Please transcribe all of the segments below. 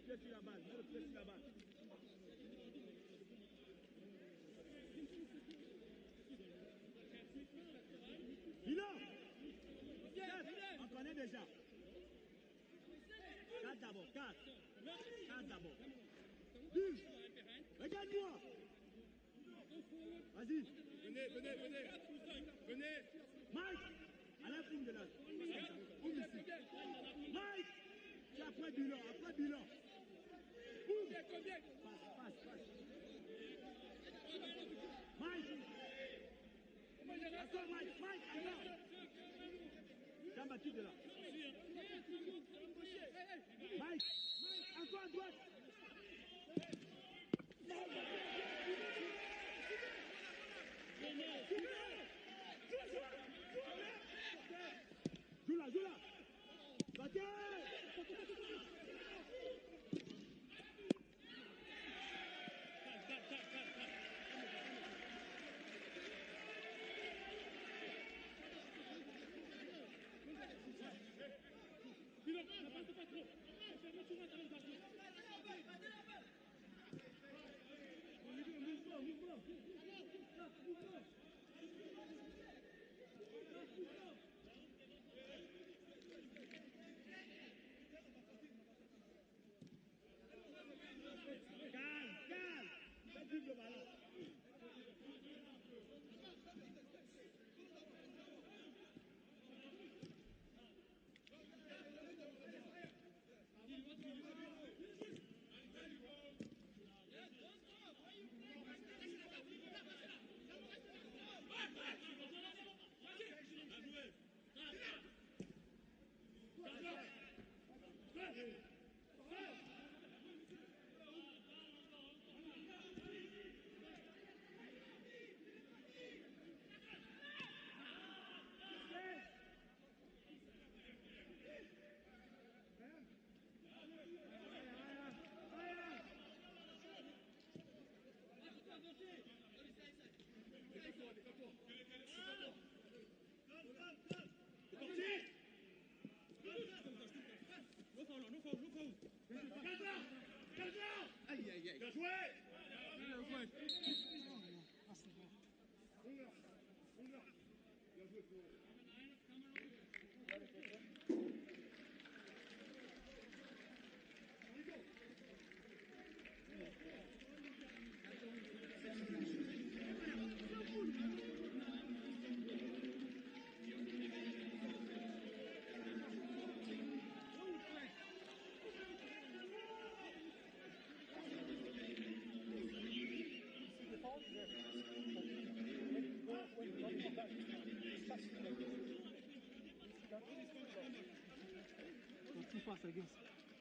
pied sur la balle. Mets le pied sur la balle. Bilan. On connaît déjà. 4 d'abord, 4. 4 d'abord. 10. Regarde-moi. Vas-y. Venez. Mike, allez, poum de là. Poum ici. Mike, tu as après bilan. Poum. Passe. Mike. Encore Mike, alors. Tu as battu de là. Mike, encore à droite. Joue là. Battez.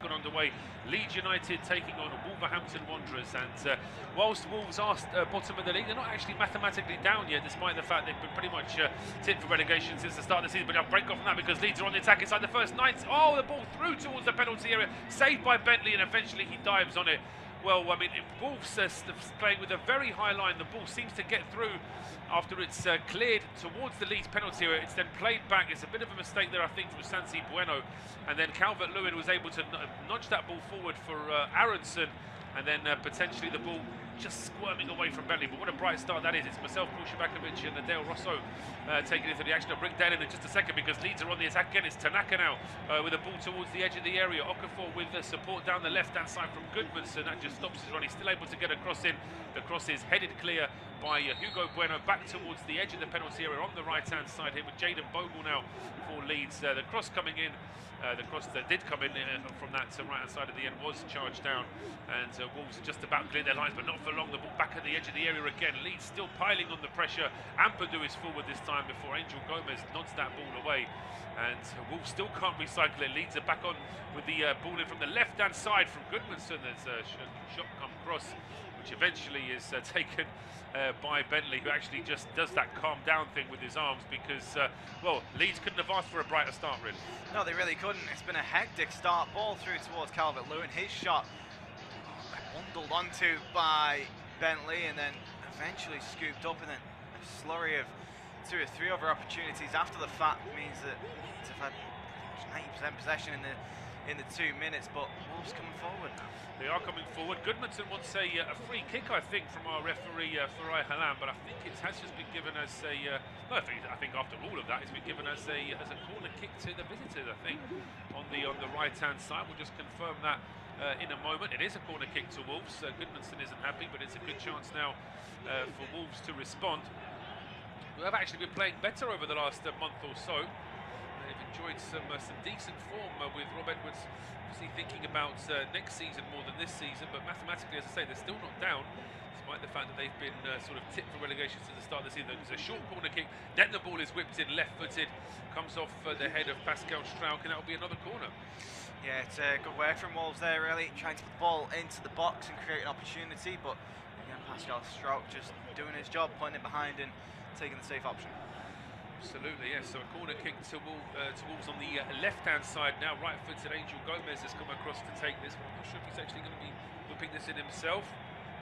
Got underway. Leeds United taking on Wolverhampton Wanderers, and whilst Wolves are bottom of the league, they're not actually mathematically down yet, despite the fact they've been pretty much tipped for relegation since the start of the season. But I'll break off from that because Leeds are on the attack inside the first 9. Oh, the ball through towards the penalty area, saved by Bentley, and eventually he dives on it. Well, I mean, Wolves playing with a very high line. The ball seems to get through after it's cleared towards the Leeds penalty area. It's then played back. It's a bit of a mistake there, I think, from Sammy Sk. And then Calvert-Lewin was able to nudge that ball forward for Aronson. And then potentially the ball just squirming away from Bentley. But what a bright start that is. It's myself, Paul Shabakovic, and Adele Rosso taking into the action. I'll bring Dan in just a second because Leeds are on the attack again. It's Tanaka now with a ball towards the edge of the area. Okafor with support down the left-hand side from Goodmanson. That just stops his run. He's still able to get a cross in. The cross is headed clear by Hugo Bueno back towards the edge of the penalty area on the right-hand side here with Jaden Bogle now for Leeds. The cross coming in. The cross that did come in from that right-hand side of the end was charged down, and Wolves just about cleared their lines, but not for long. The ball back at the edge of the area again. Leeds still piling on the pressure. Ampadu is forward this time before Angel Gomez nods that ball away, and Wolves still can't recycle it. Leeds are back on with the ball in from the left-hand side from Goodmanson. There's a shot come cross, which eventually is taken by Bentley, who actually just does that calm down thing with his arms because, well, Leeds couldn't have asked for a brighter start, really. No, they really couldn't. It's been a hectic start. Ball through towards Calvert-Lewin. His shot bundled onto by Bentley and then eventually scooped up, and then a slurry of 2 or 3 other opportunities after the fact means that Leeds have had 90% possession in in the 2 minutes, but Wolves coming forward now. They are coming forward. Goodmanson wants a free kick, I think, from our referee Farai Halam, but I think it has just been given as a. No, I think after all of that, it's been given as a corner kick to the visitors. I think on the right-hand side. We'll just confirm that in a moment. It is a corner kick to Wolves. Goodmanson isn't happy, but it's a good chance now for Wolves to respond. We have actually been playing better over the last month or so. They've enjoyed some decent form with Rob Edwards. Obviously thinking about next season more than this season, but mathematically, as I say, they're still not down, despite the fact that they've been sort of tipped for relegation since the start of the season. There's a short corner kick, then the ball is whipped in left-footed, comes off the head of Pascal Strauch, and that'll be another corner. Yeah, it's good work from Wolves there, really, trying to put the ball into the box and create an opportunity, but again, Pascal Strauch just doing his job, putting it behind and taking the safe option. Absolutely, yes. So a corner kick to Wolves on the left-hand side now. Right-footed Angel Gomez has come across to take this. I'm not sure if he's actually going to be whipping this in himself.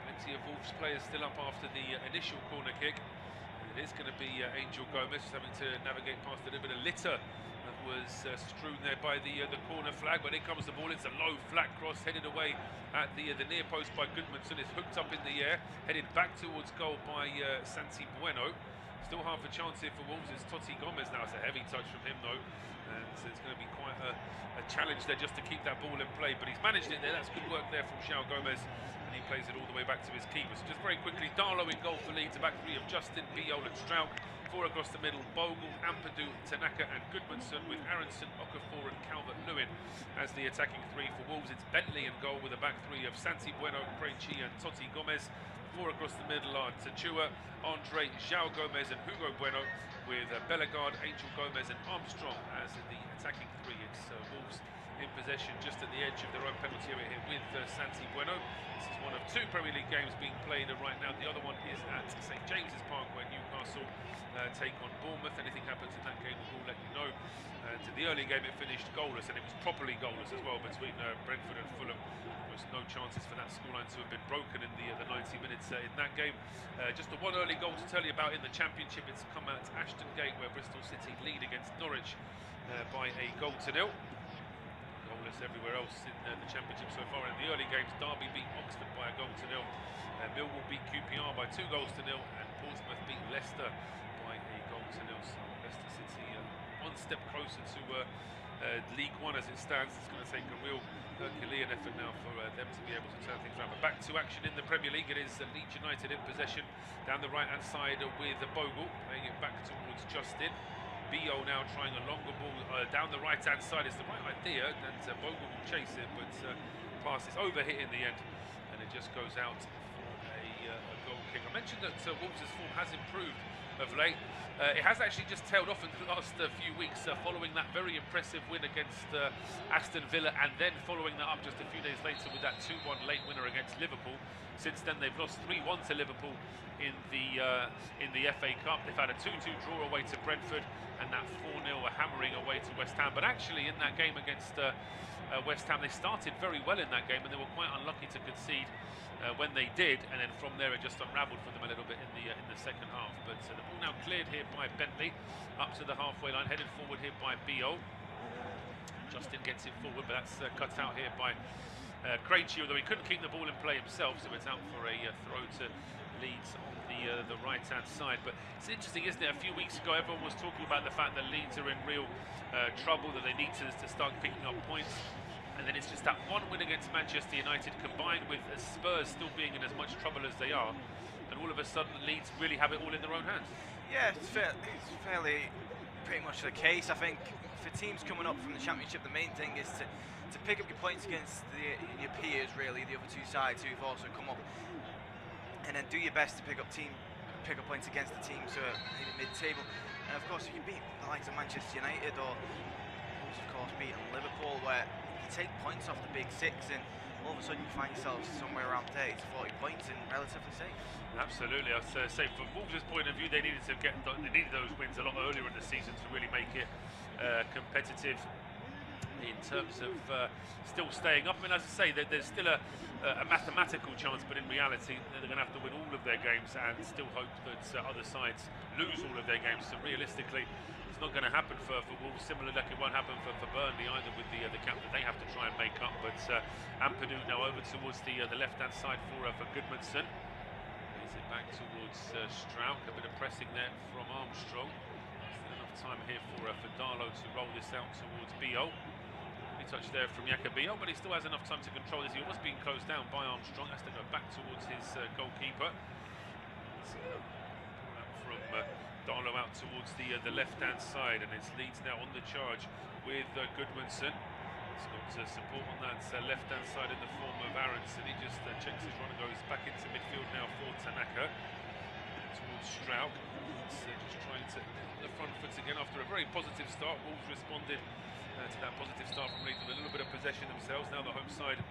Plenty of Wolves players still up after the initial corner kick. And it is going to be Angel Gomez just having to navigate past a little bit of litter that was strewn there by the corner flag. But in comes the ball. It's a low, flat cross headed away at the near post by Goodmanson. It's hooked up in the air, headed back towards goal by Santi Bueno. Still half a chance here for Wolves. It's Totti Gomez now. It's a heavy touch from him though, and so it's going to be quite a challenge there just to keep that ball in play, but he's managed it there. That's good work there from João Gomez, and he plays it all the way back to his keeper. So just very quickly, Darlow in goal for Leeds. A back three of Justin, Biol and Strauch. Four across the middle, Bogle, Ampadu, Tanaka and Goodmanson, with Aronson, Okafor and Calvert-Lewin as the attacking three for Wolves. It's Bentley in goal with a back three of Santi Bueno, Krejci and Totti Gomez. Four across the middle are Tachua, Andre, João Gomez and Hugo Bueno, with Bellegarde, Angel Gomez and Armstrong as the attacking three. It's Wolves in possession just at the edge of their own penalty area here with Santi Bueno. This is one of two Premier League games being played right now. The other one is at St James's Park, where Newcastle take on Bournemouth. Anything happens in that game, we'll let you know. And the early game it finished goalless, and it was properly goalless as well between Brentford and Fulham. Almost no chances for that scoreline to have been broken in the 90 minutes in that game. Just the one early goal to tell you about in the Championship. It's come at Ashton Gate, where Bristol City lead against Norwich by a goal to nil. Goalless everywhere else in the Championship so far. In the early games, Derby beat Oxford by a goal to nil. Millwall beat QPR by 2 goals to nil, and Portsmouth beat Leicester by a goal to nil. So Leicester City one step closer to League One as it stands. It's going to take a real Herculean effort now for them to be able to turn things around. But back to action in the Premier League. It is Leeds United in possession down the right-hand side with Bogle, playing it back towards Justin. Bio now trying a longer ball down the right-hand side. Is the right idea, and Bogle will chase it, but pass is overhit in the end, and it just goes out for a goal kick. I mentioned that Wolves' form has improved of late. It has actually just tailed off in the last few weeks following that very impressive win against Aston Villa, and then following that up just a few days later with that 2-1 late winner against Liverpool. Since then they've lost 3-1 to Liverpool in the FA Cup. They've had a 2-2 draw away to Brentford, and that 4-0 hammering away to West Ham. But actually in that game against West Ham, they started very well in that game, and they were quite unlucky to concede when they did, and then from there it just unravelled for them a little bit in the second half. But the ball now cleared here by Bentley, up to the halfway line, headed forward here by Bio. Justin gets it forward, but that's cut out here by Krejci, although he couldn't keep the ball in play himself, so it's out for a throw to Leeds on the right-hand side. But it's interesting, isn't it? A few weeks ago everyone was talking about the fact that Leeds are in real trouble, that they need to start picking up points. And then it's just that one win against Manchester United, combined with Spurs still being in as much trouble as they are, and all of a sudden Leeds really have it all in their own hands. Yeah, it's fairly pretty much the case. I think for teams coming up from the Championship, the main thing is to pick up your points against your peers, really, the other two sides who've also come up, and then do your best to pick up points against the teams who are maybe mid-table. And of course, if you beat the likes of Manchester United, or of course beating Liverpool, where you take points off the big six, and all of a sudden you find yourselves somewhere around 30 to 40 points and relatively safe. Absolutely, I'd say from Wolves' point of view, they needed those wins a lot earlier in the season to really make it competitive in terms of still staying up. I mean, as I say, there's still a mathematical chance, but in reality they're going to have to win all of their games and still hope that other sides lose all of their games. So realistically, it's not going to happen for Wolves, similar like it won't happen for Burnley either, with the count that they have to try and make up. But Ampadu now over towards the left-hand side for Goodmanson. Plays it back towards Strauch. A bit of pressing there from Armstrong. Still enough time here for Darlow to roll this out towards Bio. Good touch there from Jakobio, but he still has enough time to control this. He was being closed down by Armstrong. Has to go back towards his goalkeeper. From Darlow out towards the left-hand side, and it's Leeds now on the charge with Goodmanson. He's got support on that left-hand side in the form of Aronson. He just checks his run and goes back into midfield now for Tanaka. Towards Strauch. Just trying to get on the front foot again after a very positive start. Wolves responded to that positive start from Leeds with a little bit of possession themselves. Now the home side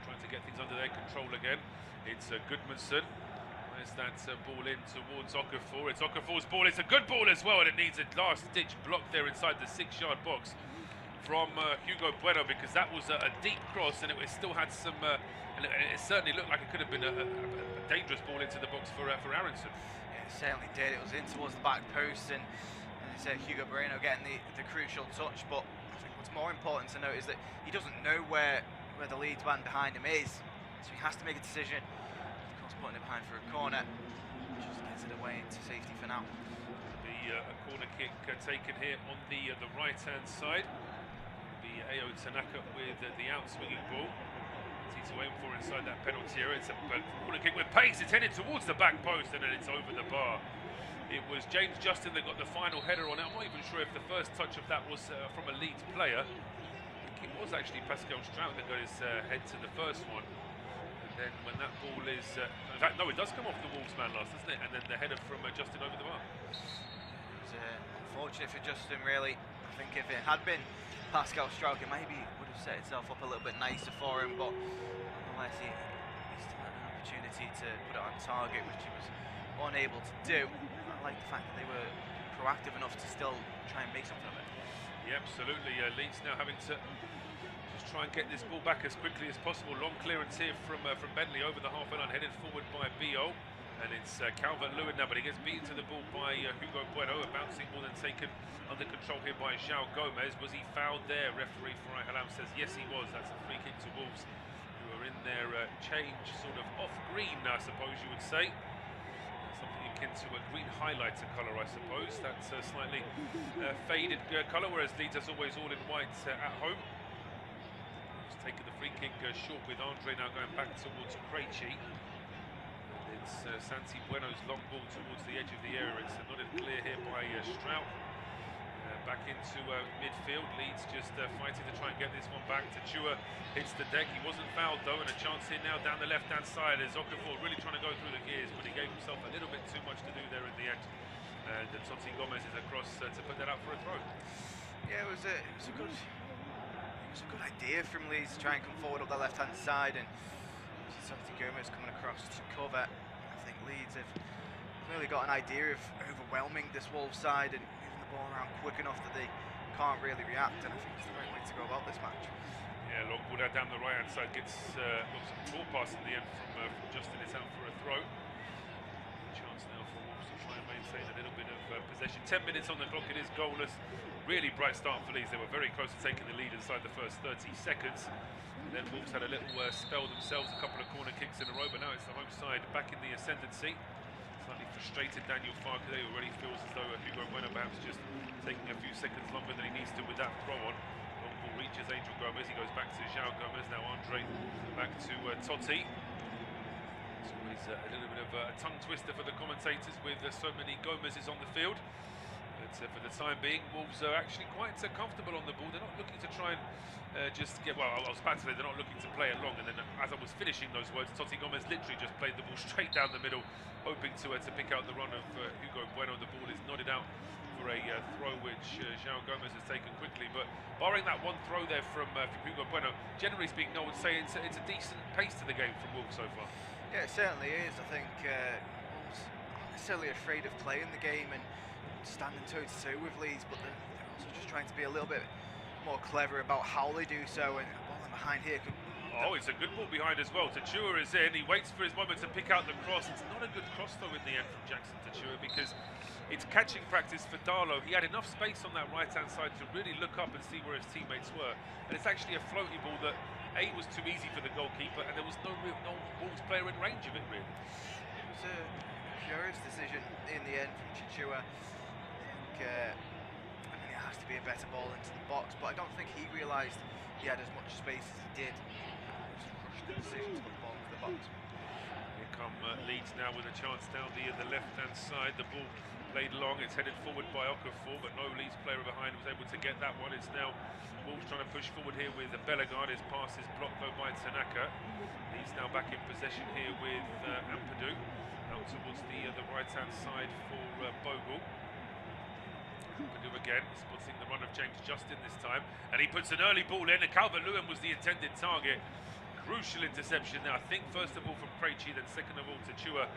trying to get things under their control again. It's Goodmanson. There's that ball in towards Okafor. It's Okafor's ball. It's a good ball as well, and it needs a last-ditch block there inside the 6-yard box from Hugo Bueno, because that was a deep cross, and it still had some. And it certainly looked like it could have been a dangerous ball into the box for Aronson. Yeah, it certainly did. It was in towards the back post, and it's Hugo Bueno getting the crucial touch. But I think what's more important to note is that he doesn't know where the Leeds man behind him is, so he has to make a decision. Putting it behind for a corner, just gets it away into safety for now. A corner kick taken here on the right-hand side. The Ao Tanaka with the out-swinging ball. Easy to aim for inside that penalty area. It's a corner kick with pace. It's headed towards the back post, and then it's over the bar. It was James Justin that got the final header on it. I'm not even sure if the first touch of that was from a Leeds player. I think it was actually Pascal Strauch that got his head to the first one. Then when that ball is, in fact, no, it does come off the Wolves man last, doesn't it? And then the header from Justin over the bar. It was unfortunate for Justin, really. I think if it had been Pascal Strauch, it maybe would have set itself up a little bit nicer for him, but nonetheless, he still had an opportunity to put it on target, which he was unable to do. I like the fact that they were proactive enough to still try and make something of it. Yeah, absolutely. Leeds now having to try and get this ball back as quickly as possible. Long clearance here from Bentley over the half line, headed forward by Bio, and it's Calvert-Lewin now, but he gets beaten to the ball by Hugo Bueno. A bouncing ball then taken under control here by João Gomez. Was he fouled there? Referee for AILFC says yes, he was. That's a free kick to Wolves, who are in their change, sort of off green, I suppose you would say. Something akin to a green highlighter colour, I suppose. That's a slightly faded colour, whereas Leeds is always all in white at home. Taking the free kick short with Andre now going back towards Krejci. It's Santi Bueno's long ball towards the edge of the area. It's not clear here by Strauch. Back into midfield. Leeds just fighting to try and get this one back. Tachua hits the deck. He wasn't fouled though, and a chance here now down the left-hand side as Okafor really trying to go through the gears, but he gave himself a little bit too much to do there in the end. And Totti Gomez is across to put that up for a throw. Yeah, it was a good. It was a good idea from Leeds to try and come forward up the left-hand side, and Totti Gomez coming across to cover. I think Leeds have really got an idea of overwhelming this Wolves side and moving the ball around quick enough that they can't really react, and I think it's the right way to go about this match. Yeah, long ball down the right-hand side, gets some ball pass in the end from Justin. It's out for a throw. Chance now for Wolves to try and maintain a little bit of possession. 10 minutes on the clock, it is goalless. Really bright start for Leeds. They were very close to taking the lead inside the first 30 seconds. And then Wolves had a little spell themselves, a couple of corner kicks in a row, but now it's the home side back in the ascendancy. Slightly frustrated Daniel Farke already feels as though Hugo Bueno perhaps just taking a few seconds longer than he needs to with that throw on. Long ball reaches Angel Gomez, he goes back to João Gomez, now Andre back to Totti. It's always a little bit of a tongue twister for the commentators with so many Gomez's on the field. But for the time being, Wolves are actually quite comfortable on the ball. They're not looking to try and just get, well, I was about to say they're not looking to play it long, and then as I was finishing those words, Totti Gomez literally just played the ball straight down the middle, hoping to pick out the run of Hugo Bueno. The ball is nodded out for a throw which João Gomez has taken quickly, but barring that one throw there from Hugo Bueno, generally speaking, I would say it's a decent pace to the game from Wolves so far. Yeah, it certainly is. I think Wolves aren't necessarily afraid of playing the game and standing toe-to-toe with Leeds, but they're also just trying to be a little bit more clever about how they do so, and the ball in behind here could Oh, it's a good ball behind as well. Tachua is in. He waits for his moment to pick out the cross. It's not a good cross though in the end from Jackson Tachua because it's catching practice for Darlow. He had enough space on that right-hand side to really look up and see where his teammates were. And it's actually a floaty ball that A, was too easy for the goalkeeper, and there was no Wolves player in range of it really. It was a curious decision in the end from Tachua. I mean, it has to be a better ball into the box, but I don't think he realised he had as much space as he did. Just rushed the decision to put the ball into the box. Here come Leeds now with a chance down the left-hand side. The ball played long, it's headed forward by Okafor, but no Leeds player behind was able to get that one. It's now Wolves trying to push forward here with Bellegarde. His pass is blocked though by Tanaka. Leeds now back in possession here with Ampadu. Out towards the right-hand side for Bogle. Ampadu again, spotting the run of James Justin this time. And he puts an early ball in, and Calvert-Lewin was the intended target. Crucial interception there, I think, first of all from Krejci, then second of all Tachua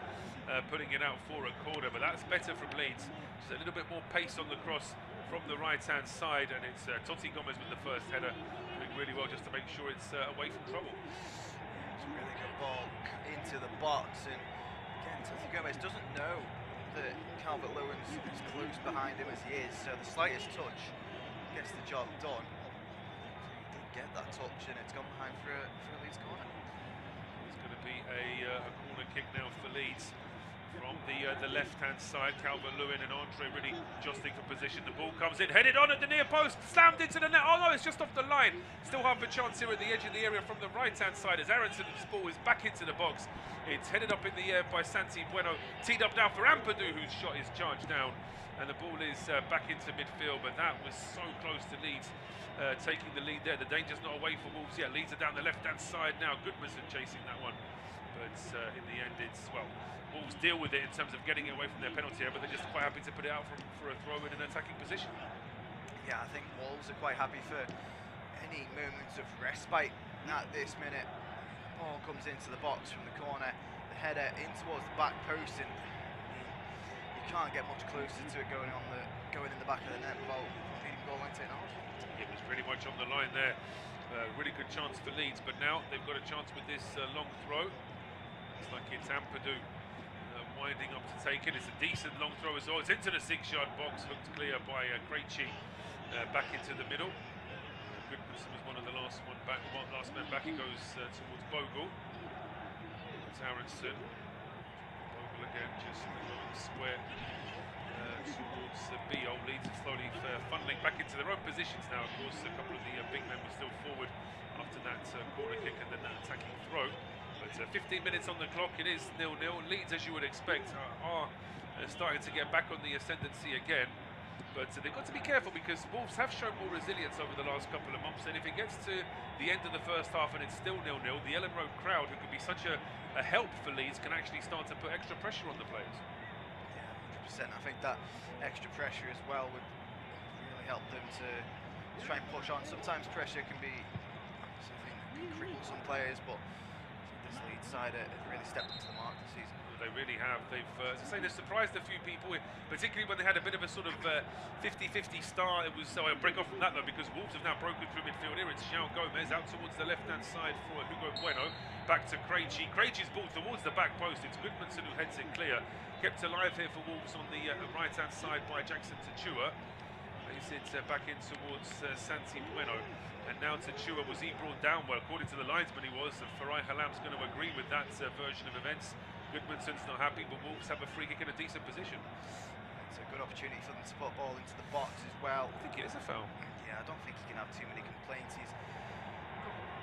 putting it out for a corner. But that's better from Leeds. Just a little bit more pace on the cross from the right-hand side, and it's Totti Gomez with the first header, doing really well just to make sure it's away from trouble. It's a really good ball into the box, and again, Totti Gomez doesn't know that Calvert-Lewin's as close behind him as he is, so the slightest touch gets the job done. He did get that touch, and it's gone behind for a Leeds corner. It's going to be a corner kick now for Leeds from the left-hand side. Calvert-Lewin and Andre really jostling for position. The ball comes in, headed on at the near post, slammed into the net. Oh no, it's just off the line. Still half a chance here at the edge of the area from the right-hand side as Aronson's ball is back into the box. It's headed up in the air by Santi Bueno, teed up now for Ampadu, whose shot is charged down, and the ball is back into midfield. But that was so close to Leeds taking the lead there. The danger's not away for Wolves yet. Leeds are down the left-hand side now. Goodmanson chasing that one, but in the end, it's well. Wolves deal with it in terms of getting it away from their penalty area, but they're just quite happy to put it out for a throw in an attacking position. Yeah, I think Wolves are quite happy for any moments of respite at this minute. Ball comes into the box from the corner, the header in towards the back post, and you can't get much closer to it going in the back of the net without needing goal line technology. It was pretty much on the line there. Really good chance for Leeds, but now they've got a chance with this long throw. It's like it's Ampadu winding up to take it. It's a decent long throw as well. It's into the 6-yard box, hooked clear by Krejci, back into the middle. Goodmanson was one of the last men back. He goes towards Bogle. It's Aronson. Bogle again, just going square towards B. Old Leeds are slowly funneling back into their own positions now. Of course, a couple of the big men were still forward after that corner kick and then that attacking throw. But 15 minutes on the clock, it is 0-0. Leeds, as you would expect, are starting to get back on the ascendancy again. But they've got to be careful because Wolves have shown more resilience over the last couple of months. And if it gets to the end of the first half and it's still 0-0, the Elland Road crowd, who could be such a help for Leeds, can actually start to put extra pressure on the players. Yeah, 100%. I think that extra pressure as well would really help them to try and push on. Sometimes pressure can be something that can cripple some players, but this Leeds side have really stepped into the mark this season. They really have. They've, as I say, they've surprised a few people, particularly when they had a bit of a sort of 50-50 start. It was, so I'll break off from that though, because Wolves have now broken through midfield here. It's João Gomez out towards the left-hand side for Hugo Bueno. Back to Krejci. Krejci's ball towards the back post. It's Goodmanson who heads it clear. Kept alive here for Wolves on the right-hand side by Jackson Tachua. Plays it back in towards Santi Bueno. And now Tachua, was he brought down? Well, according to the linesman he was. And Farai Halam's going to agree with that version of events. Goodmanson's not happy, but Wolves have a free kick in a decent position. It's a good opportunity for them to put ball into the box as well. I think it is a foul. Yeah, I don't think he can have too many complaints. He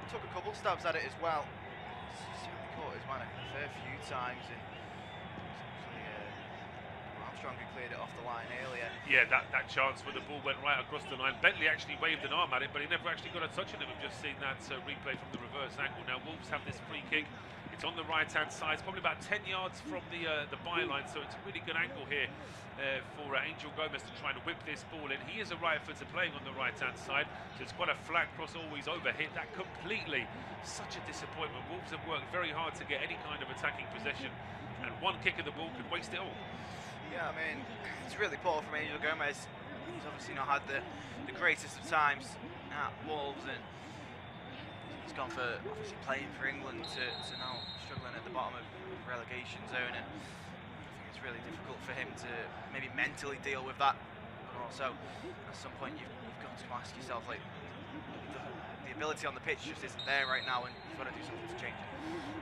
took a couple stabs at it as well. He's certainly caught his man a fair few times, and Armstrong who cleared it off the line earlier. Yeah, that chance where the ball went right across the line. Bentley actually waved an arm at it, but he never actually got a touch on it. We've just seen that replay from the reverse angle. Now Wolves have this free kick. It's on the right-hand side. It's probably about 10 yards from the byline, so it's a really good angle here for Angel Gomez to try and whip this ball in. He is a right-footer playing on the right-hand side, so it's quite a flat cross, always overhit. That completely, such a disappointment. Wolves have worked very hard to get any kind of attacking possession, and one kick of the ball could waste it all. Yeah, I mean, it's really poor from Angel Gomez. He's obviously not had the greatest of times at Wolves, and he's gone for obviously playing for England to now struggling at the bottom of relegation zone, and I think it's really difficult for him to maybe mentally deal with that. But also, at some point, you've got to ask yourself, like, the ability on the pitch just isn't there right now, and you've got to do something to change it.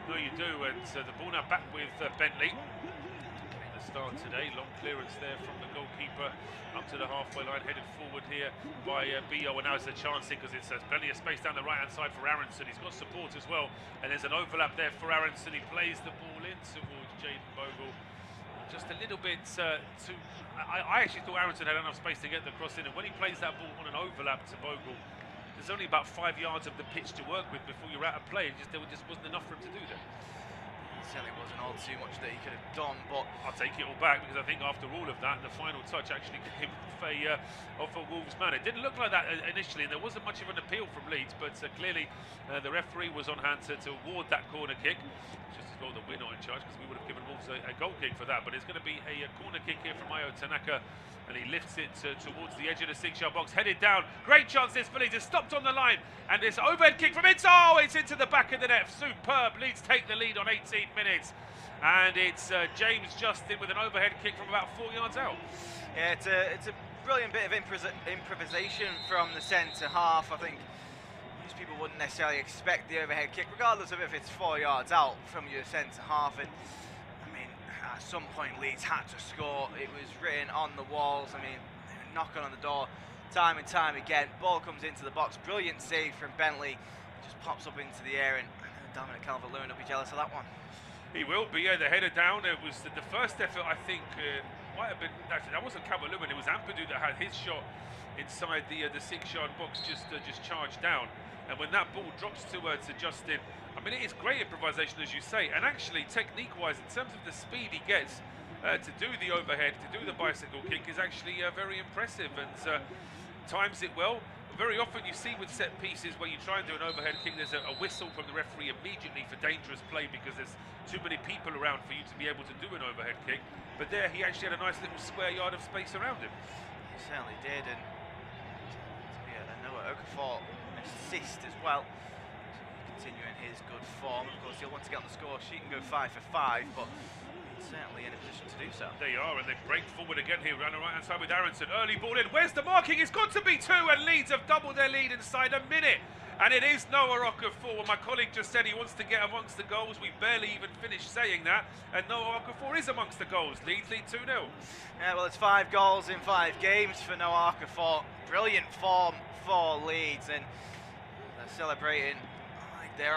No, you do, and the ball now back with Bentley. Getting the start today, long clearance there from the goalkeeper up to the halfway line, headed forward here by Bio, and now it's a chance because it's plenty of space down the right-hand side for Aronson. He's got support as well, and there's an overlap there for Aronson. He plays the ball in towards Jaden Bogle. Just a little bit too... I actually thought Aronson had enough space to get the cross in, and when he plays that ball on an overlap to Bogle, there's only about 5 yards of the pitch to work with before you're out of play. There just wasn't enough for him to do that. Certainly wasn't all too much that he could have done, but I'll take it all back, because I think after all of that, the final touch actually came off a Wolves man. It didn't look like that initially, and there wasn't much of an appeal from Leeds, but clearly the referee was on hand to award that corner kick. Just as well that we're not in charge, because we would have given Wolves a goal kick for that, but it's going to be a corner kick here from Ayo Tanaka, and he lifts it towards the edge of the 6-yard box, headed down. Great chance this for Leeds. It's stopped on the line, and this overhead kick from it. Oh, it's into the back of the net. Superb. Leeds take the lead on 18 minutes, and it's James Justin with an overhead kick from about 4 yards out. Yeah, it's a brilliant bit of improvisation from the centre half. I think most people wouldn't necessarily expect the overhead kick, regardless of if it's 4 yards out from your centre half. And at some point Leeds had to score. It was written on the walls. I mean, knocking on the door time and time again. Ball comes into the box. Brilliant save from Bentley. Just pops up into the air, and Dominic Calvert-Lewin will be jealous of that one. He will be, yeah. The header down. It was the first effort, I think, might have been. Actually, that wasn't Calvert-Lewin. It was Ampadu that had his shot inside the 6-yard box, just charged down. And when that ball drops to Justin, I mean, it is great improvisation, as you say, and actually technique-wise, in terms of the speed he gets to do the overhead, to do the bicycle kick, is actually very impressive, and times it well. Very often you see with set pieces where you try and do an overhead kick, there's a whistle from the referee immediately for dangerous play, because there's too many people around for you to be able to do an overhead kick. But there, he actually had a nice little square yard of space around him. He certainly did, and Noah Okafor assist as well. Continuing his good form. Of course, he'll want to get on the score sheet and go 5 for 5, but he's certainly in a position to do so. They are, and they break forward again here around the right-hand side with Aronson. Early ball in. Where's the marking? It's got to be 2, and Leeds have doubled their lead inside a minute. And it is Noah Okafor. Well, my colleague just said he wants to get amongst the goals. We barely even finished saying that, and Noah Okafor is amongst the goals. Leeds lead 2-0. Yeah, well, it's 5 goals in 5 games for Noah Okafor. Brilliant form for Leeds, and they're celebrating. They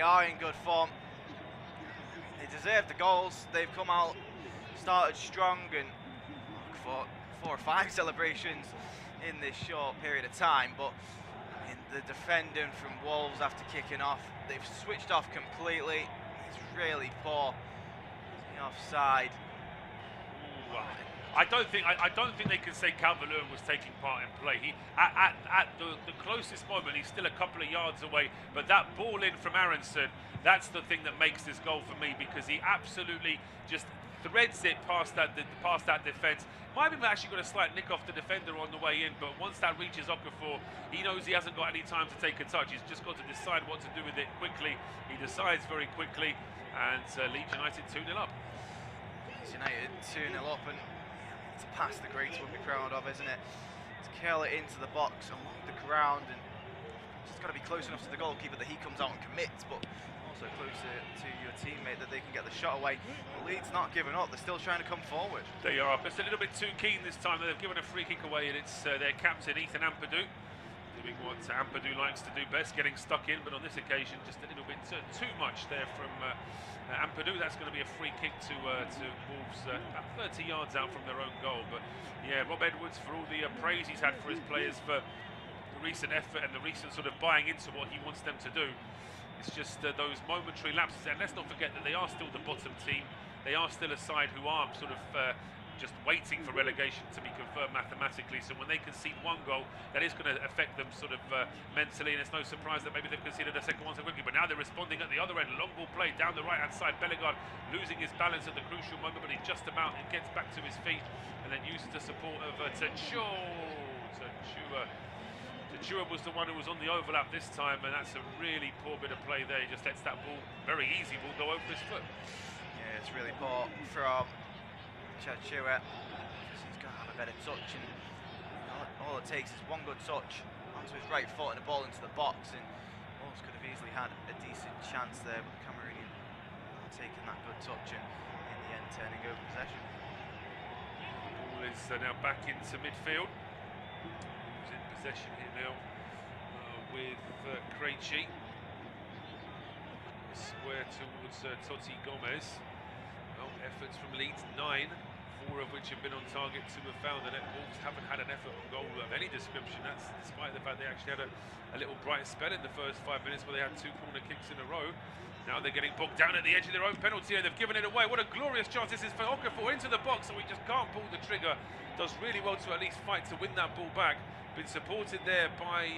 are in good form. They deserve the goals. They've come out, started strong, and for 4 or 5 celebrations in this short period of time. But I mean, the defending from Wolves after kicking off, they've switched off completely. It's really poor. The offside. Ooh, I don't think they can say Calvert-Lewin was taking part in play. He at the closest moment, he's still a couple of yards away. But that ball in from Aronson, that's the thing that makes this goal for me, because he absolutely just threads it past that defence. Might have actually got a slight nick off the defender on the way in, but once that reaches Okafor, he knows he hasn't got any time to take a touch. He's just got to decide what to do with it quickly. He decides very quickly, and Leeds United 2-0 up. Leeds United 2-0 up, and it's a pass the Greats would be proud of, isn't it? To curl it into the box along the ground, and just got to be close enough to the goalkeeper that he comes out and commits, but also closer to your teammate that they can get the shot away. But Leeds not giving up, they're still trying to come forward. They are, but it's a little bit too keen this time. They've given a free kick away, and it's their captain, Ethan Ampadu, doing what Ampadu likes to do best, getting stuck in, but on this occasion just a little bit too much there from Ampadu. That's going to be a free kick to Wolves, about 30 yards out from their own goal. But yeah, Rob Edwards, for all the praise he's had for his players for the recent effort and the recent sort of buying into what he wants them to do, it's just those momentary lapses. And let's not forget that they are still the bottom team. They are still a side who are sort of just waiting for relegation to be confirmed mathematically. So when they concede 1 goal, that is going to affect them sort of mentally, and it's no surprise that maybe they've conceded a second one so quickly. But now they're responding at the other end. Long ball play down the right-hand side. Bellegarde losing his balance at the crucial moment, but he just about gets back to his feet and then uses the support of Tchua to Chua was the one who was on the overlap this time, and that's a really poor bit of play there. He just lets that ball, very easy ball, go over his foot. Yeah, it's really poor from Chua. He's got to have a better touch, and all it takes is one good touch onto his right foot and a ball into the box, and Wolves could have easily had a decent chance there, but the Cameroonian not taking that good touch and in the end turning over possession. Ball is now back into midfield. Who's in possession here now with Krejci. Square towards Totti Gomez. Well, efforts from Leeds, 9. 4 of which have been on target, 2 have found the net. Wolves haven't had an effort on goal of any description. That's despite the fact they actually had a little bright spell in the first 5 minutes where they had 2 corner kicks in a row. Now they're getting bogged down at the edge of their own penalty area. They've given it away. What a glorious chance this is for Okafor into the box, and we just can't pull the trigger. Does really well to at least fight to win that ball back. Been supported there by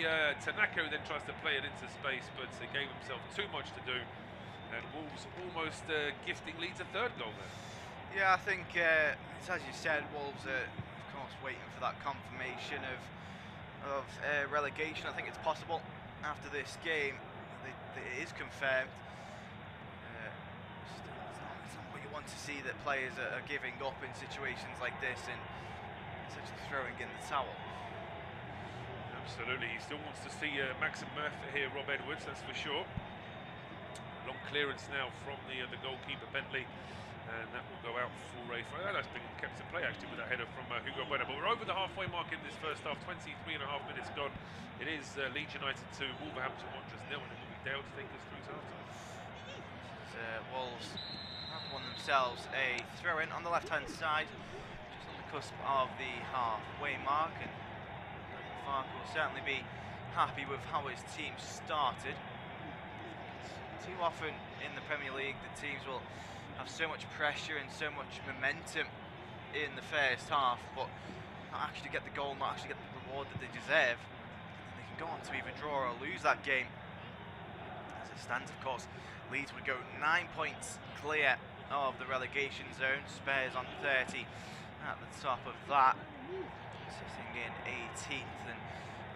Tanaka, who then tries to play it into space, but gave himself too much to do. And Wolves almost gifting Leeds a 3rd goal there. Yeah, I think it's as you said, Wolves are of course waiting for that confirmation of relegation. I think it's possible after this game. It is confirmed. It's not what you want to see, that players are giving up in situations like this and essentially throwing in the towel. Absolutely, he still wants to see Maxim Murphy here, Rob Edwards, that's for sure. Long clearance now from the goalkeeper Bentley, and that will go out for a throw. That's been kept in play actually with that header from Hugo Bueno. But we're over the halfway mark in this first half, 23.5 minutes gone. It is Leeds United 2, Wolverhampton Wanderers 0, and it will be Dale to take us through to half-time. Wolves have won themselves a throw-in on the left-hand side, just on the cusp of the halfway mark, and Farke will certainly be happy with how his team started. Too often in the Premier League, the teams will have so much pressure and so much momentum in the first half, but not actually get the goal, not actually get the reward that they deserve. And they can go on to either draw or lose that game. As it stands, of course, Leeds would go 9 points clear of the relegation zone. Spurs on 30 at the top of that, sitting in 18th, and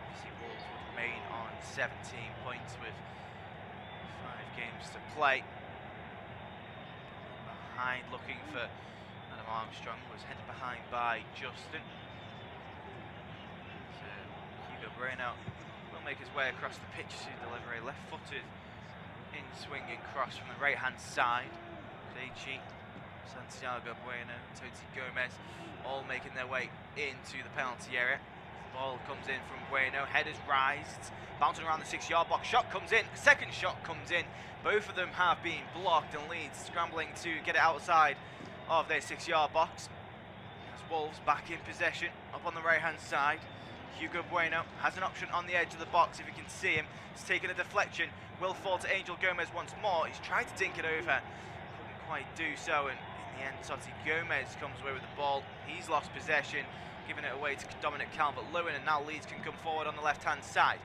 obviously Wolves would remain on 17 points with 5 games to play. Behind, looking for Adam Armstrong, was headed behind by Justin. So Hugo Bueno will make his way across the pitch to deliver a left-footed in-swinging cross from the right-hand side. Krejci, Santiago Bueno, Totti Gomez, all making their way into the penalty area. Ball comes in from Bueno, headers rised, bouncing around the 6-yard box, shot comes in, second shot comes in. Both of them have been blocked, and Leeds scrambling to get it outside of their 6-yard box. As Wolves back in possession, up on the right-hand side. Hugo Bueno has an option on the edge of the box, if you can see him. He's taken a deflection, will fall to Angel Gomez once more. He's tried to dink it over, couldn't quite do so, and in the end Totti Gomez comes away with the ball. He's lost possession, giving it away to Dominic Calvert-Lewin, and now Leeds can come forward on the left-hand side.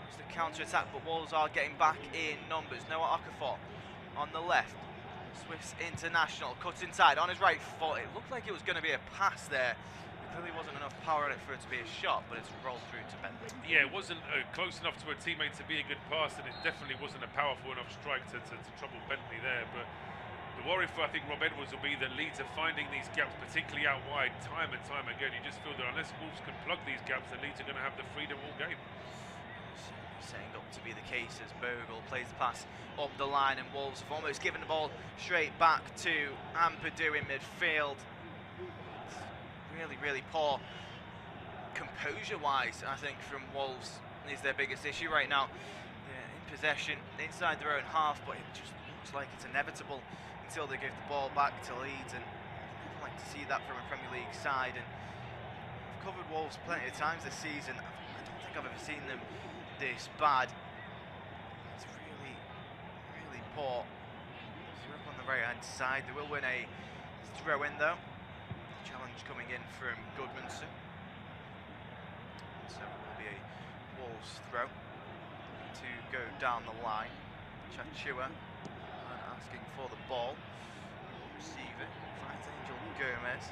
It's the counter-attack, but Wolves are getting back in numbers. Noah Okafor on the left. Swiss international, cuts inside on his right foot. It looked like it was going to be a pass there. There clearly wasn't enough power in it for it to be a shot, but it's rolled through to Bentley. Yeah, it wasn't close enough to a teammate to be a good pass, and it definitely wasn't a powerful enough strike to trouble Bentley there. But the worry for, I think, Rob Edwards will be that Leeds are finding these gaps, particularly out wide, time and time again. You just feel that unless Wolves can plug these gaps, then Leeds are going to have the freedom all game. Setting up to be the case as Bogle plays the pass up the line, and Wolves have almost given the ball straight back to Ampadu in midfield. It's really, really poor composure-wise, I think, from Wolves is their biggest issue right now. They're in possession inside their own half, but it just looks like it's inevitable until they give the ball back to Leeds, and I'd like to see that from a Premier League side. And I've covered Wolves plenty of times this season. I don't think I've ever seen them this bad. It's really, really poor. So up on the right-hand side, they will win a throw-in though. Challenge coming in from Goodmanson. So it will be a Wolves throw to go down the line. Chachua asking for the ball. Receive it. Finds Angel Gomez.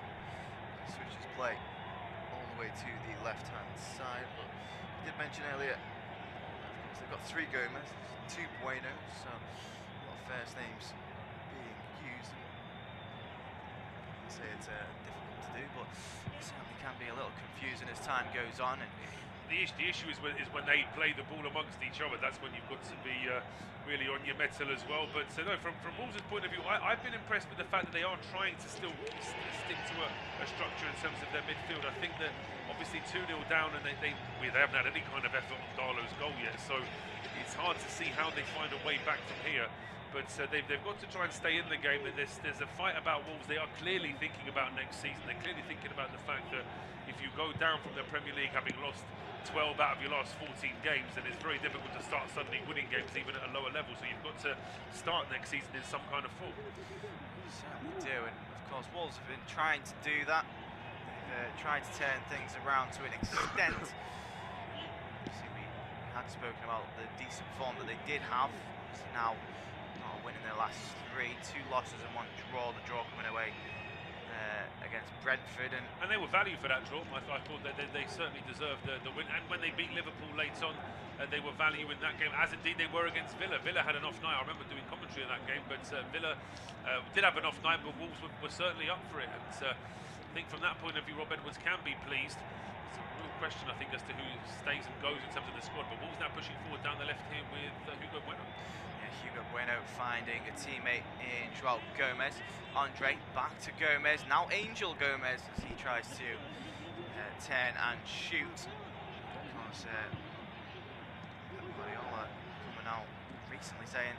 Switches play all the the way to the left-hand side. But I did mention earlier, of course, they've got 3 Gomez, 2 Buenos, so a lot of first names being used. I'd say it's difficult to do, but it certainly can be a little confusing as time goes on. And the issue is when they play the ball amongst each other. That's when you've got to be really on your mettle as well. But no, from Wolves' point of view, I've been impressed with the fact that they are trying to still stick to a structure in terms of their midfield. I think that obviously 2-0 down, and they haven't had any kind of effort on Darlow's goal yet. So it's hard to see how they find a way back from here. But they've got to try and stay in the game. And there's a fight about Wolves. They are clearly thinking about next season. They're clearly thinking about the fact that if you go down from the Premier League having lost 12 out of your last 14 games, then it's very difficult to start suddenly winning games even at a lower level. So you've got to start next season in some kind of form. You certainly do, and of course Wolves have been trying to do that. They've tried to turn things around to an extent. See, we had spoken about the decent form that they did have. So now not winning their last 3, 2 losses and 1 draw. The draw coming away against Brentford, and they were valued for that draw. I thought that they certainly deserved the win, and when they beat Liverpool late on, they were value in that game, as indeed they were against Villa. Villa had an off night. I remember doing commentary on that game, but Villa did have an off night, but Wolves were certainly up for it, and I think from that point of view Rob Edwards can be pleased. It's a real question, I think, as to who stays and goes in terms of the squad, but Wolves now pushing forward down the left here with Hugo Bueno. Hugo Bueno finding a teammate in Joao Gomez. Andre back to Gomez, now Angel Gomez as he tries to turn and shoot. Of course, Guardiola coming out recently saying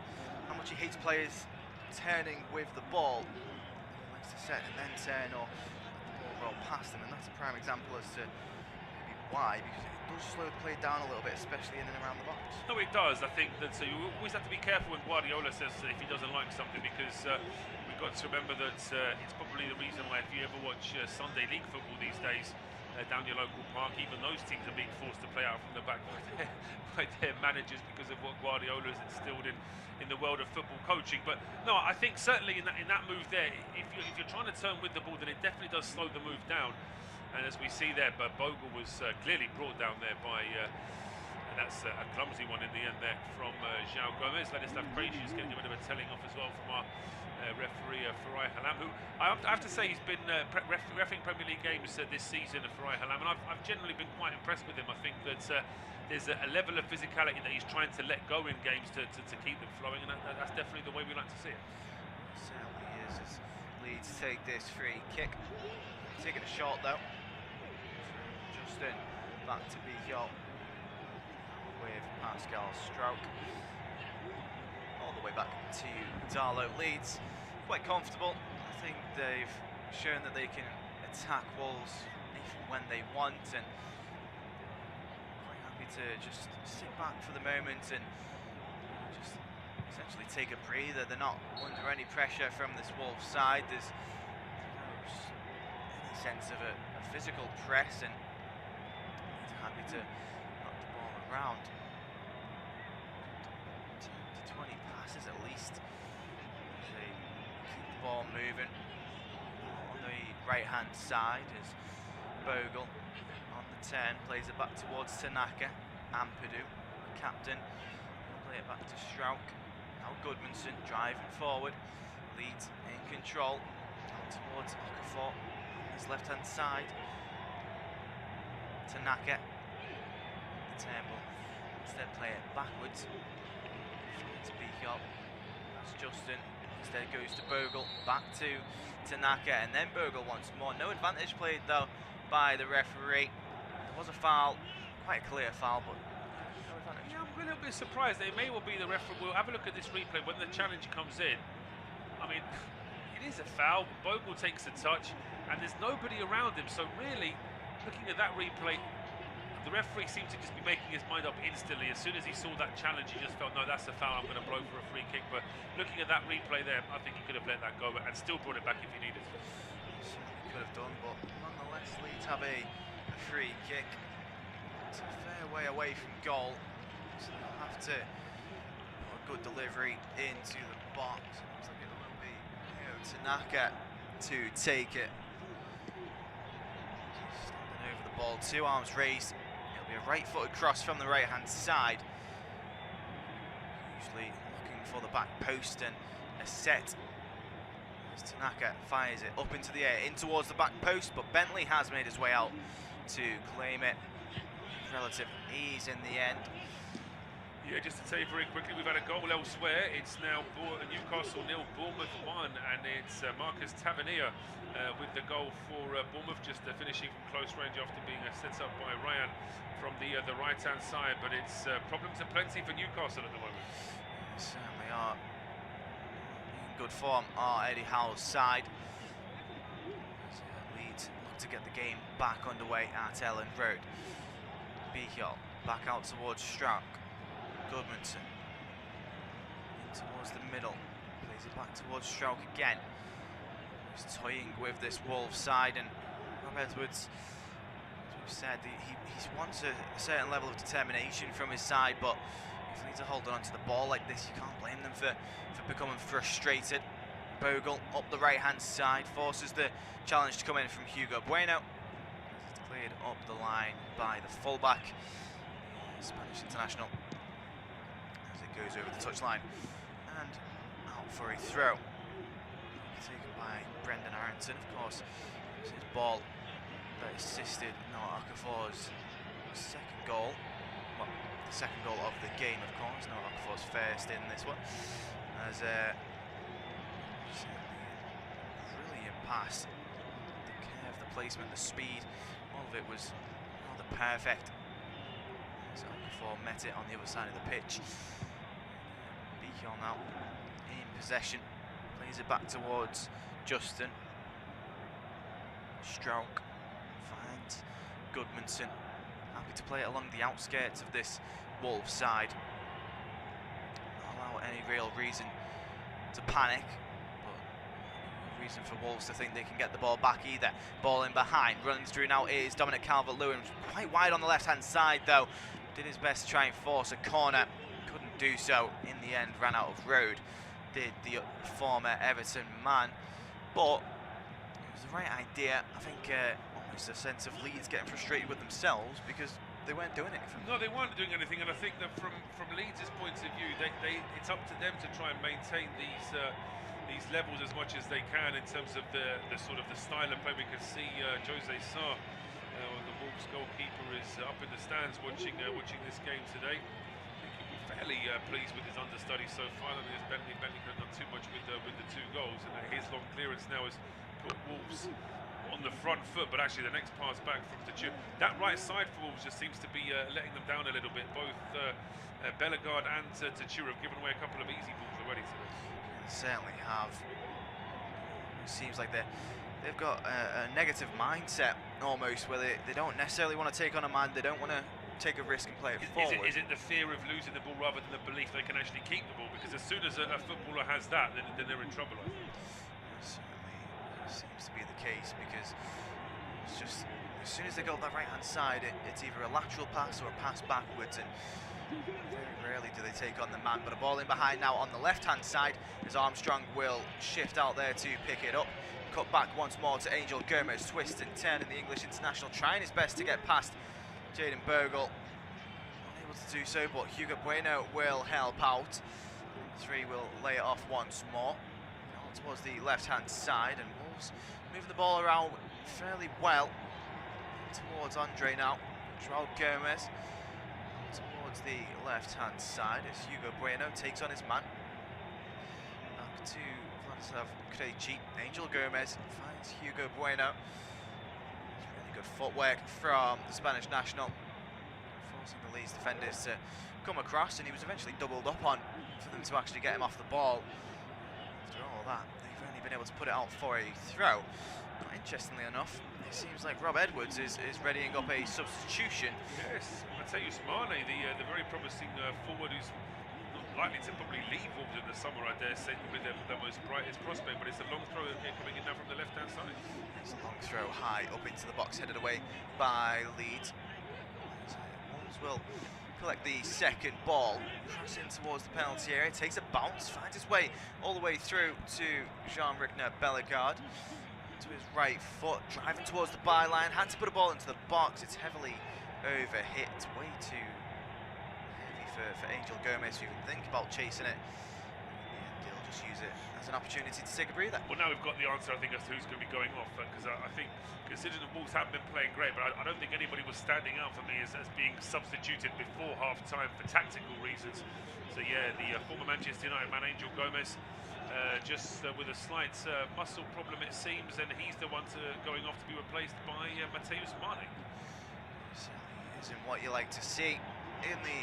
how much he hates players turning with the ball. He likes to set and then turn, or let the ball roll past him, and that's a prime example as to maybe why, because it does slow the play down a little bit, especially in and around the box. No, it does. I think that you always have to be careful when Guardiola says if he doesn't like something, because we've got to remember that it's probably the reason why if you ever watch Sunday League football these days down your local park, even those teams are being forced to play out from the back by their managers because of what Guardiola has instilled in the world of football coaching. But no, I think certainly in that move there, if you're trying to turn with the ball, then it definitely does slow the move down. And as we see there, but Bogle was clearly brought down there by, and that's a clumsy one in the end there from Joao Gomez. Ladislav Krejci is getting a bit of a telling off as well from our referee Farai Halam, who I have to say he's been refereeing Premier League games this season, Farai Halam, and I've generally been quite impressed with him. I think that there's a level of physicality that he's trying to let go in games to keep them flowing, and that's definitely the way we like to see it. It certainly is, as Leeds take this free kick. Taking a shot though. Justin back to Bijol with Pascal Struijk. All the way back to Darlow. Leeds quite comfortable. I think they've shown that they can attack Wolves even when they want, and quite happy to just sit back for the moment and just essentially take a breather. They're not under any pressure from this Wolves side. There's any sense of a physical press, and happy to knock the ball around. 10 to 20 passes at least. They keep the ball moving. On the right hand side is Bogle on the 10, plays it back towards Tanaka. Ampadu, captain, will play it back to Struijk. Now Goodmanson driving forward. Leeds in control. Now towards Okafor on his left hand side. Tanaka. The 10 will instead play it backwards. Finds Bijol. That's Justin. Instead goes to Bogle. Back to Tanaka, and then Bogle once more. No advantage played though by the referee. There was a foul, quite a clear foul, but no advantage. Yeah, I'm a little bit surprised. It may well be the referee. We'll have a look at this replay when the challenge comes in. I mean, it is a foul. Bogle takes a touch, and there's nobody around him. So really, looking at that replay, the referee seemed to just be making his mind up instantly. As soon as he saw that challenge, he just felt, no, that's a foul, I'm going to blow for a free kick. But looking at that replay there, I think he could have let that go and still brought it back if he needed to. Certainly could have done, but nonetheless, Leeds have a free kick. It's a fair way away from goal, so they'll have to put a good delivery into the box. Looks like it will be Tanaka to take it. Standing over the ball, 2 arms raised. It'll be a right-footed cross from the right-hand side. Usually looking for the back post, and a set. As Tanaka fires it up into the air, in towards the back post, but Bentley has made his way out to claim it. Relative ease in the end. Yeah, just to say very quickly, we've had a goal elsewhere. It's now Newcastle 0, Bournemouth 1, and it's Marcus Tavernier with the goal for Bournemouth, just finishing from close range after being set up by Ryan from the right-hand side. But it's problems aplenty for Newcastle at the moment. Certainly are. In good form are Eddie Howe's side. As, Leeds look to get the game back underway at Elland Road. Bichel back out towards Strauch. Goodmanson in towards the middle, plays it back towards Strauch again. He's toying with this Wolves side, and Rob Edwards, as we've said, he wants a certain level of determination from his side, but if they need to hold on to the ball like this, you can't blame them for becoming frustrated. Bogle up the right hand side, forces the challenge to come in from Hugo Bueno. It's cleared up the line by the fullback, Spanish international. Goes over the touchline and out for a throw. Taken by Brendan Arrington, of course. It's his ball that assisted Noah Okafor's second goal. Well, the second goal of the game, of course. Noah Okafor's first in this one. As a brilliant pass. The curve, the placement, the speed, all of it was rather perfect. As Okafor met it on the other side of the pitch. Now in possession, plays it back towards Justin. Strauch finds Goodmanson, happy to play it along the outskirts of this Wolves side. Not allow any real reason to panic, but no reason for Wolves to think they can get the ball back either. Ball in behind, running through now is Dominic Calvert-Lewin, quite wide on the left hand side though. Did his best to try and force a corner. Couldn't do so in the end, ran out of road, did the former Everton man, but it was the right idea. I think almost a sense of Leeds getting frustrated with themselves because they weren't doing anything. No, they weren't doing anything, and I think that from Leeds' point of view, it's up to them to try and maintain these levels as much as they can in terms of the sort of the style of play. We can see Jose Sa, the Wolves goalkeeper, is up in the stands watching this game today. Fairly pleased with his understudy so far. I mean, Bentley could have done too much with the 2 goals, and his long clearance now has put Wolves on the front foot. But actually, the next pass back from Tachir, that right side for Wolves just seems to be letting them down a little bit. Both Bellegarde and Tachir have given away a couple of easy balls already today. They certainly have. It seems like they've got a negative mindset almost, where they don't necessarily want to take on a man. They don't want to take a risk and play it forward. Is it the fear of losing the ball rather than the belief they can actually keep the ball? Because as soon as a footballer has that, then they're in trouble, I think. Certainly seems to be the case, because it's just as soon as they go up that right hand side, it's either a lateral pass or a pass backwards, and very rarely do they take on the man. But a ball in behind now on the left hand side, as Armstrong will shift out there to pick it up. Cut back once more to Angel Gomez, twist and turn, and the English international trying his best to get past Jaden Bogle, unable to do so, but Hugo Bueno will help out. 3 will lay it off once more. Now towards the left-hand side, and Wolves moving the ball around fairly well. Towards Andre now. Joao Gomez towards the left-hand side as Hugo Bueno takes on his man. Back to Vladislav Krejci. Angel Gomez finds Hugo Bueno. Good footwork from the Spanish national, forcing the Leeds defenders to come across, and he was eventually doubled up on for them to actually get him off the ball. After all that, they've only been able to put it out for a throw. But interestingly enough, it seems like Rob Edwards is readying up a substitution. Yes, Mateus Mane, the very promising forward, who's not likely to probably leave Wolves in the summer, I dare say, probably the most brightest prospect, but it's a long throw coming in now from the left-hand side. It's a long throw high up into the box, headed away by Leeds. Wolves will collect the second ball, crossing towards the penalty area, takes a bounce, finds his way all the way through to Jean-Rigner Bellegarde. to his right foot, driving towards the byline, had to put a ball into the box. It's heavily overhit, way too heavy for Angel Gomez to even think about chasing it. They'll just use it as an opportunity to take a breather. Well, now we've got the answer, I think, as to who's going to be going off, because I think, considering the Wolves haven't been playing great, but I don't think anybody was standing out for me as being substituted before half-time for tactical reasons. So yeah, the former Manchester United man, Angel Gomez, just with a slight muscle problem, it seems, and he's the one going off to be replaced by Mateus Mane. Certainly isn't what you like to see in the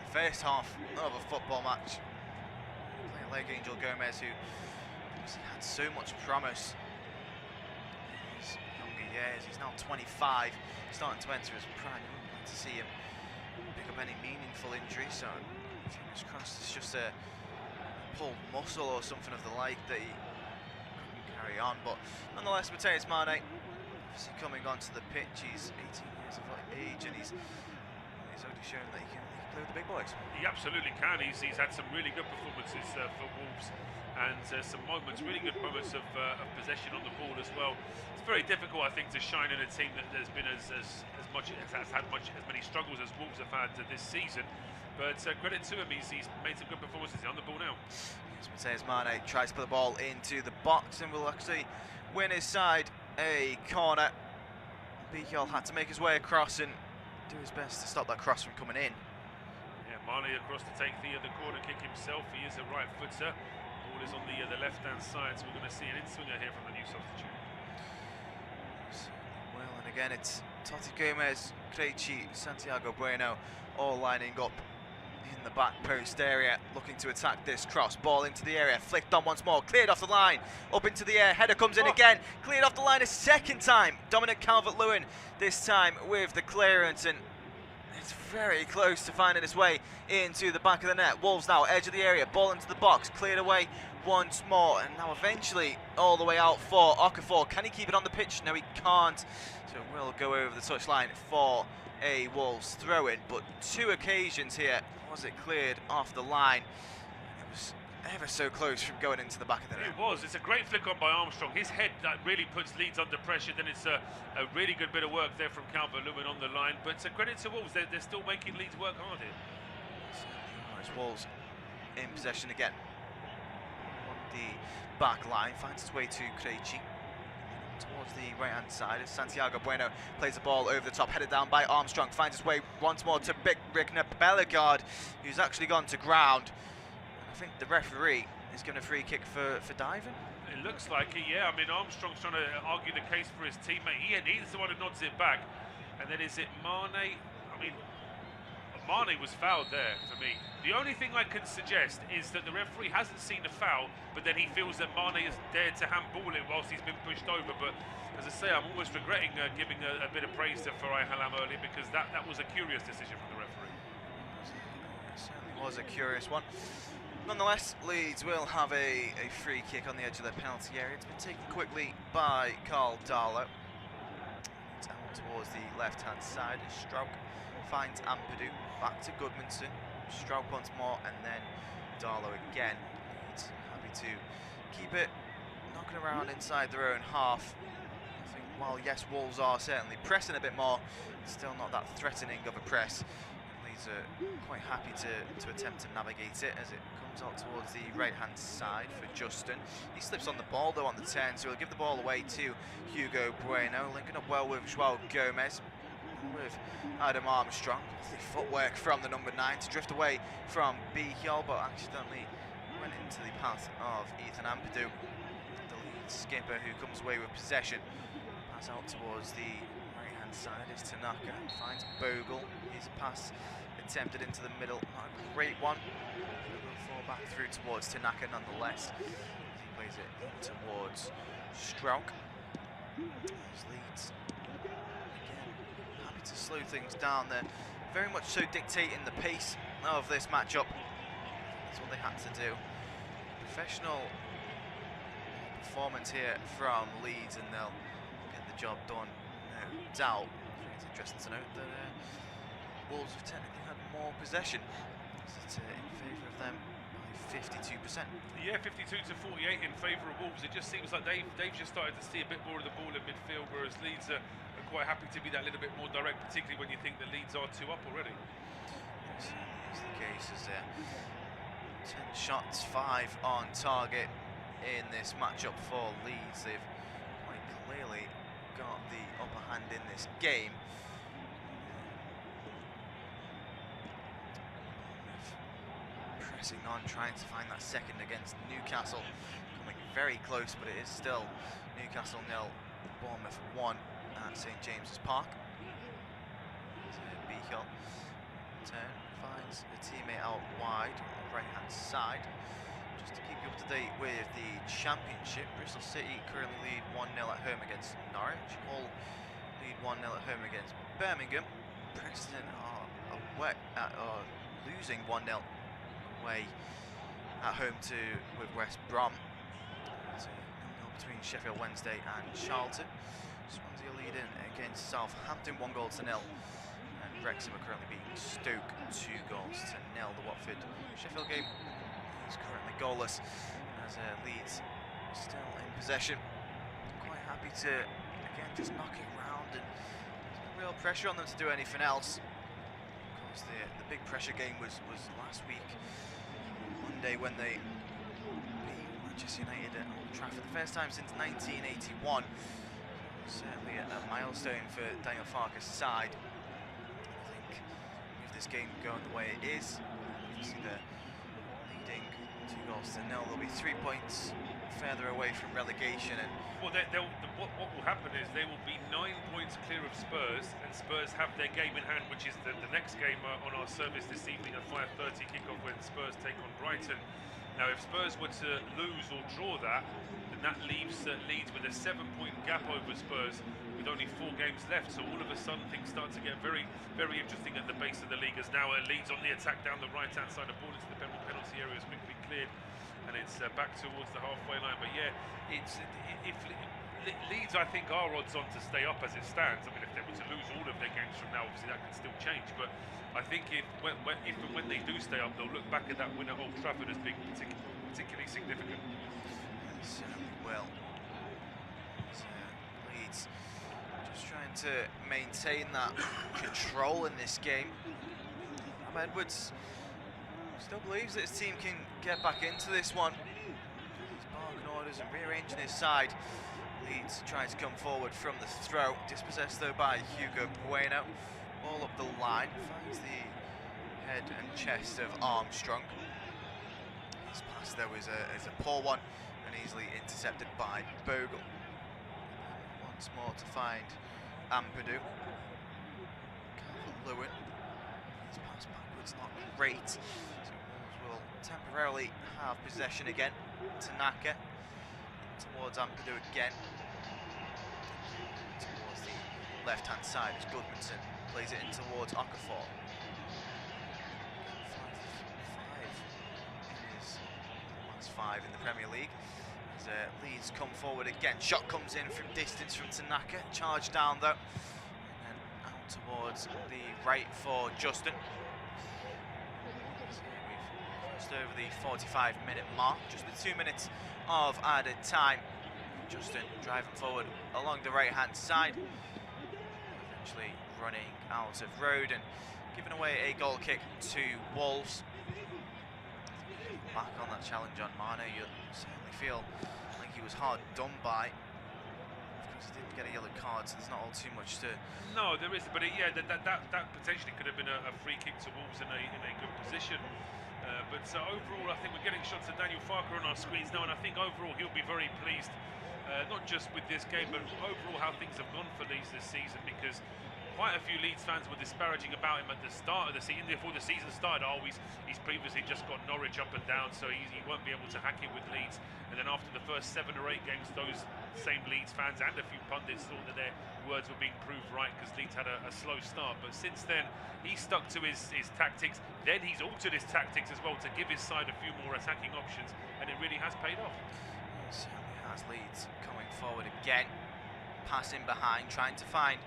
first half of a football match. Playing like Angel Gomez, who had so much promise in his younger years. He's now 25, starting to enter his prime. You wouldn't like to see him pick up any meaningful injury, so fingers crossed it's just a pulled muscle or something of the like that he couldn't carry on. But nonetheless, Mateus Mane obviously coming onto the pitch. He's 18 years of age, and he's already shown that he can play with the big boys. He absolutely can. He's had some really good performances for Wolves, and some moments, really good moments of possession on the ball as well. It's very difficult, I think, to shine in a team that has been as many struggles as Wolves have had this season. But credit to him, he's made some good performances. He's on the ball now. Yes, Mateus Mane tries to put the ball into the box and will actually win his side a corner. Bichel had to make his way across and do his best to stop that cross from coming in. Yeah, Mane across to take the corner kick himself. He is a right footer. Ball is on the left-hand side, so we're going to see an in-swinger here from the new substitute. Well, and again, it's Totti Gomez, Krejci, Santiago Bueno all lining up in the back post area, looking to attack this cross. Ball into the area, flicked on once more, cleared off the line, up into the air, header comes in again, cleared off the line a second time. Dominic Calvert-Lewin this time with the clearance, and it's very close to finding its way into the back of the net. Wolves now, edge of the area, ball into the box, cleared away once more, and now eventually all the way out for Okafor. Can he keep it on the pitch? No, he can't. So it will go over the touchline for a Wolves throw-in, but two occasions here was it cleared off the line. It was ever so close from going into the back of the net. It was. It's a great flick on by Armstrong. His head that really puts Leeds under pressure. Then it's a really good bit of work there from Calvert-Lewin on the line. But credit to Wolves, they're still making Leeds work hard here. As Wolves in possession again. On the back line, finds its way to Krejci. Towards the right-hand side as Santiago Bueno plays the ball over the top, headed down by Armstrong, finds his way once more to Rickner Bellegarde, who's actually gone to ground. And I think the referee is given a free kick for diving. It looks like it, yeah. I mean, Armstrong's trying to argue the case for his teammate. He's the one who nods it back. And then is it Mane? I mean, Mane was fouled there for me. The only thing I can suggest is that the referee hasn't seen the foul, but then he feels that Mane has dared to handball it whilst he's been pushed over. But as I say, I'm almost regretting giving a bit of praise to Farai Halam earlier, because that was a curious decision from the referee. It certainly was a curious one. Nonetheless, Leeds will have a free kick on the edge of their penalty area. It's been taken quickly by Carl Darlow. It's out towards the left-hand side as Strauch finds Ampadu. Back to Goodmanson. Strauch once more, and then Darlow again. Leeds happy to keep it knocking around inside their own half. I think while yes, Wolves are certainly pressing a bit more, it's still not that threatening of a press. Leeds are quite happy to attempt to navigate it as it comes out towards the right-hand side for Justin. He slips on the ball though on the 10, so he'll give the ball away to Hugo Bueno, linking up well with Joao Gomez. With Adam Armstrong, the footwork from the number 9 to drift away from Bichel, but accidentally went into the path of Ethan Ampadu, the Leeds skipper, who comes away with possession. Pass out towards the right-hand side is Tanaka, finds Bogle. His pass attempted into the middle, not a great one. Will fall back through towards Tanaka nonetheless. He plays it towards Strauch. As Leeds to slow things down. They're very much so dictating the pace of this matchup. That's what they had to do. Professional performance here from Leeds, and they'll get the job done, no doubt. It's interesting to note that Wolves have technically had more possession. It's in favour of them by 52%. Yeah, 52 to 48 in favour of Wolves. It just seems like they've just started to see a bit more of the ball in midfield, whereas Leeds are quite happy to be that little bit more direct, particularly when you think the Leeds are 2 up already. Yes, that's the case. As 10 shots, 5 on target in this matchup for Leeds. They've quite clearly got the upper hand in this game. Pressing on, trying to find that second against Newcastle. Coming very close, but it is still Newcastle 0, Bournemouth 1 at St James's Park. Beagle turn, finds a teammate out wide on the right-hand side. Just to keep you up to date with the Championship, Bristol City currently lead 1-0 at home against Norwich. Hull lead 1-0 at home against Birmingham. Preston are losing 1-0 away at home with West Brom. So 0-0 between Sheffield Wednesday and Charlton. Swansea leading against Southampton 1-0. And Wrexham are currently beating Stoke 2-0. The Watford Sheffield game is currently goalless as Leeds still in possession. Quite happy to again just knock it round, and there's no real pressure on them to do anything else. Of course, the big pressure game was last week, Monday, when they beat Manchester United at Old Trafford, the first time since 1981. Certainly a milestone for Daniel Farke's side. I think with this game going the way it is, obviously they're leading 2-0. They'll be 3 points further away from relegation. And well, what will happen is they will be 9 points clear of Spurs, and Spurs have their game in hand, which is the next game on our service this evening at 5:30 kickoff, when Spurs take on Brighton. Now, if Spurs were to lose or draw that, then that leaves Leeds with a 7-point gap over Spurs, with only 4 games left. So all of a sudden things start to get very, very interesting at the base of the league, as now Leeds on the attack down the right-hand side of the ball into the penalty area is quickly cleared, and it's back towards the halfway line. But yeah, Leeds, I think, are odds on to stay up as it stands. I mean, if they were to lose all of their games from now, obviously that could still change. But I think if and when they do stay up, they'll look back at that win at Old Trafford as being particularly significant. Certainly will. Leeds just trying to maintain that control in this game. Edwards still believes that his team can get back into this one. He's barking orders and rearranging his side. Leeds trying to come forward from the throw, dispossessed though by Hugo Bueno. All up the line, finds the head and chest of Armstrong. His pass though is a poor one and easily intercepted by Bogle. Once more to find Ampadu. Calvert-Lewin. His pass backwards not great. So Wolves will temporarily have possession again. Tanaka towards Ampadu again. Towards the left-hand side as Goodmanson plays it in towards Okafor. 5 in the Premier League. As Leeds come forward again. Shot comes in from distance from Tanaka. Charge down though. And then out towards the right for Justin. So we've crossed over the 45-minute mark. Just the 2 minutes of added time. Justin driving forward along the right-hand side. Eventually running out of road and giving away a goal kick to Wolves. Back on that challenge on Mane, you certainly feel like he was hard done by. Of course, he didn't get a yellow card, so there's not all too much to. No, there isn't, but yeah, that potentially could have been a free kick to Wolves in a good position. But overall, I think we're getting shots of Daniel Farke on our screens now, and I think overall he'll be very pleased, not just with this game, but overall how things have gone for Leeds this season, because quite a few Leeds fans were disparaging about him at the start of the season, before the season started. Oh, he's previously just got Norwich up and down, so he won't be able to hack it with Leeds. And then after the first 7 or 8 games, those same Leeds fans and a few pundits thought that their words were being proved right, because Leeds had a slow start. But since then, he stuck to his tactics. Then he's altered his tactics as well to give his side a few more attacking options, and it really has paid off. It certainly has. Leeds coming forward again, passing behind, trying to find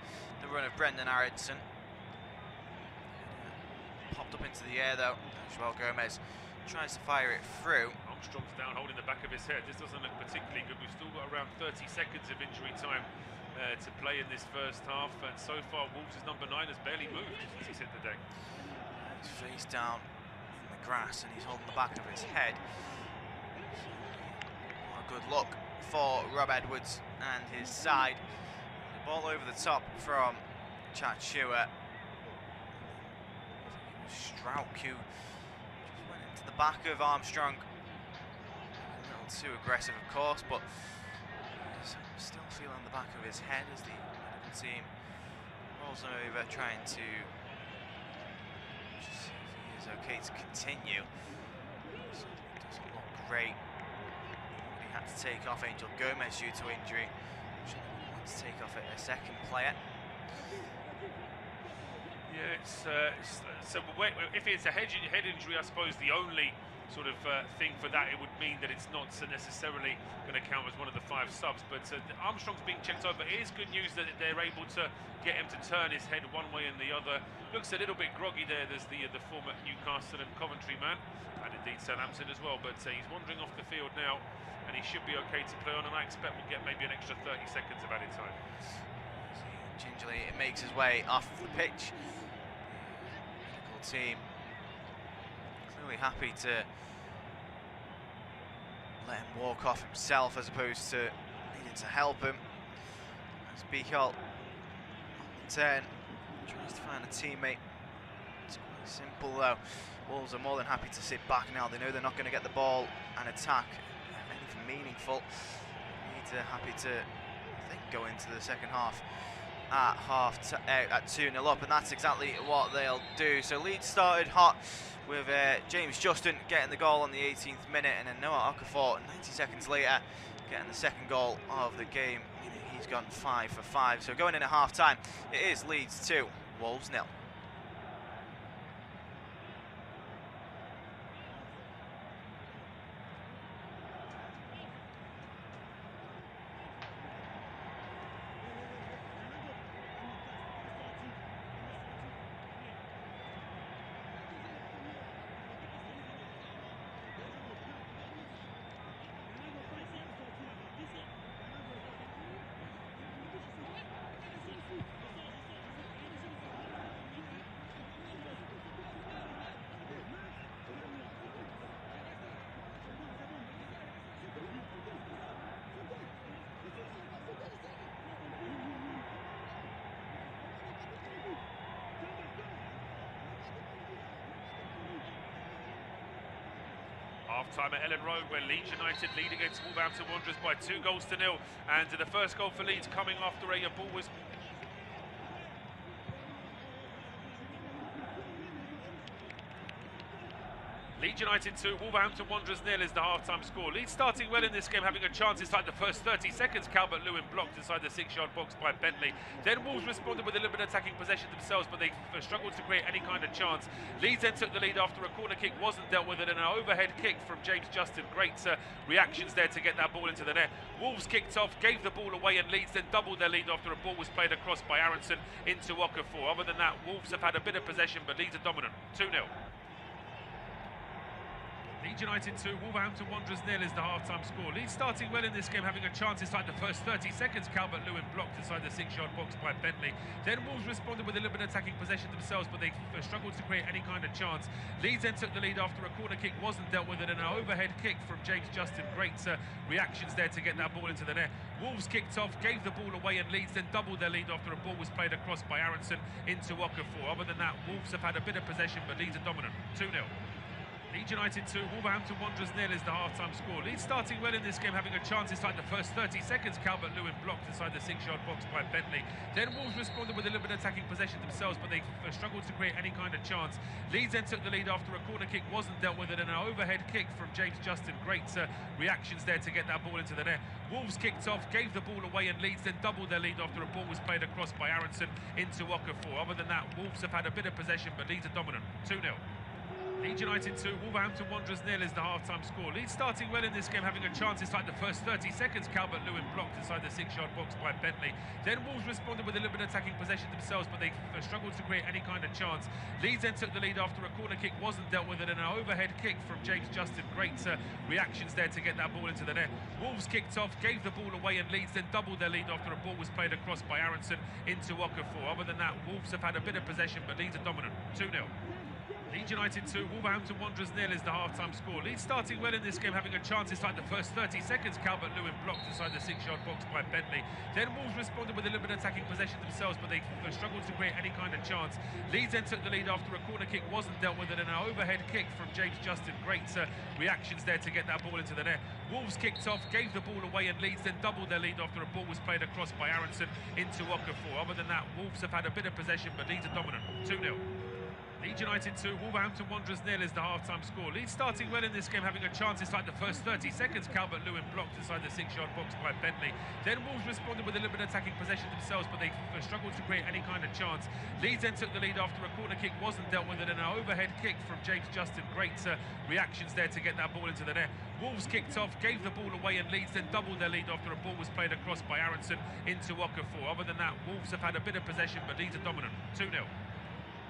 the run of Brendan Aronson. Popped up into the air though. Joel Gomez tries to fire it through. Armstrong's down holding the back of his head. This doesn't look particularly good. We've still got around 30 seconds of injury time to play in this first half, and so far Wolves' number 9 has barely moved since he's hit the deck. He's face down in the grass and he's holding the back of his head. Not a good look for Rob Edwards and his side. The ball over the top from Chad Stewart. Strouk, who just went into the back of Armstrong. A little too aggressive, of course, but he's still feeling the back of his head as the medical team rolls him over, trying to see if he is okay to continue. So it doesn't look great. He had to take off Angel Gomez due to injury. Wants to take off a second player. Yeah, so if it's a head injury, I suppose the only sort of thing for that, it would mean that it's not necessarily going to count as one of the 5 subs. But Armstrong's being checked over. It is good news that they're able to get him to turn his head one way and the other. Looks a little bit groggy there. There's the former Newcastle and Coventry man, and indeed Southampton as well. But he's wandering off the field now, and he should be okay to play on. And I expect we'll get maybe an extra 30 seconds of added time. Gingerly, it makes his way off the pitch. Team clearly happy to let him walk off himself as opposed to needing to help him. As Bichol on the turn tries to find a teammate. It's quite simple though. Wolves are more than happy to sit back now. They know they're not going to get the ball and attack anything meaningful. Happy to, I think, go into the second half at 2-0 up, and that's exactly what they'll do. So Leeds started hot with James Justin getting the goal on the 18th minute, and then Noah Okafor 90 seconds later getting the second goal of the game. He's gone 5 for 5. So going in at half time, it is Leeds 2, Wolves 0. Half-time at Elland Road, where Leeds United lead against Wolverhampton Wanderers by 2-0, and the first goal for Leeds coming after a ball was... Leeds United 2, Wolverhampton Wanderers 0 is the half-time score. Leeds starting well in this game, having a chance inside the first 30 seconds. Calvert-Lewin blocked inside the 6-yard box by Bentley. Then Wolves responded with a little bit of attacking possession themselves, but they struggled to create any kind of chance. Leeds then took the lead after a corner kick wasn't dealt with, and an overhead kick from James Justin. Great reactions there to get that ball into the net. Wolves kicked off, gave the ball away, and Leeds then doubled their lead after a ball was played across by Aronson into Okafor. Other than that, Wolves have had a bit of possession, but Leeds are dominant. 2-0. Leeds United 2, Wolverhampton Wanderers 0 is the half-time score. Leeds starting well in this game, having a chance inside the first 30 seconds. Calvert-Lewin blocked inside the 6-yard box by Bentley. Then Wolves responded with a little bit of attacking possession themselves, but they struggled to create any kind of chance. Leeds then took the lead after a corner kick wasn't dealt with, and an overhead kick from James Justin. Great reactions there to get that ball into the net. Wolves kicked off, gave the ball away, and Leeds then doubled their lead after a ball was played across by Aronson into Okafor. Other than that, Wolves have had a bit of possession, but Leeds are dominant. 2-0. Leeds United 2, Wolverhampton Wanderers 0 is the half-time score. Leeds starting well in this game, having a chance inside the first 30 seconds. Calvert-Lewin blocked inside the 6-yard box by Bentley. Then Wolves responded with a little bit of attacking possession themselves, but they struggled to create any kind of chance. Leeds then took the lead after a corner kick wasn't dealt with, and an overhead kick from James Justin. Great reactions there to get that ball into the net. Wolves kicked off, gave the ball away, and Leeds then doubled their lead after a ball was played across by Aronson into Okafor. Other than that, Wolves have had a bit of possession, but Leeds are dominant. 2-0. Leeds United 2, Wolverhampton Wanderers 0 is the half-time score. Leeds starting well in this game, having a chance inside the first 30 seconds. Calvert-Lewin blocked inside the 6-yard box by Bentley. Then Wolves responded with a little bit of attacking possession themselves, but they struggled to create any kind of chance. Leeds then took the lead after a corner kick wasn't dealt with, and an overhead kick from James Justin. Great reactions there to get that ball into the net. Wolves kicked off, gave the ball away, and Leeds then doubled their lead after a ball was played across by Aronson into Okafor. Other than that, Wolves have had a bit of possession, but Leeds are dominant. 2-0. Leeds United 2, Wolverhampton Wanderers 0 is the half-time score. Leeds starting well in this game, having a chance inside the first 30 seconds. Calvert-Lewin blocked inside the 6-yard box by Bentley. Then Wolves responded with a little bit of attacking possession themselves, but they struggled to create any kind of chance. Leeds then took the lead after a corner kick wasn't dealt with, and an overhead kick from James Justin. Great reactions there to get that ball into the net. Wolves kicked off, gave the ball away, and Leeds then doubled their lead after a ball was played across by Aronson into Okafor. Other than that, Wolves have had a bit of possession, but Leeds are dominant. 2-0. Leeds United 2, Wolverhampton Wanderers 0 is the half-time score. Leeds starting well in this game, having a chance inside the first 30 seconds. Calvert-Lewin blocked inside the 6-yard box by Bentley. Then Wolves responded with a little bit of attacking possession themselves, but they struggled to create any kind of chance. Leeds then took the lead after a corner kick wasn't dealt with, and an overhead kick from James Justin. Great reactions there to get that ball into the net. Wolves kicked off, gave the ball away, and Leeds then doubled their lead after a ball was played across by Aronson into Okafor. Other than that, Wolves have had a bit of possession, but Leeds are dominant. 2-0.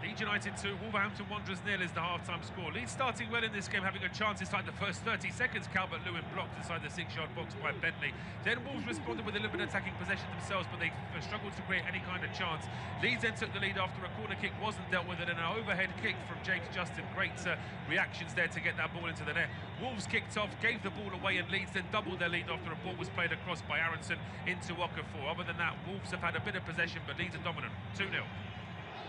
Leeds United 2, Wolverhampton Wanderers 0 is the half-time score. Leeds starting well in this game, having a chance inside the first 30 seconds. Calvert-Lewin blocked inside the 6-yard box by Bentley. Then Wolves responded with a little bit of attacking possession themselves, but they struggled to create any kind of chance. Leeds then took the lead after a corner kick wasn't dealt with, and an overhead kick from James Justin. Great reactions there to get that ball into the net. Wolves kicked off, gave the ball away, and Leeds then doubled their lead after a ball was played across by Aronson into Okafor. Other than that, Wolves have had a bit of possession, but Leeds are dominant. 2-0.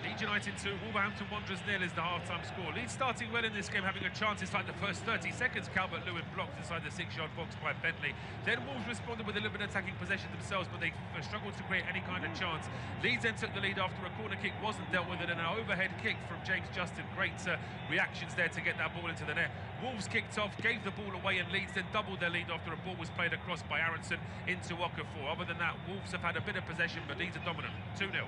Leeds United 2, Wolverhampton Wanderers 0 is the half-time score. Leeds starting well in this game, having a chance inside the first 30 seconds. Calvert-Lewin blocked inside the 6-yard box by Bentley. Then Wolves responded with a little bit of attacking possession themselves, but they struggled to create any kind of chance. Leeds then took the lead after a corner kick wasn't dealt with, and an overhead kick from James Justin. Great reactions there to get that ball into the net. Wolves kicked off, gave the ball away, and Leeds then doubled their lead after a ball was played across by Aronson into Okafor. Other than that, Wolves have had a bit of possession, but Leeds are dominant. 2-0.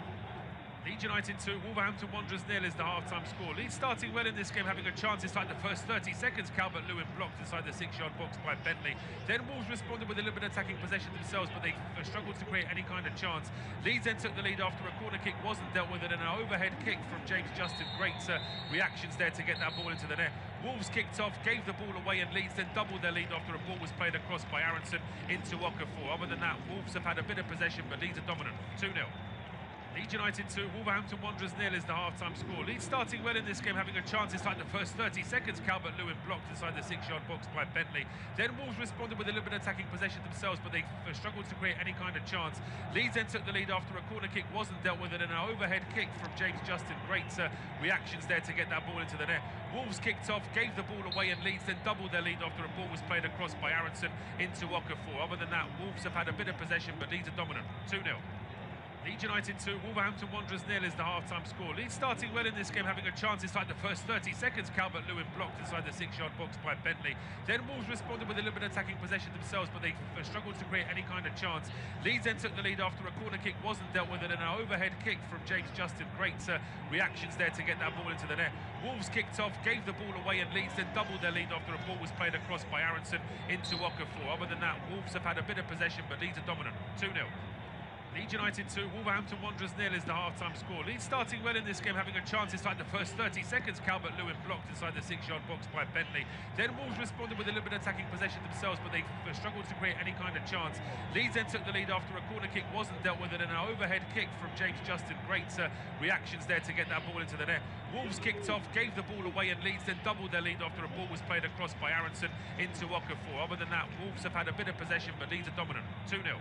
Leeds United 2, Wolverhampton Wanderers 0 is the half-time score. Leeds starting well in this game, having a chance inside the first 30 seconds. Calvert-Lewin blocked inside the 6-yard box by Bentley. Then Wolves responded with a little bit of attacking possession themselves, but they struggled to create any kind of chance. Leeds then took the lead after a corner kick wasn't dealt with, and an overhead kick from James Justin. Great reactions there to get that ball into the net. Wolves kicked off, gave the ball away, and Leeds then doubled their lead after a ball was played across by Aronson into Okafor. Other than that, Wolves have had a bit of possession, but Leeds are dominant. 2-0. Leeds United 2, Wolverhampton Wanderers 0 is the half-time score. Leeds starting well in this game, having a chance inside the first 30 seconds. Calvert-Lewin blocked inside the 6-yard box by Bentley. Then Wolves responded with a little bit of attacking possession themselves, but they struggled to create any kind of chance. Leeds then took the lead after a corner kick wasn't dealt with, and an overhead kick from James Justin. Great reactions there to get that ball into the net. Wolves kicked off, gave the ball away, and Leeds then doubled their lead after a ball was played across by Aronson into Okafor. Other than that, Wolves have had a bit of possession, but Leeds are dominant. 2-0. Leeds United 2, Wolverhampton Wanderers 0 is the half-time score. Leeds starting well in this game, having a chance inside the first 30 seconds. Calvert-Lewin blocked inside the 6-yard box by Bentley. Then Wolves responded with a little bit of attacking possession themselves, but they struggled to create any kind of chance. Leeds then took the lead after a corner kick wasn't dealt with, and an overhead kick from James Justin. Great reactions there to get that ball into the net. Wolves kicked off, gave the ball away, and Leeds then doubled their lead after a ball was played across by Aronson into Okafor. Other than that, Wolves have had a bit of possession, but Leeds are dominant. 2-0. Leeds United 2, Wolverhampton Wanderers 0 is the half-time score. Leeds starting well in this game, having a chance inside the first 30 seconds. Calvert-Lewin blocked inside the 6-yard box by Bentley. Then Wolves responded with a little bit of attacking possession themselves, but they struggled to create any kind of chance. Leeds then took the lead after a corner kick wasn't dealt with, and an overhead kick from James Justin. Great reactions there to get that ball into the net. Wolves kicked off, gave the ball away, and Leeds then doubled their lead after a ball was played across by Aronson into Okafor. Other than that, Wolves have had a bit of possession, but Leeds are dominant. 2-0.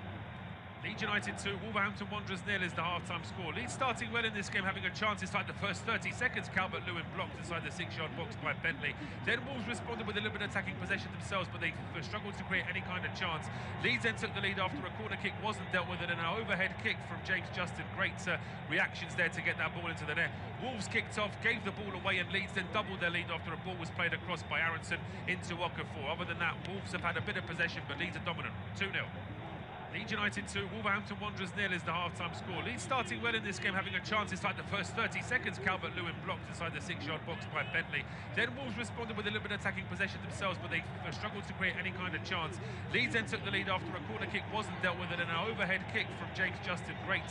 Leeds United 2, Wolverhampton Wanderers 0 is the half-time score. Leeds starting well in this game, having a chance inside the first 30 seconds. Calvert-Lewin blocked inside the 6-yard box by Bentley. Then Wolves responded with a little bit of attacking possession themselves, but they struggled to create any kind of chance. Leeds then took the lead after a corner kick wasn't dealt with, and an overhead kick from James Justin. Great reactions there to get that ball into the net. Wolves kicked off, gave the ball away, and Leeds then doubled their lead after a ball was played across by Aronson into Okafor. Other than that, Wolves have had a bit of possession, but Leeds are dominant. 2-0. Leeds United 2, Wolverhampton Wanderers 0 is the half-time score. Leeds starting well in this game, having a chance inside the first 30 seconds. Calvert-Lewin blocked inside the 6-yard box by Bentley. Then Wolves responded with a little bit of attacking possession themselves, but they struggled to create any kind of chance. Leeds then took the lead after a corner kick wasn't dealt with, and an overhead kick from James Justin. Great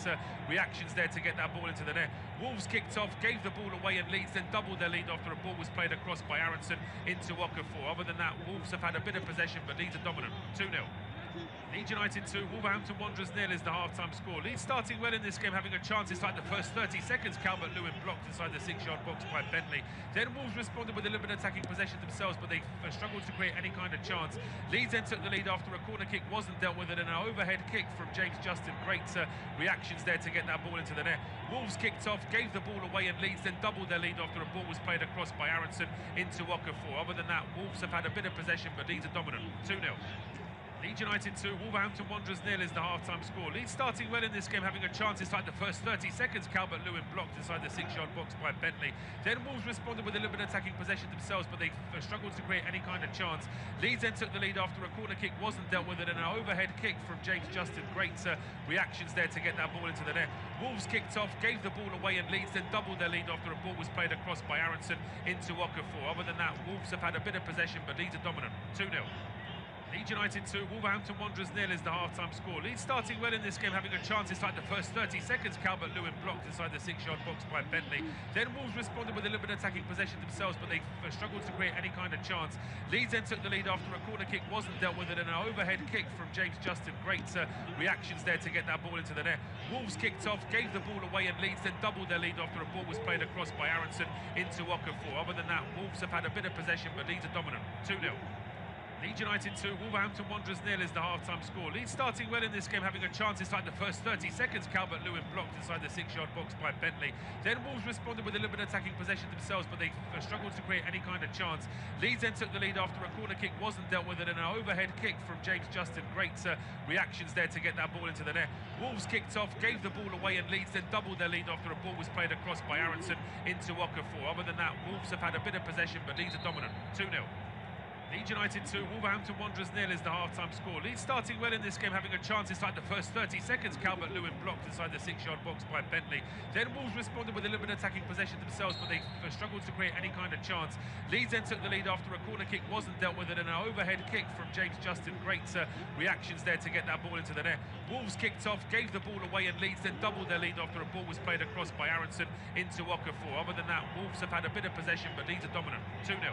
reactions there to get that ball into the net. Wolves kicked off, gave the ball away, and Leeds then doubled their lead after a ball was played across by Aronson into Okafor. Other than that, Wolves have had a bit of possession, but Leeds are dominant. 2-0. Leeds United 2, Wolverhampton Wanderers 0 is the half-time score. Leeds starting well in this game, having a chance inside the first 30 seconds. Calvert-Lewin blocked inside the 6-yard box by Bentley. Then Wolves responded with a little bit of attacking possession themselves, but they struggled to create any kind of chance. Leeds then took the lead after a corner kick wasn't dealt with, and an overhead kick from James Justin. Great reactions there to get that ball into the net. Wolves kicked off, gave the ball away, and Leeds then doubled their lead after a ball was played across by Aronson into Okafor. Other than that, Wolves have had a bit of possession, but Leeds are dominant. 2-0. Leeds United 2, Wolverhampton Wanderers 0 is the half-time score. Leeds starting well in this game, having a chance inside the first 30 seconds. Calvert-Lewin blocked inside the 6-yard box by Bentley. Then Wolves responded with a little bit of attacking possession themselves, but they struggled to create any kind of chance. Leeds then took the lead after a corner kick wasn't dealt with, and an overhead kick from James Justin. Great reactions there to get that ball into the net. Wolves kicked off, gave the ball away, and Leeds then doubled their lead after a ball was played across by Aronson into Okafor. Other than that, Wolves have had a bit of possession, but Leeds are dominant. 2-0. Leeds United 2, Wolverhampton Wanderers 0 is the half-time score. Leeds starting well in this game, having a chance inside the first 30 seconds. Calvert-Lewin blocked inside the 6-yard box by Bentley. Then Wolves responded with a little bit of attacking possession themselves, but they struggled to create any kind of chance. Leeds then took the lead after a corner kick wasn't dealt with, and an overhead kick from James Justin. Great reactions there to get that ball into the net. Wolves kicked off, gave the ball away, and Leeds then doubled their lead after a ball was played across by Aronson into Okafor. Other than that, Wolves have had a bit of possession, but Leeds are dominant. 2-0. Leeds United 2, Wolverhampton Wanderers 0 is the half-time score. Leeds starting well in this game, having a chance inside the first 30 seconds. Calvert-Lewin blocked inside the 6-yard box by Bentley. Then Wolves responded with a little bit of attacking possession themselves, but they struggled to create any kind of chance. Leeds then took the lead after a corner kick wasn't dealt with, and an overhead kick from James Justin. Great reactions there to get that ball into the net. Wolves kicked off, gave the ball away, and Leeds then doubled their lead after a ball was played across by Aronson into Okafor. Other than that, Wolves have had a bit of possession, but Leeds are dominant. 2-0. Leeds United 2, Wolverhampton Wanderers 0 is the half-time score. Leeds starting well in this game, having a chance inside the first 30 seconds. Calvert-Lewin blocked inside the 6-yard box by Bentley. Then Wolves responded with a little bit of attacking possession themselves, but they struggled to create any kind of chance. Leeds then took the lead after a corner kick wasn't dealt with, and an overhead kick from James Justin. Great reactions there to get that ball into the net. Wolves kicked off, gave the ball away, and Leeds then doubled their lead after a ball was played across by Aronson into Okafor. Other than that, Wolves have had a bit of possession, but Leeds are dominant. 2-0.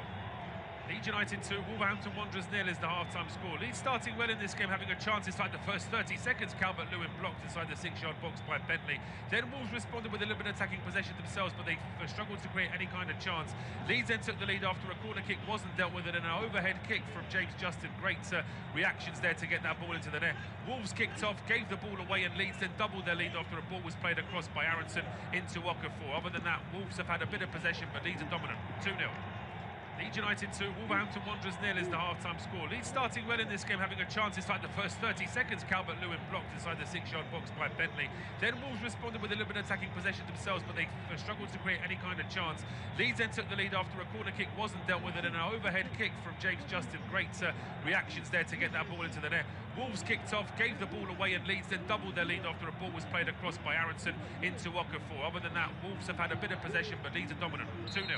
Leeds United 2, Wolverhampton Wanderers 0 is the half-time score. Leeds starting well in this game, having a chance inside the first 30 seconds. Calvert-Lewin blocked inside the 6-yard box by Bentley. Then Wolves responded with a little bit of attacking possession themselves, but they struggled to create any kind of chance. Leeds then took the lead after a corner kick wasn't dealt with, and an overhead kick from James Justin. Great reactions there to get that ball into the net. Wolves kicked off, gave the ball away, and Leeds then doubled their lead after a ball was played across by Aronson into Okafor. Other than that, Wolves have had a bit of possession, but Leeds are dominant. 2-0. Leeds United 2, Wolverhampton Wanderers 0 is the half-time score. Leeds starting well in this game, having a chance inside the first 30 seconds. Calvert-Lewin blocked inside the 6-yard box by Bentley. Then Wolves responded with a little bit of attacking possession themselves, but they struggled to create any kind of chance. Leeds then took the lead after a corner kick wasn't dealt with, and an overhead kick from James Justin. Great reactions there to get that ball into the net. Wolves kicked off, gave the ball away, and Leeds then doubled their lead after a ball was played across by Aronson into Okafor. Other than that, Wolves have had a bit of possession, but Leeds are dominant. 2-0.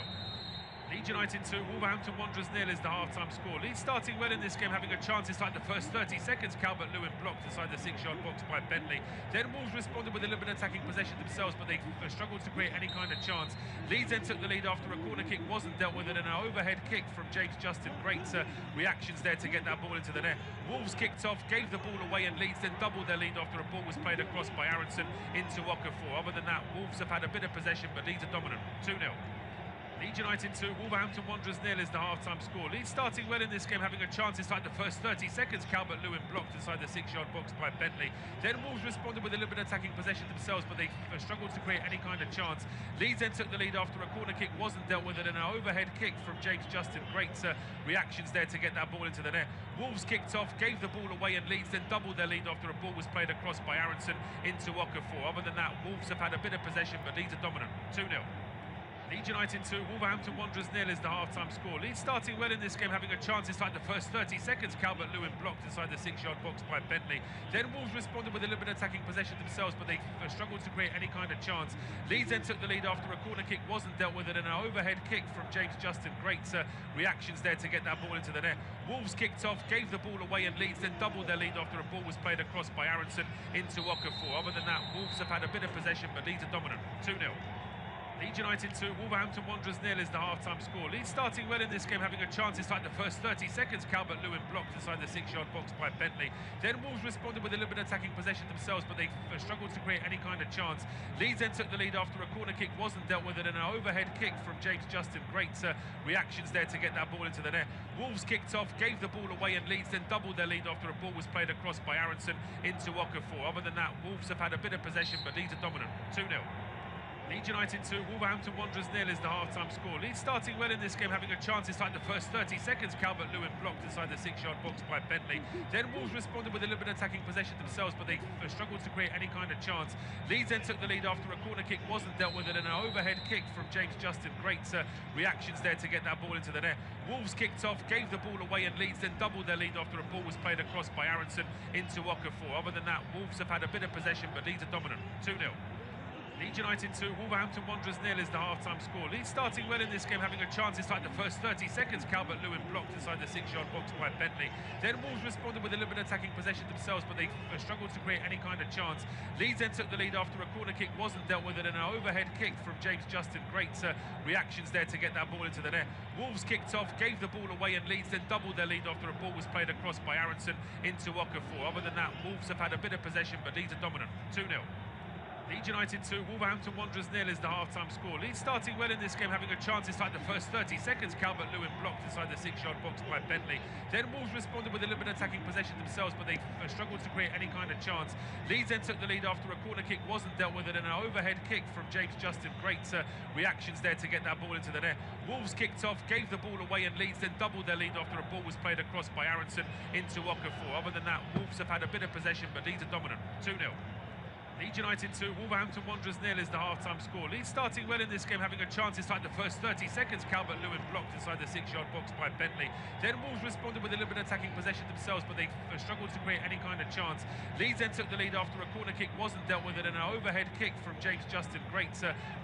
Leeds United 2, Wolverhampton Wanderers 0 is the half-time score. Leeds starting well in this game, having a chance inside the first 30 seconds. Calvert-Lewin blocked inside the 6-yard box by Bentley. Then Wolves responded with a little bit of attacking possession themselves, but they struggled to create any kind of chance. Leeds then took the lead after a corner kick wasn't dealt with, and an overhead kick from James Justin. Great reactions there to get that ball into the net. Wolves kicked off, gave the ball away, and Leeds then doubled their lead after a ball was played across by Aronson into Okafor. Other than that, Wolves have had a bit of possession, but Leeds are dominant. 2-0. Leeds United 2, Wolverhampton Wanderers 0 is the half-time score. Leeds starting well in this game, having a chance inside the first 30 seconds. Calvert-Lewin blocked inside the 6-yard box by Bentley. Then Wolves responded with a little bit of attacking possession themselves, but they struggled to create any kind of chance. Leeds then took the lead after a corner kick wasn't dealt with, and an overhead kick from James Justin. Great reactions there to get that ball into the net. Wolves kicked off, gave the ball away, and Leeds then doubled their lead after a ball was played across by Aronson into Okafor. Other than that, Wolves have had a bit of possession, but Leeds are dominant. 2-0. Leeds United 2, Wolverhampton Wanderers 0 is the half-time score. Leeds starting well in this game, having a chance inside the first 30 seconds. Calvert-Lewin blocked inside the 6-yard box by Bentley. Then Wolves responded with a little bit of attacking possession themselves, but they struggled to create any kind of chance. Leeds then took the lead after a corner kick wasn't dealt with, and an overhead kick from James Justin. Great reactions there to get that ball into the net. Wolves kicked off, gave the ball away, and Leeds then doubled their lead after a ball was played across by Aronson into Okafor. Other than that, Wolves have had a bit of possession, but Leeds are dominant. 2-0. Leeds United 2, Wolverhampton Wanderers 0 is the half-time score. Leeds starting well in this game, having a chance inside the first 30 seconds. Calvert-Lewin blocked inside the 6-yard box by Bentley. Then Wolves responded with a little bit of attacking possession themselves, but they struggled to create any kind of chance. Leeds then took the lead after a corner kick wasn't dealt with, and an overhead kick from James Justin. Great reactions there to get that ball into the net. Wolves kicked off, gave the ball away, and Leeds then doubled their lead after a ball was played across by Aronson into Okafor. Other than that, Wolves have had a bit of possession, but Leeds are dominant. 2-0. Leeds United 2, Wolverhampton Wanderers 0 is the half-time score. Leeds starting well in this game, having a chance inside the first 30 seconds. Calvert-Lewin blocked inside the 6-yard box by Bentley. Then Wolves responded with a little bit of attacking possession themselves, but they struggled to create any kind of chance. Leeds then took the lead after a corner kick wasn't dealt with, and an overhead kick from James Justin. Great reactions there to get that ball into the net. Wolves kicked off, gave the ball away, and Leeds then doubled their lead after a ball was played across by Aronson into Okafor. Other than that, Wolves have had a bit of possession, but Leeds are dominant. 2-0. Leeds United 2, Wolverhampton Wanderers 0 is the half-time score. Leeds starting well in this game, having a chance inside the first 30 seconds. Calvert-Lewin blocked inside the 6-yard box by Bentley. Then Wolves responded with a little bit of attacking possession themselves, but they struggled to create any kind of chance. Leeds then took the lead after a corner kick wasn't dealt with, and an overhead kick from James Justin. Great reactions there to get that ball into the net. Wolves kicked off, gave the ball away, and Leeds then doubled their lead after a ball was played across by Aronson into Okafor. Other than that, Wolves have had a bit of possession, but Leeds are dominant. 2-0. Leeds United 2, Wolverhampton Wanderers 0 is the half-time score. Leeds starting well in this game, having a chance inside the first 30 seconds. Calvert-Lewin blocked inside the 6-yard box by Bentley. Then Wolves responded with a little bit of attacking possession themselves, but they struggled to create any kind of chance. Leeds then took the lead after a corner kick wasn't dealt with, and an overhead kick from James Justin. Great reactions there to get that ball into the net. Wolves kicked off, gave the ball away, and Leeds then doubled their lead after a ball was played across by Aronson into Okafor. Other than that, Wolves have had a bit of possession, but Leeds are dominant. 2-0. Leeds United 2, Wolverhampton Wanderers 0 is the half-time score. Leeds starting well in this game, having a chance inside the first 30 seconds. Calvert-Lewin blocked inside the 6-yard box by Bentley. Then Wolves responded with a little bit of attacking possession themselves, but they struggled to create any kind of chance. Leeds then took the lead after a corner kick wasn't dealt with, and an overhead kick from James Justin. Great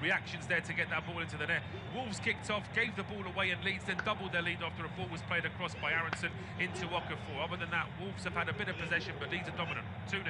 reactions there to get that ball into the net. Wolves kicked off, gave the ball away, and Leeds then doubled their lead after a ball was played across by Aronson into Okafor. Other than that, Wolves have had a bit of possession, but Leeds are dominant. 2-0.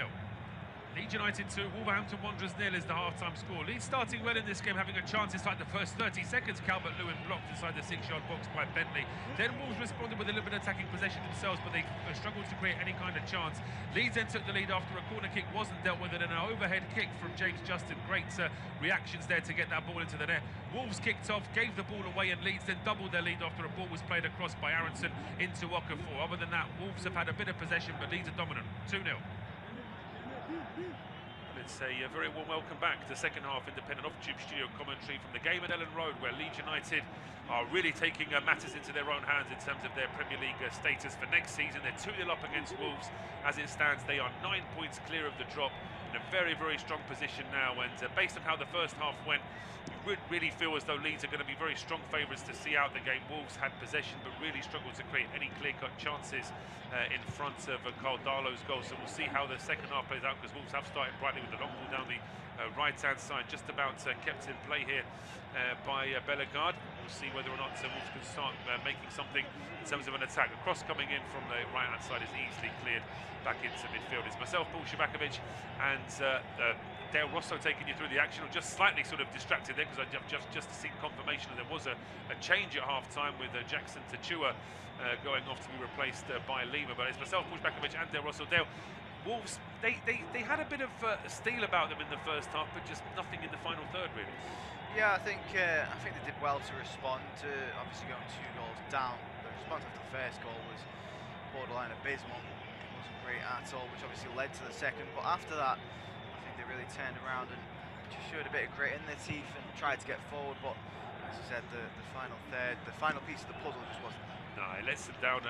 Leeds United 2, Wolverhampton Wanderers 0 is the half-time score. Leeds starting well in this game, having a chance inside the first 30 seconds. Calvert-Lewin blocked inside the 6-yard box by Bentley. Then Wolves responded with a little bit of attacking possession themselves, but they struggled to create any kind of chance. Leeds then took the lead after a corner kick wasn't dealt with, and an overhead kick from James Justin. Great reactions there to get that ball into the net. Wolves kicked off, gave the ball away, and Leeds then doubled their lead after a ball was played across by Aronson into Okafor. Other than that, Wolves have had a bit of possession, but Leeds are dominant. 2-0. It's a very warm welcome back to second half independent off-tube studio commentary from the game at Elland Road, where Leeds United are really taking matters into their own hands in terms of their Premier League status for next season. They're 2-0 up against Wolves. As it stands, they are 9 points clear of the drop, in a very, very strong position now. And based on how the first half went, you would really feel as though Leeds are going to be very strong favourites to see out the game. Wolves had possession, but really struggled to create any clear-cut chances in front of Carl Darlow's goal. So we'll see how the second half plays out, because Wolves have started brightly with the long ball down the right-hand side, just about kept in play here by Bellegarde. We'll see whether or not Wolves can start making something in terms of an attack. The cross coming in from the right-hand side is easily cleared back into midfield. It's myself, Paul Shabakovic, and Dale Rosso taking you through the action. I'm just slightly sort of distracted there because I've just seen confirmation that there was a change at half-time with Jackson Tachua going off to be replaced by Lima. But it's myself, Paul Shabakovic, and Dale Rosso. Dale, Wolves, they had a bit of steel about them in the first half, but just nothing in the final third, really. Yeah, I think they did well to respond to obviously going 2 goals down. The response after the first goal was borderline abysmal. It wasn't great at all, which obviously led to the second. But after that, I think they really turned around and just showed a bit of grit in their teeth and tried to get forward. But as I said, the final third, the final piece of the puzzle just wasn't there. No, it lets them down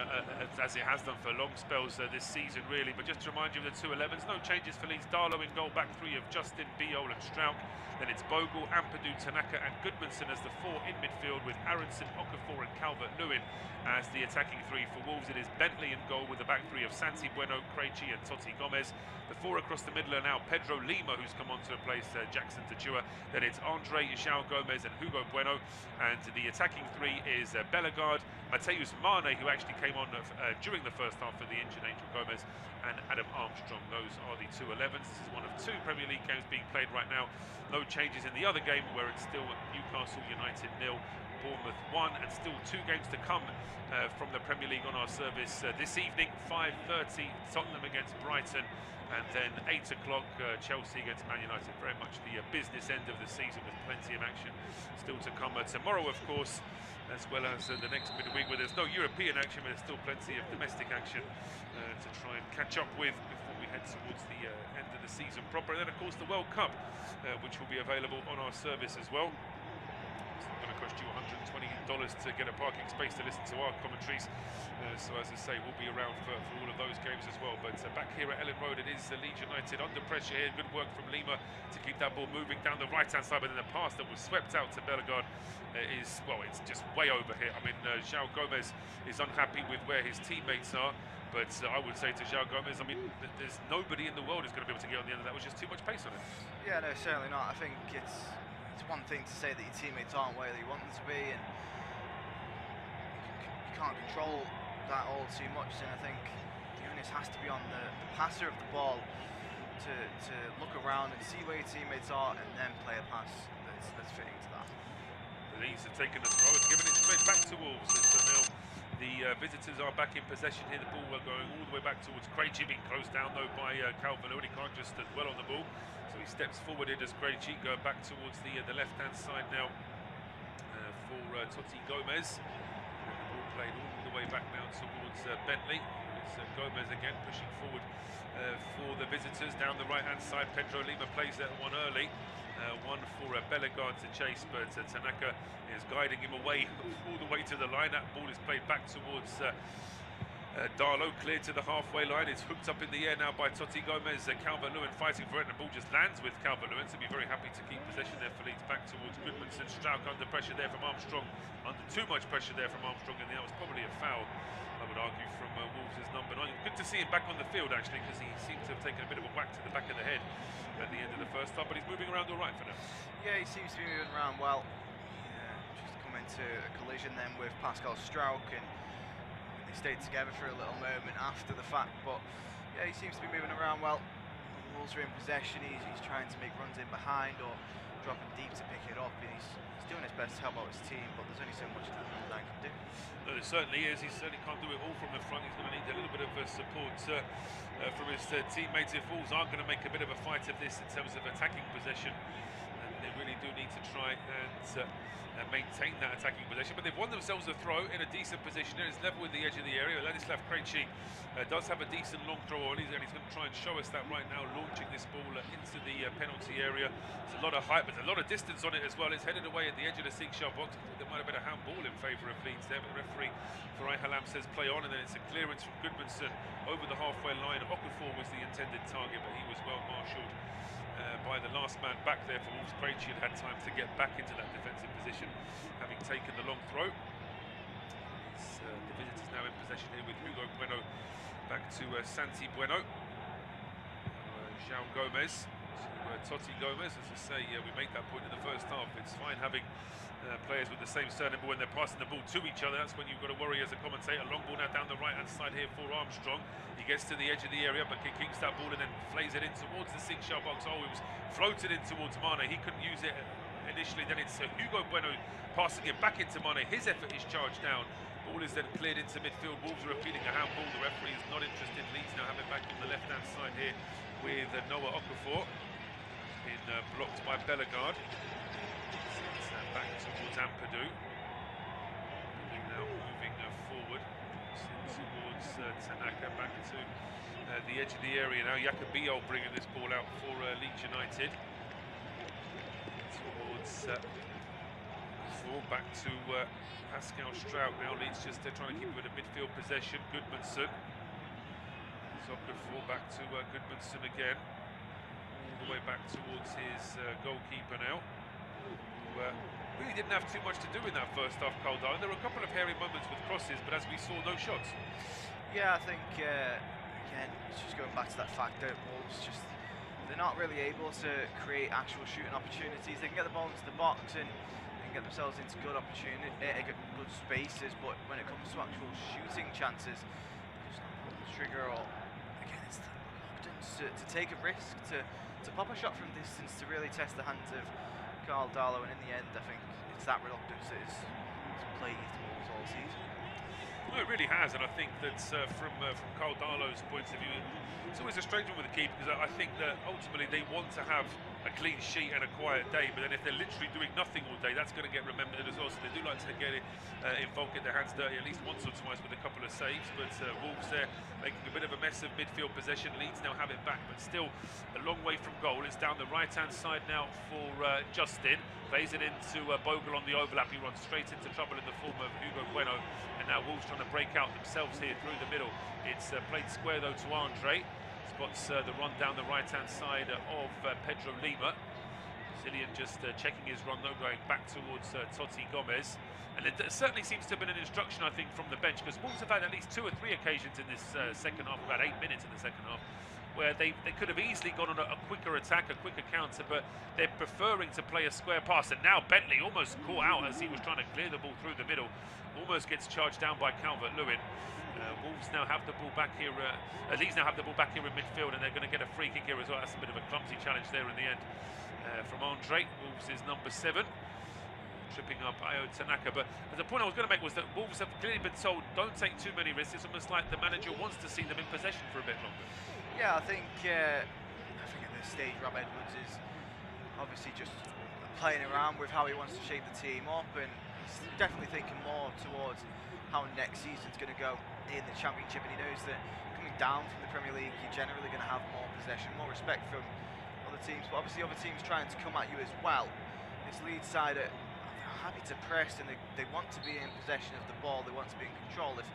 as it has done for long spells this season, really. But just to remind you of the 2-11s, no changes for Leeds. Darlow in goal, back three of Justin, Biol and Strauch. Then it's Bogle, Ampadu, Tanaka and Goodmanson as the four in midfield, with Aronson, Okafor and Calvert-Lewin as the attacking three. For Wolves, it is Bentley in goal with the back three of Santi Bueno, Krejci and Totti Gomez. The four across the middle are now Pedro Lima, who's come on to replace Jackson Tachua. Then it's Andre, João Gomez and Hugo Bueno. And the attacking three is Bellegarde, Mateus Mane, who actually came on during the first half for the injured Angel Gomez, and Adam Armstrong. Those are the 2-11s. This is one of two Premier League games being played right now. No changes in the other game, where it's still Newcastle United 0, Bournemouth 1, and still two games to come from the Premier League on our service this evening. 5:30 Tottenham against Brighton, and then 8 o'clock Chelsea against Man United. Very much the business end of the season, with plenty of action still to come tomorrow, of course, as well as the next midweek, where there's no European action, but there's still plenty of domestic action to try and catch up with before we head towards the end of the season proper. And then, of course, the World Cup, which will be available on our service as well. It's not going to cost you $120 to get a parking space to listen to our commentaries. So, as I say, we'll be around for all of those games as well. But back here at Elland Road, it is Leeds United under pressure here. Good work from Lima to keep that ball moving down the right-hand side. But then the pass that was swept out to Bellegarde is, well, it's just way over here. I mean, João Gomez is unhappy with where his teammates are. But I would say to João Gomez, I mean, there's nobody in the world who's going to be able to get on the end of that. It was just too much pace on it. Yeah, no, certainly not. I think it's one thing to say that your teammates aren't where you want them to be, and you can't control that all too much. And I think the onus has to be on the passer of the ball to look around and see where your teammates are, and then play a pass that's fitting to that. The Leeds have taken the throw and given it straight back to Wolves. So now the visitors are back in possession here. The ball going all the way back towards Krejci, being closed down though by Calvert-Lewin. He can't just dwell on the ball, so he steps forward. It does Krejci, going back towards the left-hand side now for Totti Gomez. And the ball played all the way back now towards Bentley. It's Gomez again pushing forward for the visitors down the right-hand side. Pedro Lima plays that one early. One for Bellegarde to chase, but Tanaka is guiding him away all the way to the line. That ball is played back towards Darlow, cleared to the halfway line. It's hooked up in the air now by Totti Gomez. Calvert-Lewin fighting for it, and the ball just lands with Calvert-Lewin, so be very happy to keep possession there for Leeds. Back towards Goodmanson. Strauch under pressure there from Armstrong. Under too much pressure there from Armstrong, and that was probably a foul, I would argue, from Wolves' number 9. Good to see him back on the field, actually, because he seemed to have taken a bit of a whack to the back of the head at the end of the first half, but he's moving around all right for now. Yeah, he seems to be moving around well. Just come into a collision then with Pascal Strauch, and they stayed together for a little moment after the fact, but yeah, he seems to be moving around well. Wolves are in possession. He's trying to make runs in behind or dropping deep to pick it up. He's doing his best to help out his team, but there's only so much that the man can do. No, there certainly is. He certainly can't do it all from the front. He's going to need a little bit of support from his teammates. If Wolves aren't going to make a bit of a fight of this in terms of attacking possession, and they really do need to try and maintain that attacking possession. But they've won themselves a throw in a decent position. It's level with the edge of the area. Ladislav Krejci does have a decent long throw on, and he's going to try and show us that right now, launching this ball into the penalty area. There's a lot of height, but there's a lot of distance on it as well. It's headed away at the edge of the 6-yard box. I think there might have been a handball in favour of Leeds there, but the referee for AILFC says play on, and then it's a clearance from Goodmanson over the halfway line. Okafor was the intended target, but he was well marshalled by the last man back there for Wolves. Krejci had time to get back into that defensive position, having taken the long throw. The visitors now in possession here with Hugo Bueno back to Santi Bueno. João Gomez to Totti Gomez. As I say, we made that point in the first half. It's fine having players with the same surname, but when they're passing the ball to each other, that's when you've got to worry as a commentator. Long ball now down the right-hand side here for Armstrong. He gets to the edge of the area, but kicks that ball and then flays it in towards the 6-yard box. Oh, it was floated in towards Mane. He couldn't use it initially. Then it's Hugo Bueno passing it back into Mane. His effort is charged down. Ball is then cleared into midfield. Wolves are appealing a handball. The referee is not interested. Leeds now have it back on the left-hand side here with Noah Okafor. Been blocked by Bellegarde. It's back towards Ampadu. Now moving forward towards Tanaka, back to the edge of the area now. Biol bringing this ball out for Leeds United. Towards 4, back to Pascal Strout now. Leeds just trying to keep a bit of midfield possession. Goodmanson. Soccer 4, back to Goodmanson again. All the way back towards his goalkeeper now. Who really didn't have too much to do in that first half, Caldara. There were a couple of hairy moments with crosses, but as we saw, no shots. Yeah, I think, again, it's just going back to that fact that Wolves just, they're not really able to create actual shooting opportunities. They can get the ball into the box and get themselves into good good spaces, but when it comes to actual shooting chances, just not pulling the trigger, or again, it's the reluctance to take a risk, to pop a shot from distance, to really test the hands of Carl Darlow, and in the end, I think it's that reluctance that has plagued Wolves all season. Well, it really has, and I think that from Carl Darlow's point of view, it's always a strange one with the keeper, because I think that ultimately they want to have a clean sheet and a quiet day, but then if they're literally doing nothing all day, that's going to get remembered as well. So they do like to get involved, get their hands dirty at least once or twice with a couple of saves. But Wolves there making a bit of a mess of midfield possession. Leeds now have it back, but still a long way from goal. It's down the right-hand side now for Justin. Plays it into Bogle on the overlap. He runs straight into trouble in the form of Hugo Bueno, and now Wolves trying to break out themselves here through the middle. It's played square though to Andre. Spots the run down the right-hand side of Pedro Lima. Brazilian just checking his run though, going back towards Totti Gomez. And it certainly seems to have been an instruction, I think, from the bench, because Wolves have had at least 2 or 3 occasions in this second half, about 8 minutes in the second half, where they could have easily gone on a quicker attack, a quicker counter, but they're preferring to play a square pass. And now Bentley almost caught out as he was trying to clear the ball through the middle. Almost gets charged down by Calvert-Lewin. Wolves now have the ball back here. Leeds now have the ball back here in midfield, and they're going to get a free kick here as well. That's a bit of a clumsy challenge there in the end from Andre. Wolves is number 7, tripping up Ayo Tanaka. But the point I was going to make was that Wolves have clearly been told don't take too many risks. It's almost like the manager wants to see them in possession for a bit longer. Yeah, I think at this stage Rob Edwards is obviously just playing around with how he wants to shape the team up, and he's definitely thinking more towards how next season's going to go in the Championship, and he knows that coming down from the Premier League, you're generally going to have more possession, more respect from other teams, but obviously other teams trying to come at you as well. This Leeds side are happy to press, and they want to be in possession of the ball, they want to be in control. If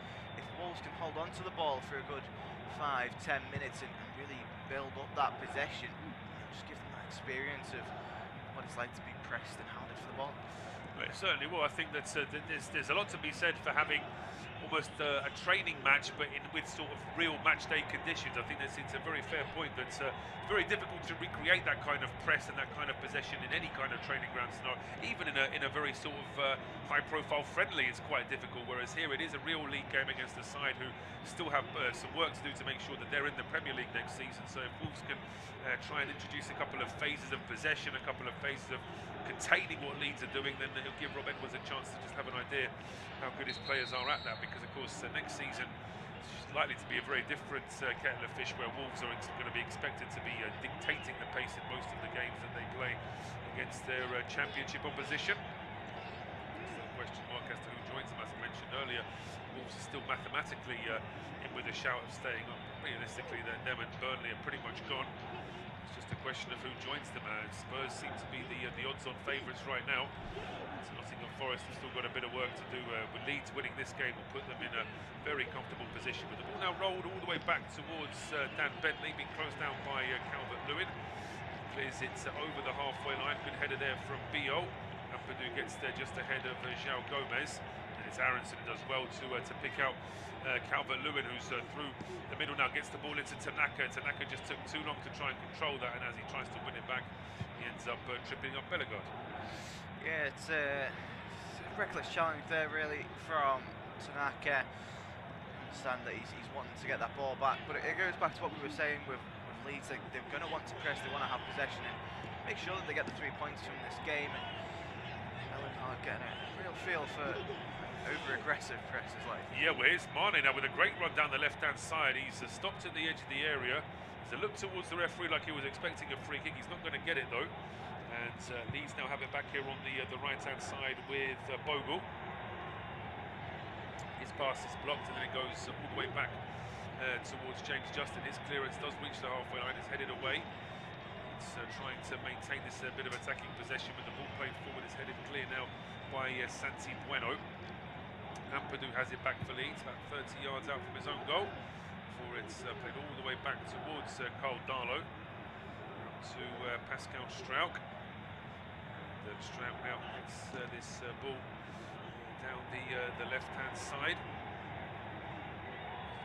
Wolves can hold on to the ball for a good 5-10 minutes and really build up that possession, just give them that experience of what it's like to be pressed and hounded for the ball. Well, certainly. Well, I think that there's a lot to be said for having almost a training match, but with sort of real match day conditions. I think it's a very fair point that it's very difficult to recreate that kind of press and that kind of possession in any kind of training ground scenario. Even in a very sort of high-profile friendly, it's quite difficult. Whereas here it is a real league game against a side who still have some work to do to make sure that they're in the Premier League next season. So if Wolves can try and introduce a couple of phases of possession, a couple of phases of containing what Leeds are doing, then it'll give Rob Edwards a chance to just have an idea how good his players are at that, because of course next season it's likely to be a very different kettle of fish, where Wolves are going to be expected to be dictating the pace in most of the games that they play against their Championship opposition. Still a question mark as to who joins them. As I mentioned earlier, Wolves are still mathematically in with a shout of staying up. Realistically, them and Burnley are pretty much gone. It's just a question of who joins them. Spurs seem to be the odds-on favourites right now. So Nottingham Forest have still got a bit of work to do. With Leeds winning this game will put them in a very comfortable position. But the ball now rolled all the way back towards Dan Bentley, being closed down by Calvert-Lewin. Clears it over the halfway line. Good header there from Bio. Ampadu gets there just ahead of João Gomez. And it's Aronson who does well to pick out Calvert-Lewin, who's through the middle now, gets the ball into Tanaka. Tanaka just took too long to try and control that, and as he tries to win it back, he ends up tripping up Bellegarde. Yeah, it's a reckless challenge there, really, from Tanaka. I understand that he's wanting to get that ball back, but it goes back to what we were saying with Leeds. They're going to want to press, they want to have possession, and make sure that they get the 3 points from this game. And Elland are getting a real feel for over-aggressive presses like. Yeah, well, here's Mane now with a great run down the left-hand side. He's stopped at the edge of the area. He's a look towards the referee like he was expecting a free kick. He's not going to get it though. And Leeds now have it back here on the right-hand side with Bogle. His pass is blocked, and then it goes all the way back towards James Justin. His clearance does reach the halfway line. It's headed away. Leeds trying to maintain this bit of attacking possession with the ball played forward. It's headed clear now by Santi Bueno. Ampadu has it back for Leeds, about 30 yards out from his own goal. Before it's played all the way back towards Carl Darlow. Up to Pascal Strauch. And Strauch now gets this ball down the left-hand side.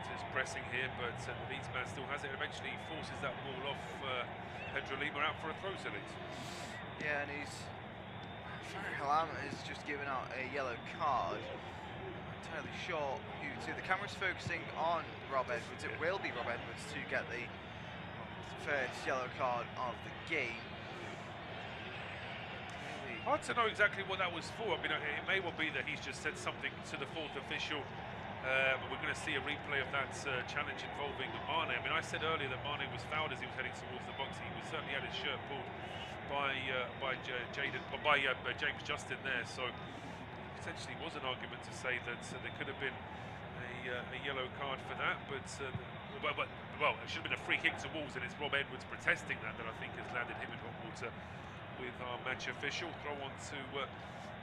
It is pressing here, but the Leeds man still has it. Eventually forces that ball off Pedro Lima out for a throw to Leeds. Yeah, and Farah Halam has just given out a yellow card. I'm entirely sure who to. The camera's focusing on Rob Edwards. It will be Rob Edwards to get the first yellow card of the game. Hard to know exactly what that was for. I mean, it may well be that he's just said something to the fourth official. But we're going to see a replay of that challenge involving Mane. I mean, I said earlier that Mane was fouled as he was heading towards the box. He was certainly had his shirt pulled by James Justin there. So potentially was an argument to say that there could have been a yellow card for that. But well, it should have been a free kick to Wolves, and it's Rob Edwards protesting that I think has landed him in hot water with our match official. Throw on to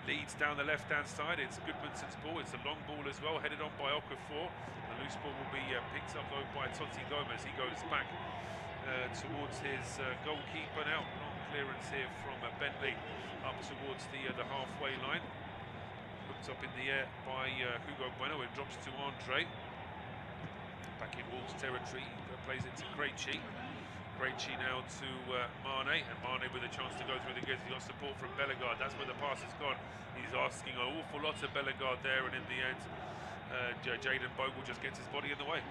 Leeds down the left-hand side. It's Goodmanson's ball. It's a long ball as well, headed on by Okafor. The loose ball will be picked up though by Totti Gomez. He goes back towards his goalkeeper now. Long clearance here from Bentley up towards the halfway line. Hooked up in the air by Hugo Bueno. It drops to Andre. Back in Wolves territory. Plays it to Krejci. Krejci now to Mane, and Mane with a chance to go through the gates. He got support from Bellegarde. That's where the pass has gone. He's asking an awful lot of Bellegarde there, and in the end, Jayden Bogle just gets his body in the way.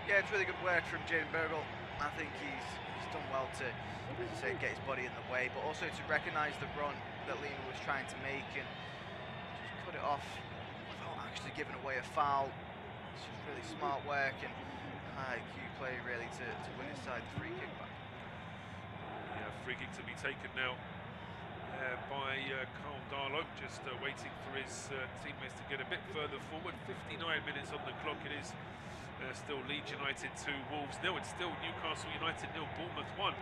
Yeah, it's really good work from Jayden Bogle. I think he's done well to, as I say, get his body in the way, but also to recognise the run that Lima was trying to make and just cut it off without actually giving away a foul. It's just really smart work and IQ play really to win his side the free kick back. Yeah, free kick to be taken now by Carl Darlow, just waiting for his teammates to get a bit further forward. 59 minutes on the clock. It is still Leeds United 2, Wolves 0. It's still Newcastle United 0, Bournemouth 1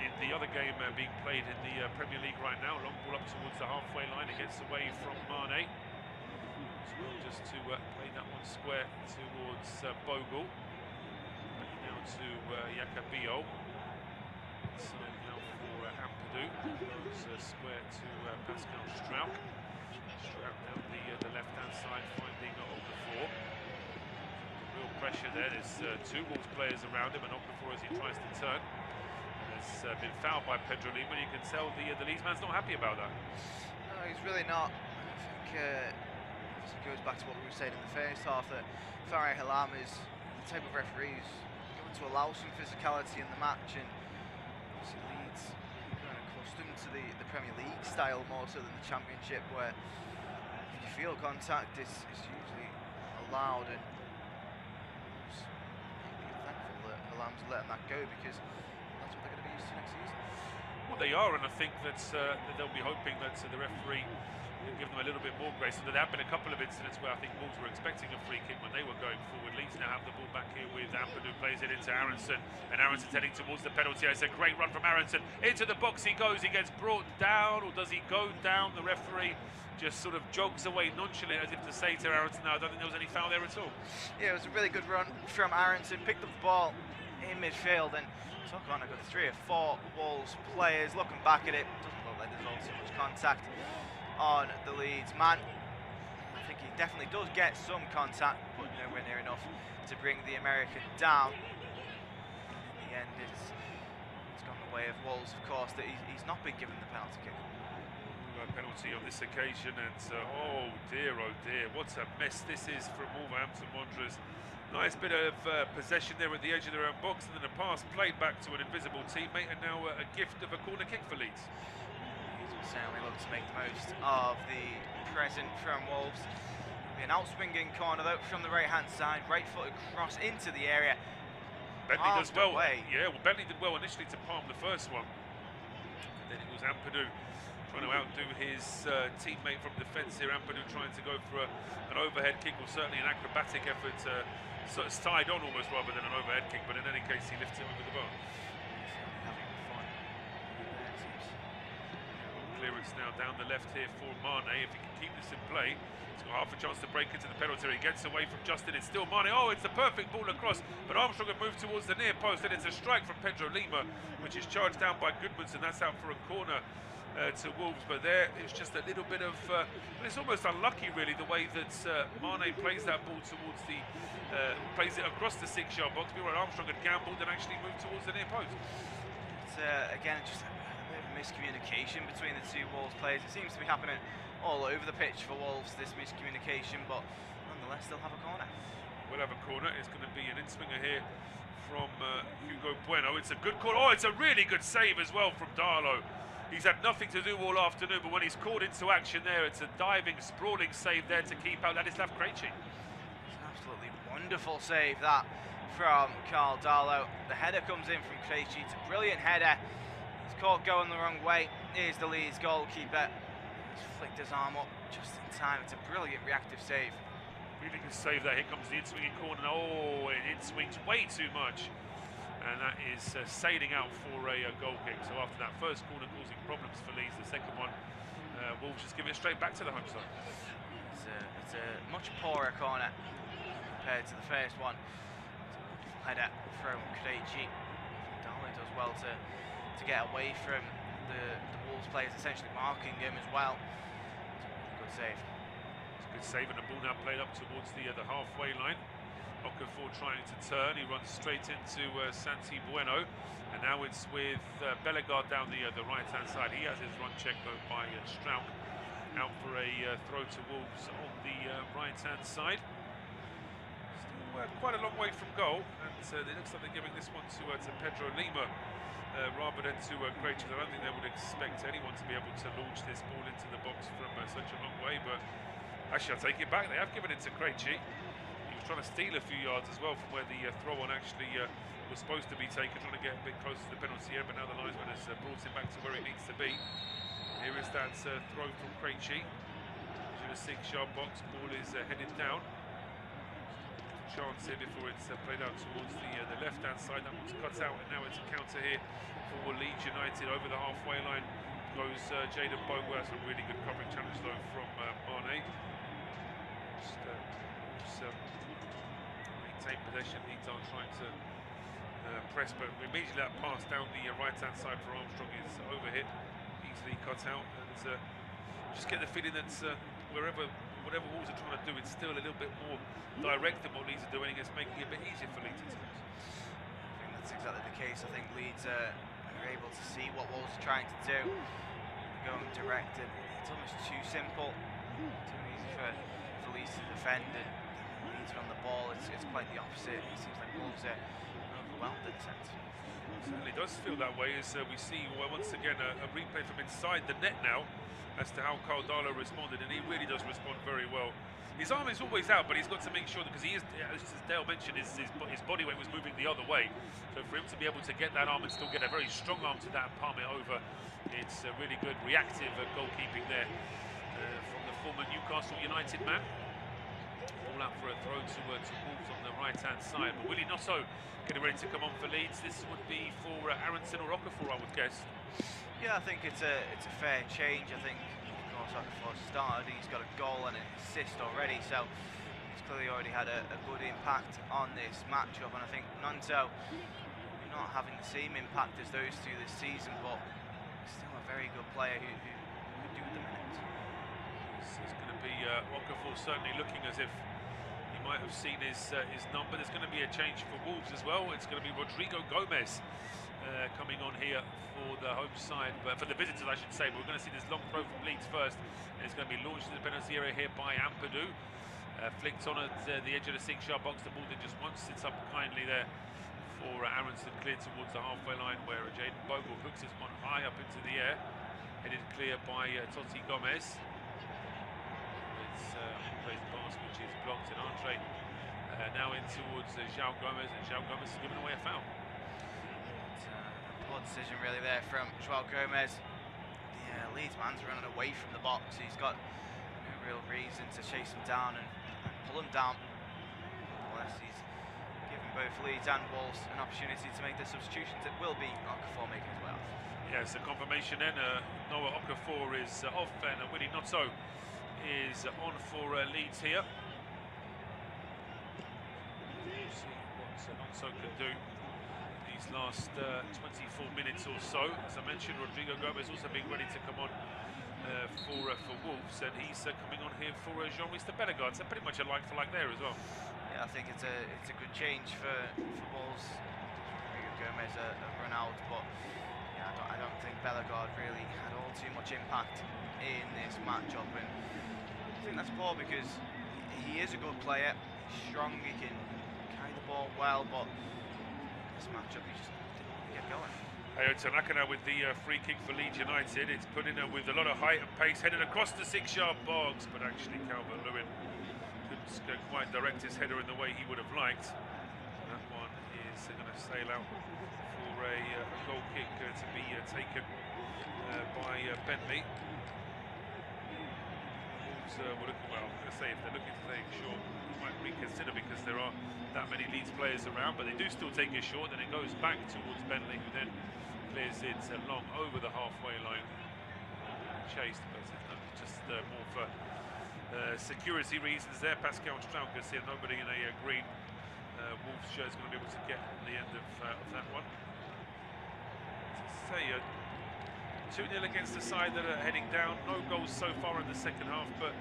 in the other game being played in the Premier League right now. Long ball up towards the halfway line. It gets away from Mane. Just to play that one square towards Bogle. To Yakabio. Side now for Ampadu. Goes square to Pascal Strauch. Strauch down the left-hand side, finding Okafor. Real pressure there. There's two Wolves players around him, and Okafor as he tries to turn has been fouled by Pedro Lima. You can tell the Leeds man's not happy about that. No, he's really not. I think it goes back to what we were saying in the first half, that Farah Halam is the type of referee who's to allow some physicality in the match, and obviously Leeds kind of accustomed to the Premier League style more so than the Championship, where if you feel contact, it's usually allowed, and I'm thankful that Halam's letting that go, because that's what they're going to be used to next season. Well, they are, and I think that they'll be hoping that the referee will give them a little bit more grace. So there have been a couple of incidents where I think Wolves were expecting a free kick when they were going forward. Leeds now have the ball back here with Ampadu, plays it into Aronson, and Aronson's heading towards the penalty. It's a great run from Aronson. Into the box he goes. He gets brought down, or does he go down? The referee just sort of jogs away nonchalantly as if to say to Aronson, no, I don't think there was any foul there at all. Yeah, it was a really good run from Aronson. Picked up the ball in midfield and took on a good 3 or 4 Wolves players. Looking back at it, doesn't look like there's all too much contact on the Leeds man. I think he definitely does get some contact, but nowhere near enough to bring the American down. In the end, it's gone the way of Wolves, of course, that he's not been given the penalty kick. Penalty on this occasion, and oh dear, what a mess this is from Wolverhampton Wanderers. Nice bit of possession there at the edge of their own box, and then a pass played back to an invisible teammate, and now a gift of a corner kick for Leeds. Certainly look to make the most of the present from Wolves. Be an out-swinging corner though from the right-hand side, right-footed cross into the area. Bentley does well. Yeah, well, Bentley did well initially to palm the first one, and then it was Ampadu trying to outdo his teammate from defence here. Ampadu trying to go for an overhead kick, or certainly an acrobatic effort. So it's tied on almost rather than an overhead kick, but in any case he lifts it over the bar. Having fun clearance now down the left here for Mane. If he can keep this in play, he's got half a chance to break into the penalty area. He gets away from Justin. It's still Mane. Oh, it's the perfect ball across, but Armstrong had moved towards the near post, and it's a strike from Pedro Lima, which is charged down by Goodmanson. That's out for a corner to Wolves, but there it's just a little bit of it's almost unlucky really the way that Mane plays that ball towards the plays it across the 6-yard box. Meanwhile, Armstrong had gambled and actually moved towards the near post. It's again just a bit of miscommunication between the two Wolves players. It seems to be happening all over the pitch for Wolves, this miscommunication, but nonetheless they'll have a corner. We'll have a corner. It's going to be an in-swinger here from Hugo Bueno. It's a good corner. Oh, it's a really good save as well from Darlow. He's had nothing to do all afternoon, but when he's called into action there, it's a diving, sprawling save there to keep out Ladislav Krejci. It's an absolutely wonderful save that from Karl Darlow. The header comes in from Krejci. It's a brilliant header. He's caught going the wrong way. Here's the Leeds goalkeeper. He's flicked his arm up just in time. It's a brilliant reactive save. Really good save there. Here comes the in-swinging corner. Oh, it in-swings way too much. And that is sailing out for a goal kick. So after that first corner causing problems for Leeds, the second one, Wolves just give it straight back to the home side. It's a much poorer corner compared to the first one. It's a wonderful header from Krejci. Darlow does well to get away from the Wolves players, essentially marking him as well. It's a really good save. It's a good save, and the ball now played up towards the halfway line. Okafor trying to turn, he runs straight into Santi Bueno, and now it's with Bellegarde down the right-hand side. He has his run checked though by Strauch, out for a throw to Wolves on the right-hand side. Still quite a long way from goal, and it looks like they're giving this one to Pedro Lima rather than to Krejci. I don't think they would expect anyone to be able to launch this ball into the box from such a long way, but actually I'll take it back. They have given it to Krejci. Trying to steal a few yards as well from where the throw-on actually was supposed to be taken, trying to get a bit closer to the penalty area, but now the linesman has brought him back to where it needs to be. Here is that throw from Krejci to the 6-yard box. Ball is headed down. Chance here before it's played out towards the left-hand side. That one's cut out, and now it's a counter here for Leeds United. Over the halfway line goes Jayden Bogle. That's a really good covering challenge though from Mane. Maintain possession. Leeds are trying to press, but immediately that pass down the right-hand side for Armstrong is overhit, easily cut out, and just get the feeling that whatever Wolves are trying to do, it's still a little bit more direct than what Leeds are doing. It's making it a bit easier for Leeds. I think that's exactly the case. I think Leeds are able to see what Wolves are trying to do, going direct, and it's almost too simple, too easy for Leeds to defend, and Leeds are on the ball. It's quite the opposite. It seems like Wolves are overwhelmed in a sense. It certainly does feel that way as we see once again a replay from inside the net now as to how Karl Darlow responded, and he really does respond very well. His arm is always out, but he's got to make sure that, because he is, as Dale mentioned, his body weight was moving the other way. So for him to be able to get that arm and still get a very strong arm to that and palm it over, it's a really good reactive goalkeeping there from the former Newcastle United man. All out for a throw to Wolves on the right-hand side. But Willie Nosso getting ready to come on for Leeds. This would be for Aronson or Okafor, I would guess. Yeah, I think it's a fair change. I think, of course, Okafor started. He's got a goal and an assist already, so he's clearly already had a good impact on this matchup. And I think Nonto, not having the same impact as those two this season, but still a very good player who could do the minutes. It's going to be Okafor certainly looking as if he might have seen his number. There's going to be a change for Wolves as well. It's going to be Rodrigo Gomez coming on here for the home side, but for the visitors I should say. But we're going to see this long throw from Leeds first, and it's going to be launched in the penalty area here by Ampadu. Flicked on at the edge of the 6-yard box. The ball did just once, sits up kindly there for Aronson, cleared towards the halfway line where Jayden Bogle hooks his one high up into the air, headed clear by Totti Gomez. It's plays the pass which is blocked, and Andre now in towards João Gomes, and João Gomes is giving away a foul. Poor decision really there from João Gomes. The Leeds man's running away from the box. He's got no real reason to chase him down and pull him down, unless he's given both Leeds and Wolves an opportunity to make their substitutions. It will be Okafor making his way off. Yes, a confirmation then. Noah Okafor is off, and Willie Notto is on for Leeds here. We'll see what Alonso can do these last 24 minutes or so. As I mentioned, Rodrigo Gomez also being ready to come on for Wolves, and he's coming on here for Jean-Louis de Bellegarde. So pretty much a like for like there as well. Yeah, I think it's a good change for Wolves. Rodrigo Gomez a run out, but yeah, I don't think Bellegarde really had all too much impact in this matchup, and I think that's poor because he is a good player. He's strong, he can carry the ball well, but this matchup he just didn't get going. Ayo Tanaka now with the free kick for Leeds United. It's put in with a lot of height and pace, headed across the 6-yard box, but actually Calvert-Lewin couldn't quite direct his header in the way he would have liked. That one is going to sail out for a goal kick to be taken by Bentley. Wolves were looking, well, I'm going to say if they're looking to take short, they might reconsider because there are that many Leeds players around, but they do still take it short, then it goes back towards Bentley, who then clears it long over the halfway line. Chased, but just more for security reasons there. Pascal Strauker here, nobody in a green Wolves shirt is going to be able to get on the end of that one. To say 2-0 against the side that are heading down. No goals so far in the second half, but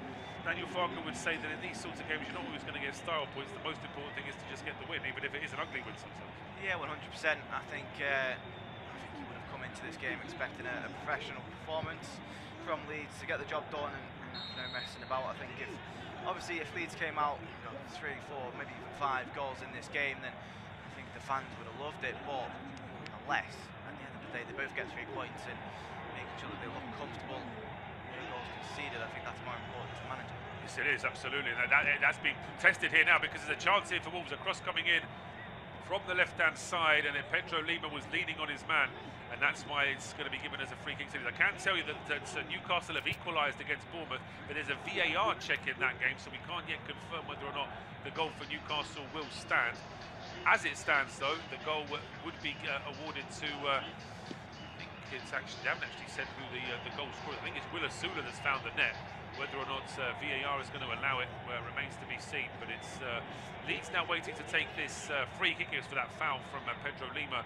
Daniel Farker would say that in these sorts of games you're not always going to get style points. The most important thing is to just get the win, even if it is an ugly win sometimes. Yeah, 100%. I think you would have come into this game expecting a professional performance from Leeds to get the job done and no messing about. I think if Leeds came out 3, 4, maybe even 5 goals in this game, then I think the fans would have loved it. But unless at the end of the day they both get 3 points and making sure that they look comfortable, no goals conceded, I think that's more important to manage. Yes, it is, absolutely. That's being tested here now because there's a chance here for Wolves. A cross coming in from the left-hand side, and then Pedro Lima was leaning on his man, and that's why it's going to be given as a free kick. I can tell you that Newcastle have equalised against Bournemouth, but there's a VAR check in that game, so we can't yet confirm whether or not the goal for Newcastle will stand. As it stands, though, the goal would be awarded to. I think it's actually, they haven't actually said who the goal scorer. I think it's Will Asula that's found the net. Whether or not VAR is going to allow it remains to be seen, but it's Leeds now waiting to take this free kick. It was for that foul from Pedro Lima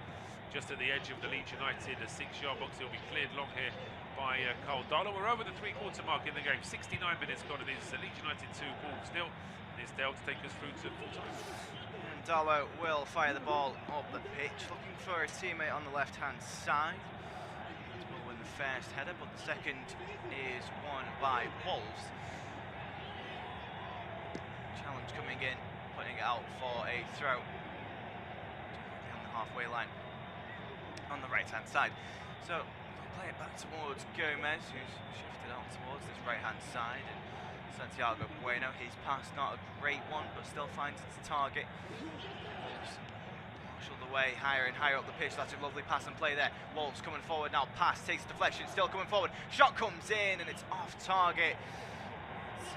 just at the edge of the Leeds United 6-yard box. He'll be cleared long here by Carl Darlow. We're over the 3-quarter mark in the game. 69 minutes gone. It is Leeds United 2, Wolves 0. And it's Dale to take us through to full time. And Darlow will fire the ball up the pitch, looking for a teammate on the left-hand side. Will win the first header, but the second is won by Wolves. Challenge coming in, putting it out for a throw on the halfway line on the right-hand side. So they'll play it back towards Gomez, who's shifted out towards this right-hand side, and Santiago Bueno. His pass not a great one, but still finds its target. Marshall the way higher and higher up the pitch. That's a lovely pass and play there. Wolves coming forward now. Pass takes deflection, still coming forward. Shot comes in and it's off target. It's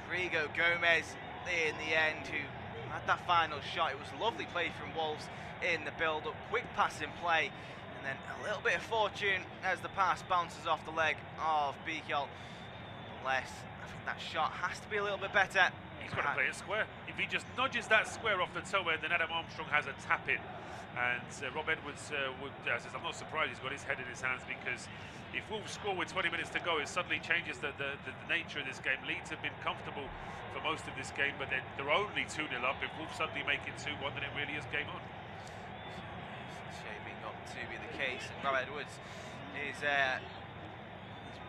Rodrigo Gomez in the end who had that final shot. It was lovely play from Wolves in the build-up. Quick passing play, and then a little bit of fortune as the pass bounces off the leg of Bickel. Nonetheless, I think that shot has to be a little bit better. He's got to play it square. If he just nudges that square off the toe end, then Adam Armstrong has a tap in. And Rob Edwards says, I'm not surprised he's got his head in his hands, because if Wolves score with 20 minutes to go, it suddenly changes the nature of this game. Leeds have been comfortable for most of this game, but they're only 2-0 up. If Wolves suddenly make it 2-1, then it really is game on. It's shaping up to be the case. And Rob Edwards is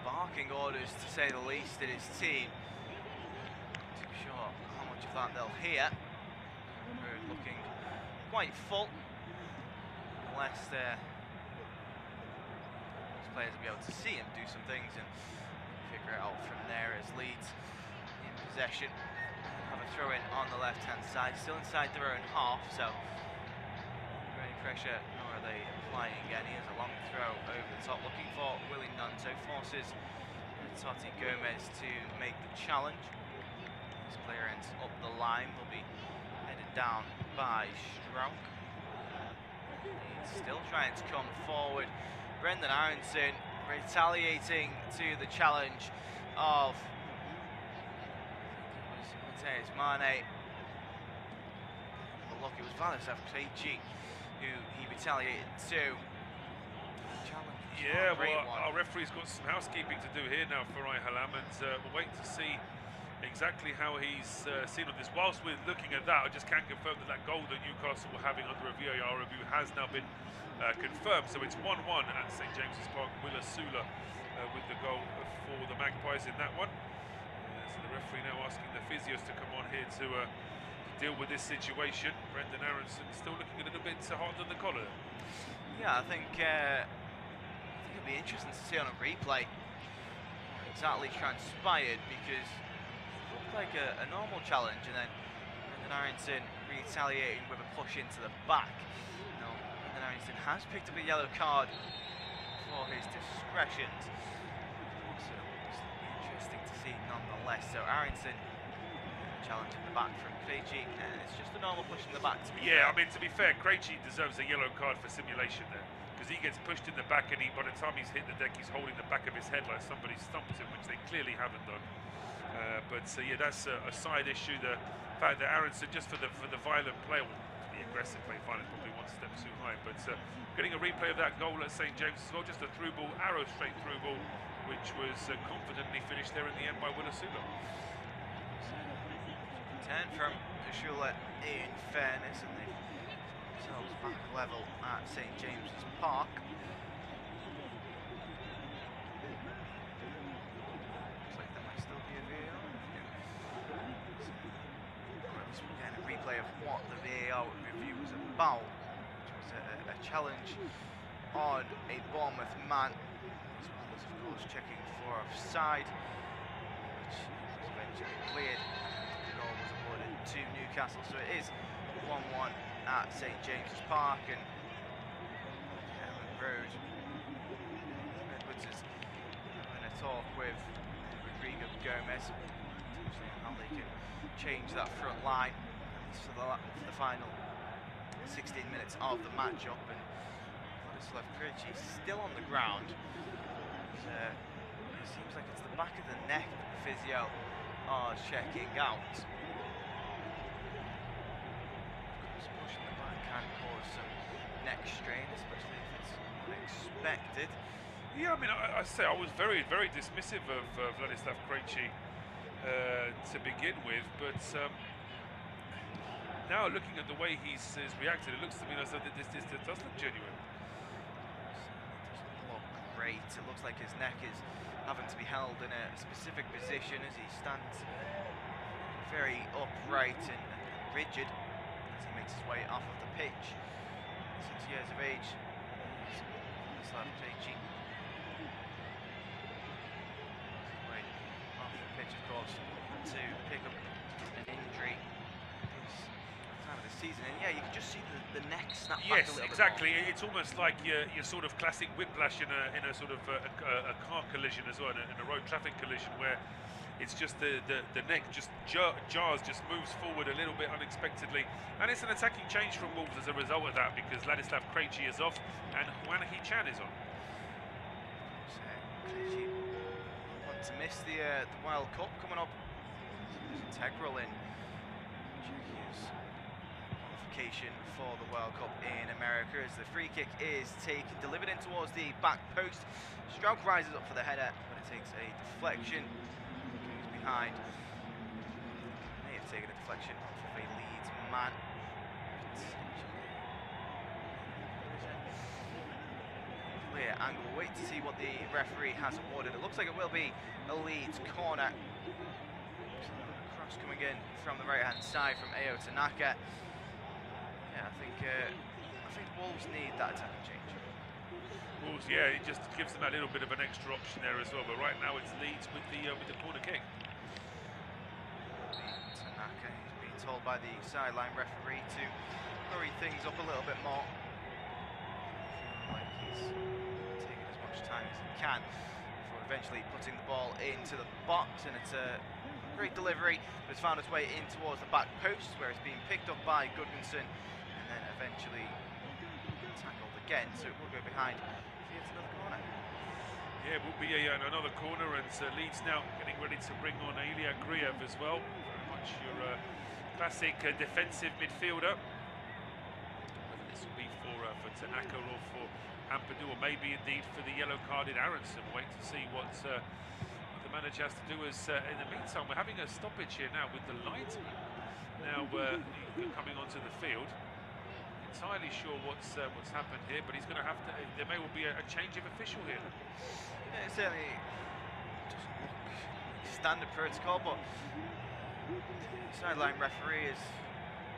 barking orders, to say the least, at his team. Not too sure how much of that they'll hear. We're looking quite full, unless those players will be able to see him do some things and figure it out from there. As Leeds in possession, have a throw in on the left-hand side, still inside their own half, so no any pressure, nor are they applying any. As a long throw over the top, looking for Willie Nunto, forces Toti Gomez to make the challenge. This player ends up the line, will be headed down by Strauch. He's still trying to come forward. Brendan Aronson retaliating to the challenge of Mateus Mane. But look, it was Vladislav Krejci who he retaliated to. Yeah, well, our referee's got some housekeeping to do here now for Ayhalam, and we'll wait to see exactly how he's seen on this. Whilst we're looking at that, I just can't confirm that goal that Newcastle were having under a VAR review has now been confirmed. So it's 1-1 at St James's Park. Willa Sula with the goal for the Magpies in that one. So the referee now asking the physios to come on here to deal with this situation. Brendan Aronson still looking a little bit hard on the collar. Yeah, I think it'll be interesting to see on a replay what exactly transpired, because it looked like a normal challenge, and then Brendan Aronson retaliating with a push into the back. Now, Brendan Aronson has picked up a yellow card for his discretions, so it's interesting to see nonetheless. So Aronson challenge in the back from Krejci, and it's just a normal push in the back. Yeah, I mean, to be fair, Krejci deserves a yellow card for simulation there, because he gets pushed in the back, and by the time he's hit the deck, he's holding the back of his head like somebody stumped him, which they clearly haven't done. Yeah, that's a side issue. The fact that Aronson, just for the violent play, well, the aggressive play, violent probably one step too high, but getting a replay of that goal at St James as well, just a through ball, arrow straight through ball, which was confidently finished there in the end by Willa Sula. 10 from Shula in fairness, and they've themselves back level at St James's Park. Looks like there might still be a VAR. We're getting a replay of what the VAR review was about, which was a challenge on a Bournemouth man, as well as, of course, checking for offside, which was eventually cleared. To Newcastle, so it is 1-1 at St James's Park, and Elland Road Redwoods is having a talk with Rodrigo Gomez how they can change that front line for the final 16 minutes of the matchup. And Vladislav Krejci is still on the ground. It seems like it's the back of the neck that the physio are checking out. Can cause some neck strain, especially if it's unexpected. Yeah, I mean, I say I was very, very dismissive of Vladislav Krejci to begin with, but now looking at the way he's reacted, it looks to me as though this does look genuine. It doesn't look great. It looks like his neck is having to be held in a specific position as he stands very upright and rigid as he makes his way off of the pitch. 6 years of age, Vladislav Krejci. Way off the pitch, of course, to pick up an injury this time of the season. And yeah, you can just see the neck snap back a little bit. Yes, exactly. It's almost like your sort of classic whiplash in a sort of a car collision as well, in a road traffic collision, where it's just the neck just jars, just moves forward a little bit unexpectedly, and it's an attacking change from Wolves as a result of that, because Ladislav Krejci is off and Hwang Hee-chan is on. So Krejci want to miss the World Cup coming up. It's integral in Czechia's qualification for the World Cup in America, as the free kick is taken, delivered in towards the back post. Strauch rises up for the header, but it takes a deflection. Behind. May have taken a deflection off of a Leeds man. Clear angle. We'll wait to see what the referee has awarded. It looks like it will be a Leeds corner. Cross coming in from the right-hand side from Ayo Tanaka. Yeah, I think Wolves need that attacking change. Wolves, yeah, it just gives them that little bit of an extra option there as well. But right now it's Leeds with the corner kick. Tanaka, he's being told by the sideline referee to hurry things up a little bit more. Feeling like he's taking as much time as he can before eventually putting the ball into the box, and it's a great delivery, but it's found its way in towards the back post, where it's being picked up by Goodmanson, and then eventually tackled again, so it will go behind if he hits another corner. Yeah, it will be another corner, and Leeds now getting ready to bring on Ilya Griev as well. Very much your classic defensive midfielder. Whether this will be for Tanaka or for Ampadu, or maybe indeed for the yellow-carded Aronson. Wait to see what the manager has to do. As in the meantime, we're having a stoppage here now with the linesman now coming onto the field. Entirely sure what's happened here, but he's going to have to. There may well be a change of official here. Yeah, it certainly doesn't look standard protocol, but the sideline referee is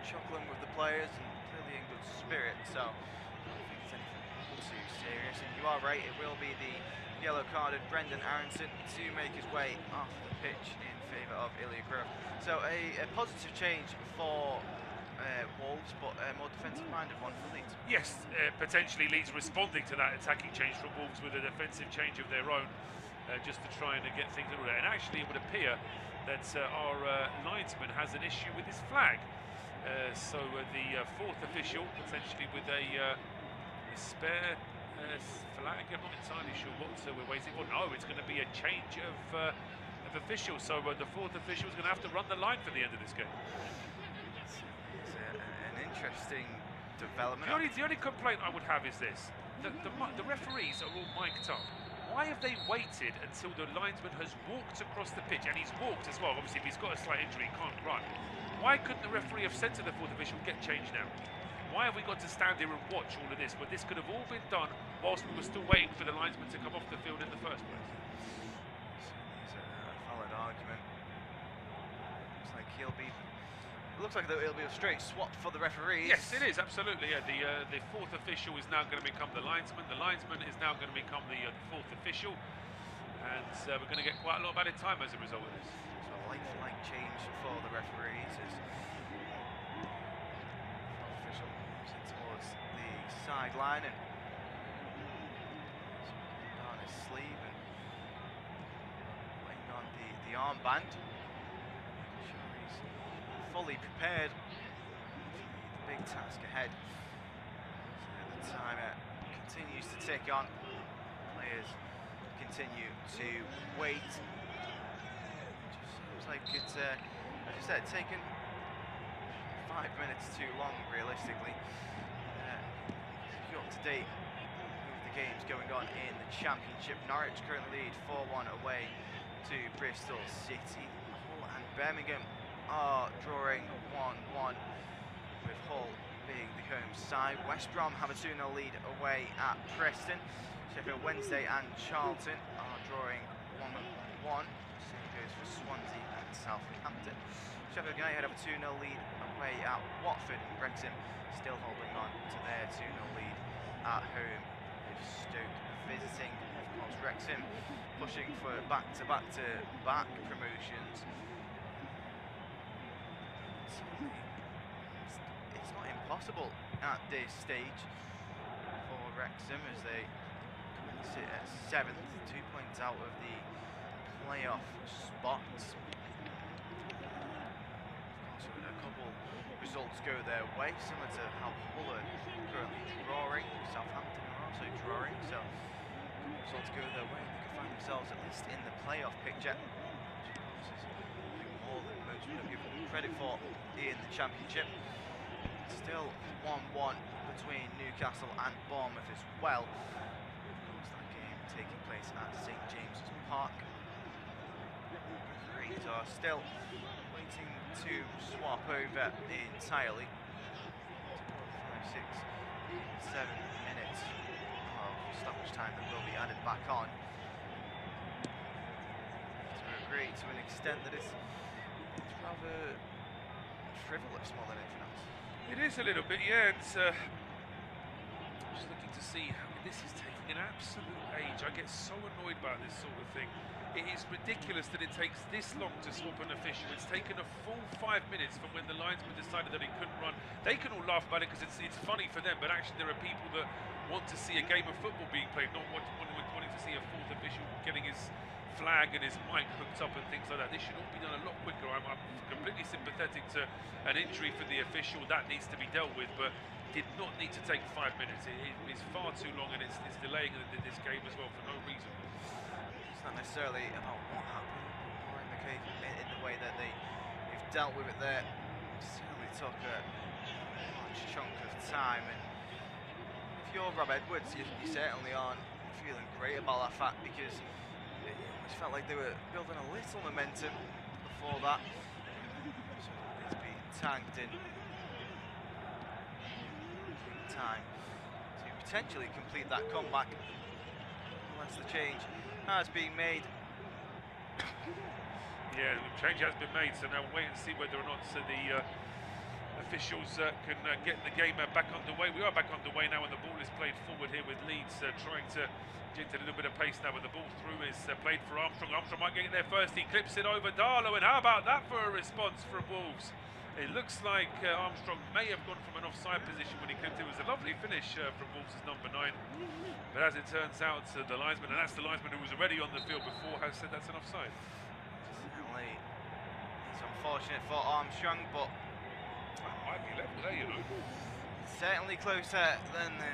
chuckling with the players and clearly in good spirit, so I don't think it's anything too serious. And you are right, it will be the yellow-carded Brendan Aronson to make his way off the pitch in favour of Ilya Griev. So a positive change for Wolves, but a more defensive-minded one for Leeds. Yes, potentially Leeds responding to that attacking change from Wolves with a defensive change of their own, just to try and get things in order. And actually, it would appear that our linesman has an issue with his flag. So the fourth official, potentially with a spare flag. I'm not entirely sure what we're waiting for. No, it's going to be a change of officials. So the fourth official is going to have to run the line for the end of this game. Interesting development. The only complaint I would have is this: the referees are all mic'd up. Why have they waited until the linesman has walked across the pitch, and he's walked as well? Obviously, if he's got a slight injury, he can't run. Why couldn't the referee have said to the fourth official, "Get changed now"? Why have we got to stand here and watch all of this? But this could have all been done whilst we were still waiting for the linesman to come off the field in the first place. It's a valid argument. Looks like he'll be. It looks like it'll be a straight swap for the referees. Yes, it is, absolutely. Yeah, the fourth official is now going to become the linesman. The linesman is now going to become the fourth official. And we're going to get quite a lot of added time as a result of this. So a like-for-like change for the referees as the official moves in towards the sideline and on his sleeve and putting on the armband. Fully prepared for the big task ahead. So the timer continues to tick on. Players continue to wait. It just seems like it's, as you said, taken 5 minutes too long, realistically. If you're up to date with the games going on in the Championship, Norwich currently lead 4-1 away to Bristol City. Hull and Birmingham are drawing 1-1, with Hull being the home side. West Brom have a 2-0 lead away at Preston. Sheffield Wednesday and Charlton are drawing 1-1. Same goes for Swansea and Southampton. Sheffield United have a 2-0 lead away at Watford, and Wrexham still holding on to their 2-0 lead at home with Stoke visiting. Of course, Wrexham pushing for back-to-back promotions. It's not impossible at this stage for Wrexham as they sit at 7th, 2 points out of the playoff spots. Of course, a couple results go their way, similar to how Hull are currently drawing. Southampton are also drawing, so results go their way. They can find themselves at least in the playoff picture, which of course is more than most would have given credit for in the Championship. Still 1-1 between Newcastle and Bournemouth as well. Of course, that game taking place at St James's Park. Referees are still waiting to swap over entirely. 5, 6, 7 minutes of stoppage time that will be added back on. To agree to an extent that it's rather frivolous more than anything else. It is a little bit, yeah. It's just looking to see how this is taking an absolute age. I get so annoyed by this sort of thing. It is ridiculous that it takes this long to swap an official. It's taken a full 5 minutes from when the linesman decided that he couldn't run. They can all laugh about it because it's funny for them, but actually there are people that want to see a game of football being played, not wanting to see a fourth official getting his flag and his mic hooked up and things like that. This should all be done a lot quicker. I'm completely sympathetic to an injury for the official. That needs to be dealt with, but did not need to take 5 minutes. It's far too long, and it's delaying this game as well for no reason. It's not necessarily about what happened, or in the way that they've dealt with it there. It certainly took a large chunk of time, and if you're Rob Edwards, you certainly aren't feeling great about that fact, because it almost felt like they were building a little momentum before that. So it's been tanked in time to potentially complete that comeback once the change has been made. Yeah, the change has been made, so now we'll wait and see whether or not the officials can get the game back underway. We are back underway now, and the ball is played forward here with Leeds trying to inject a little bit of pace now, with the ball through is played for Armstrong. Armstrong might get in there first. He clips it over Darlow, and how about that for a response from Wolves? It looks like Armstrong may have gone from an offside position when he clipped it. It was a lovely finish from Wolves' number 9. But as it turns out, the linesman, and that's the linesman who was already on the field before, has said that's an offside. Certainly, it's unfortunate for Armstrong, but that might be level there, you know. Certainly closer than the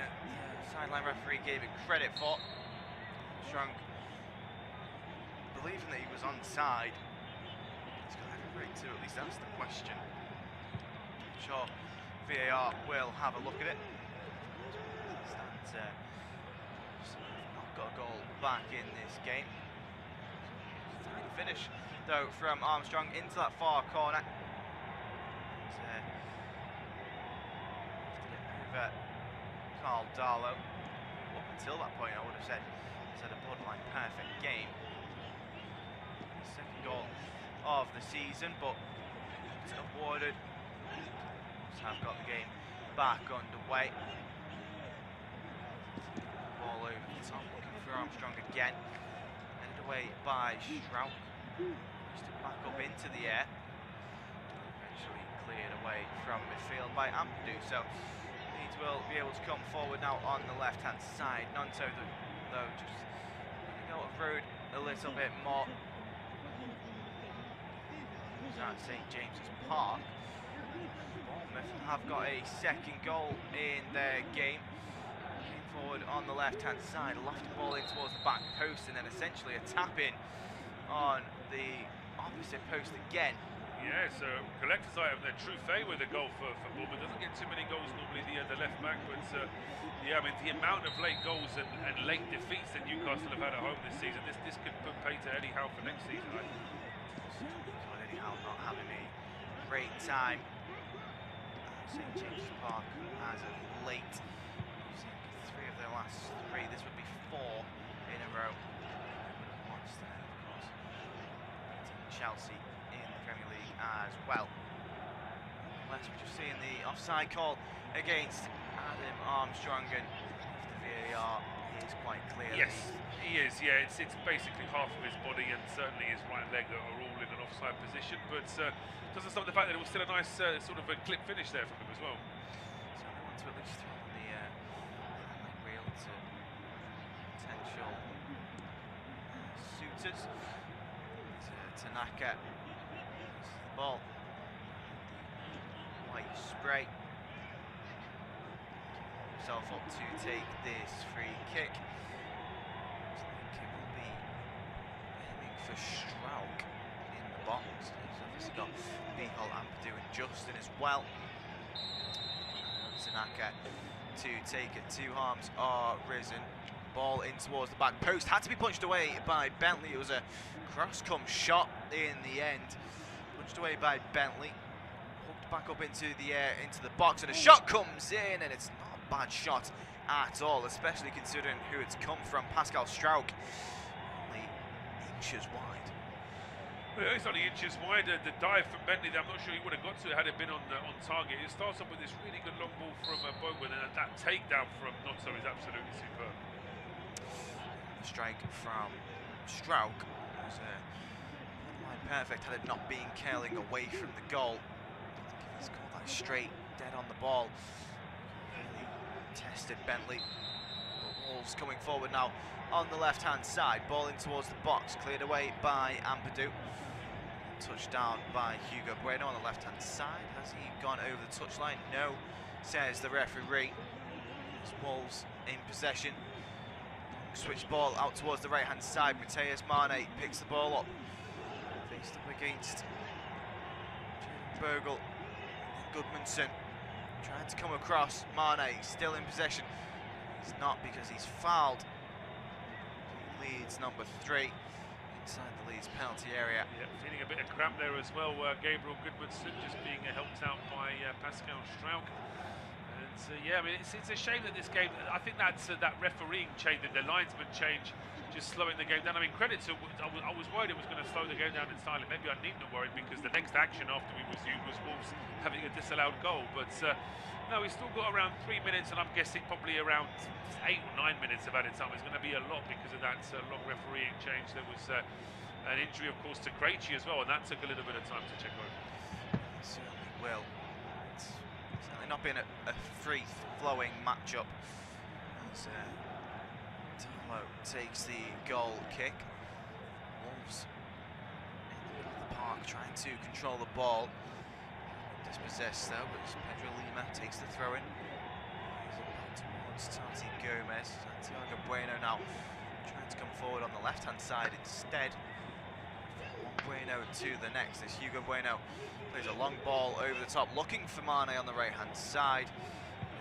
sideline referee gave it credit for. Armstrong, believing that he was onside, he's got every right to at least ask the question. Sure, VAR will have a look at it. Not got a goal back in this game. Tiny finish though from Armstrong into that far corner. Over Carl Darlow. Up until that point, I would have said it's had a borderline perfect game. Second goal of the season, but it's awarded. Have got the game back underway. Ball over the top, looking for Armstrong again. Headed away by Strauch. Pushed it back up into the air. Eventually cleared away from midfield by Ampadu. So Leeds will be able to come forward now on the left-hand side. Nonto, though, just running out of road a little bit more. At St James's Park. Have got a second goal in their game. Came forward on the left-hand side, a lofted ball in towards the back post, and then essentially a tap-in on the opposite post again. Yeah, so collector's item there. True favour with a goal for Bournemouth. Doesn't get too many goals normally, the left back, but yeah, I mean, the amount of late goals and late defeats that Newcastle have had at home this season, this could put pay to Eddie Howe for next season, I think. Eddie Howe not having a great time. St James's Park as of late, losing 3 of their last 3. This would be 4 in a row. Once then, of course, Chelsea in the Premier League as well. Unless we're just seeing the offside call against Adam Armstrong, and the VAR is quite clear. Yes, he is. Yeah, it's basically half of his body and certainly his right leg are all in an offside position, but doesn't stop the fact that it was still a nice sort of a clip finish there from him as well. So they want to at least throw on the highlight reel to potential suitors. Tanaka, the ball, white spray. Himself up to take this free kick. I think it will be aiming for Strauch in the box. He's obviously got Mihal, Ampadu and Justin as well. Tanaka to take it. 2 arms are risen. Ball in towards the back post. Had to be punched away by Bentley. It was a cross-come shot in the end. Punched away by Bentley. Hooked back up into the air, into the box, and a shot comes in, and it's not a bad shot at all, especially considering who it's come from. Pascal Strauch, only inches wide. Well, it's only inches wide. The dive from Bentley, I'm not sure he would have got to it had it been on target. It starts off with this really good long ball from Bowen, and that takedown from Notto is absolutely superb. The strike from Strauch was perfect had it not been curling away from the goal. He's got that straight, dead on the ball. Really tested Bentley. But Wolves coming forward now on the left-hand side. Ball in towards the box, cleared away by Ampadu. Touchdown by Hugo Bueno on the left-hand side. Has he gone over the touchline? No, says the referee. It's Wolves in possession. Switch ball out towards the right-hand side. Mateus Mane picks the ball up. Faced up against Bogle. Goodmanson trying to come across. Mane still in possession. He's not because he's fouled. Leeds number 3 inside the Leeds penalty area. Yeah, feeling a bit of cramp there as well. Gabriel Goodmanson just being helped out by Pascal Strauch. And yeah, I mean, it's a shame that this game, I think that's that refereeing change, the linesman change, just slowing the game down. I mean, credit to, I was worried it was going to slow the game down entirely. Maybe I needn't have worried because the next action after we resumed was Wolves having a disallowed goal. But no, we still got around 3 minutes, and I'm guessing probably around 8 or 9 minutes of added time. It's going to be a lot because of that long refereeing change. There was an injury, of course, to Krejci as well, and that took a little bit of time to check over. It certainly will. It's certainly not been a free-flowing matchup. As Talo takes the goal kick. Wolves in the middle of the park trying to control the ball. Dispossessed though, but Pedro Lima takes the throw in. Towards Tati Gomez. Santiago Bueno now trying to come forward on the left-hand side instead. One Bueno to the next as Hugo Bueno plays a long ball over the top, looking for Mane on the right-hand side.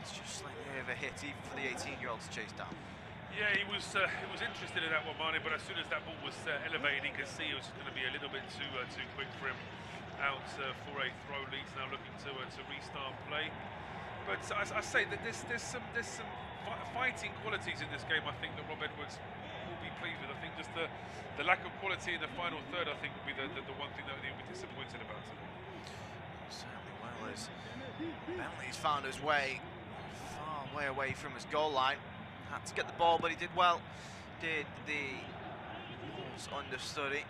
It's just slightly overhit even for the 18-year-old to chase down. Yeah, he was interested in that one, Mane, but as soon as that ball was elevated, he could see it was going to be a little bit too quick for him. Out for a throw. Leeds now looking to restart play. But I say that there's some fighting qualities in this game. I think that Rob Edwards will be pleased with. I think just the lack of quality in the final third, I think, will be the one thing that he'll be disappointed about today. Certainly well, as Bentley's found his way far way away from his goal line. Had to get the ball, but he did well. Did the Wolves understudy.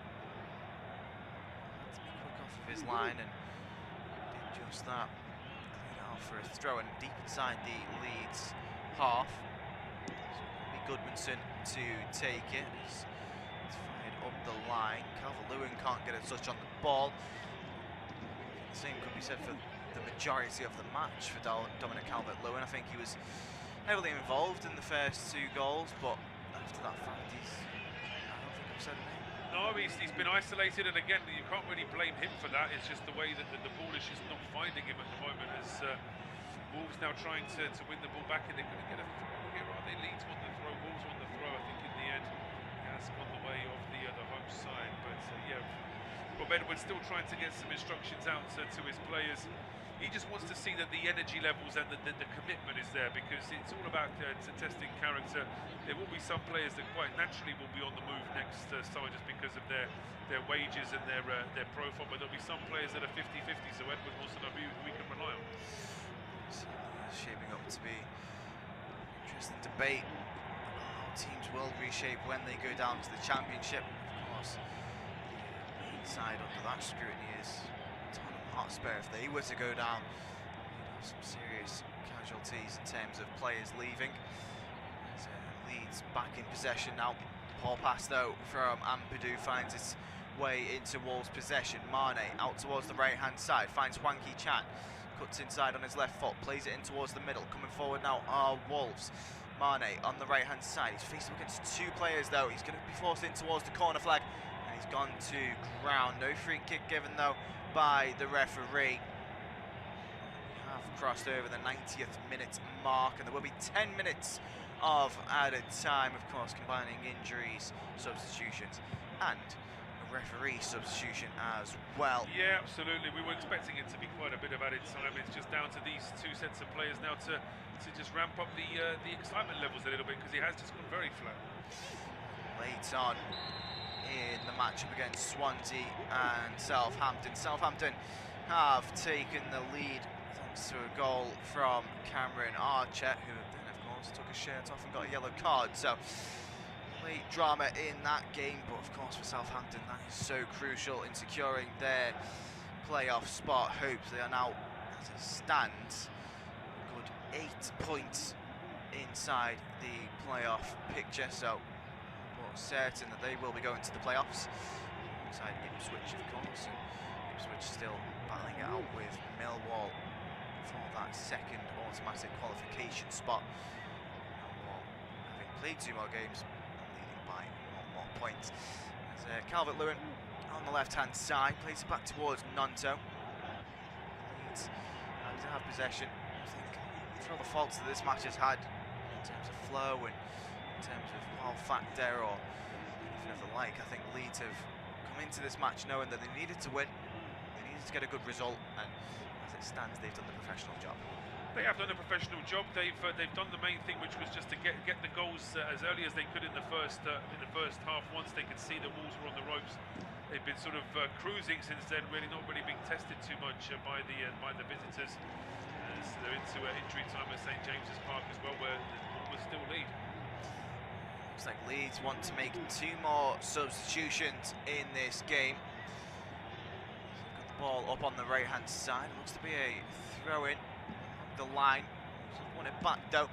His line and did just that. Cleared out for a throw and deep inside the Leeds half. So it'll be Goodmanson to take it. It's fired up the line. Calvert-Lewin can't get a touch on the ball. The same could be said for the majority of the match for Dominic Calvert-Lewin. I think he was heavily involved in the first 2 goals, but after that fact, I don't think I've said anything. No, he's been isolated, and again, you can't really blame him for that. It's just the way that the ball is just not finding him at the moment. As Wolves now trying to win the ball back, and they're going to get a throw here, are they? Leeds want the throw, Wolves want the throw. I think in the end, it has gone the way of the home side. But yeah, Rob Edwards still trying to get some instructions out to his players. He just wants to see that the energy levels and the commitment is there, because it's all about testing character. There will be some players that quite naturally will be on the move next summer just because of their wages and their profile, but there'll be some players that are 50-50, so Edwards wants to know who we can rely on. It's shaping up to be an interesting debate. How teams will reshape when they go down to the Championship. Of course, the inside under that scrutiny is Hotspur. If they were to go down, you'd have some serious casualties in terms of players leaving. As, Leeds back in possession now. Poor pass though from Ampadu finds its way into Wolves' possession. Mane out towards the right-hand side, finds Hwang Hee-chan, cuts inside on his left foot, plays it in towards the middle. Coming forward now are Wolves. Mane on the right-hand side. He's faced up against 2 players though. He's going to be forced in towards the corner flag, and he's gone to ground. No free kick given though by the referee. We have crossed over the 90th minute mark, and there will be 10 minutes of added time, of course, combining injuries, substitutions, and a referee substitution as well. Yeah, absolutely. We were expecting it to be quite a bit of added time. It's just down to these 2 sets of players now to just ramp up the excitement levels a little bit, because he has just gone very flat. Late on in the matchup against Swansea and Southampton. Southampton have taken the lead thanks to a goal from Cameron Archer, who then of course took his shirt off and got a yellow card. So late drama in that game, but of course for Southampton that is so crucial in securing their playoff spot. Hopes they are now, as it stands, a good 8 points inside the playoff picture, so we're certain that they will be going to the playoffs. Inside Ipswich, of course, and Ipswich still battling it out with Millwall for that second automatic qualification spot. Millwall having played 2 more games, leading by 1 more point. As Calvert-Lewin on the left-hand side plays it back towards Nonto. Leeds and to have possession. I think for all the faults that this match has had in terms of flow and in terms of wow factor or anything of the like, I think Leeds have come into this match knowing that they needed to win, they needed to get a good result, and as it stands, they've done the professional job. They have done a professional job. They've done the main thing, which was just to get the goals as early as they could in the first half. Once they could see the Wolves were on the ropes, they've been sort of cruising since then. Really, not really being tested too much by the visitors. So they're into injury time at St James's Park as well, where the Wolves still lead. Looks like Leeds want to make 2 more substitutions in this game. Got the ball up on the right-hand side. Looks to be a throw-in the line. Won it back though.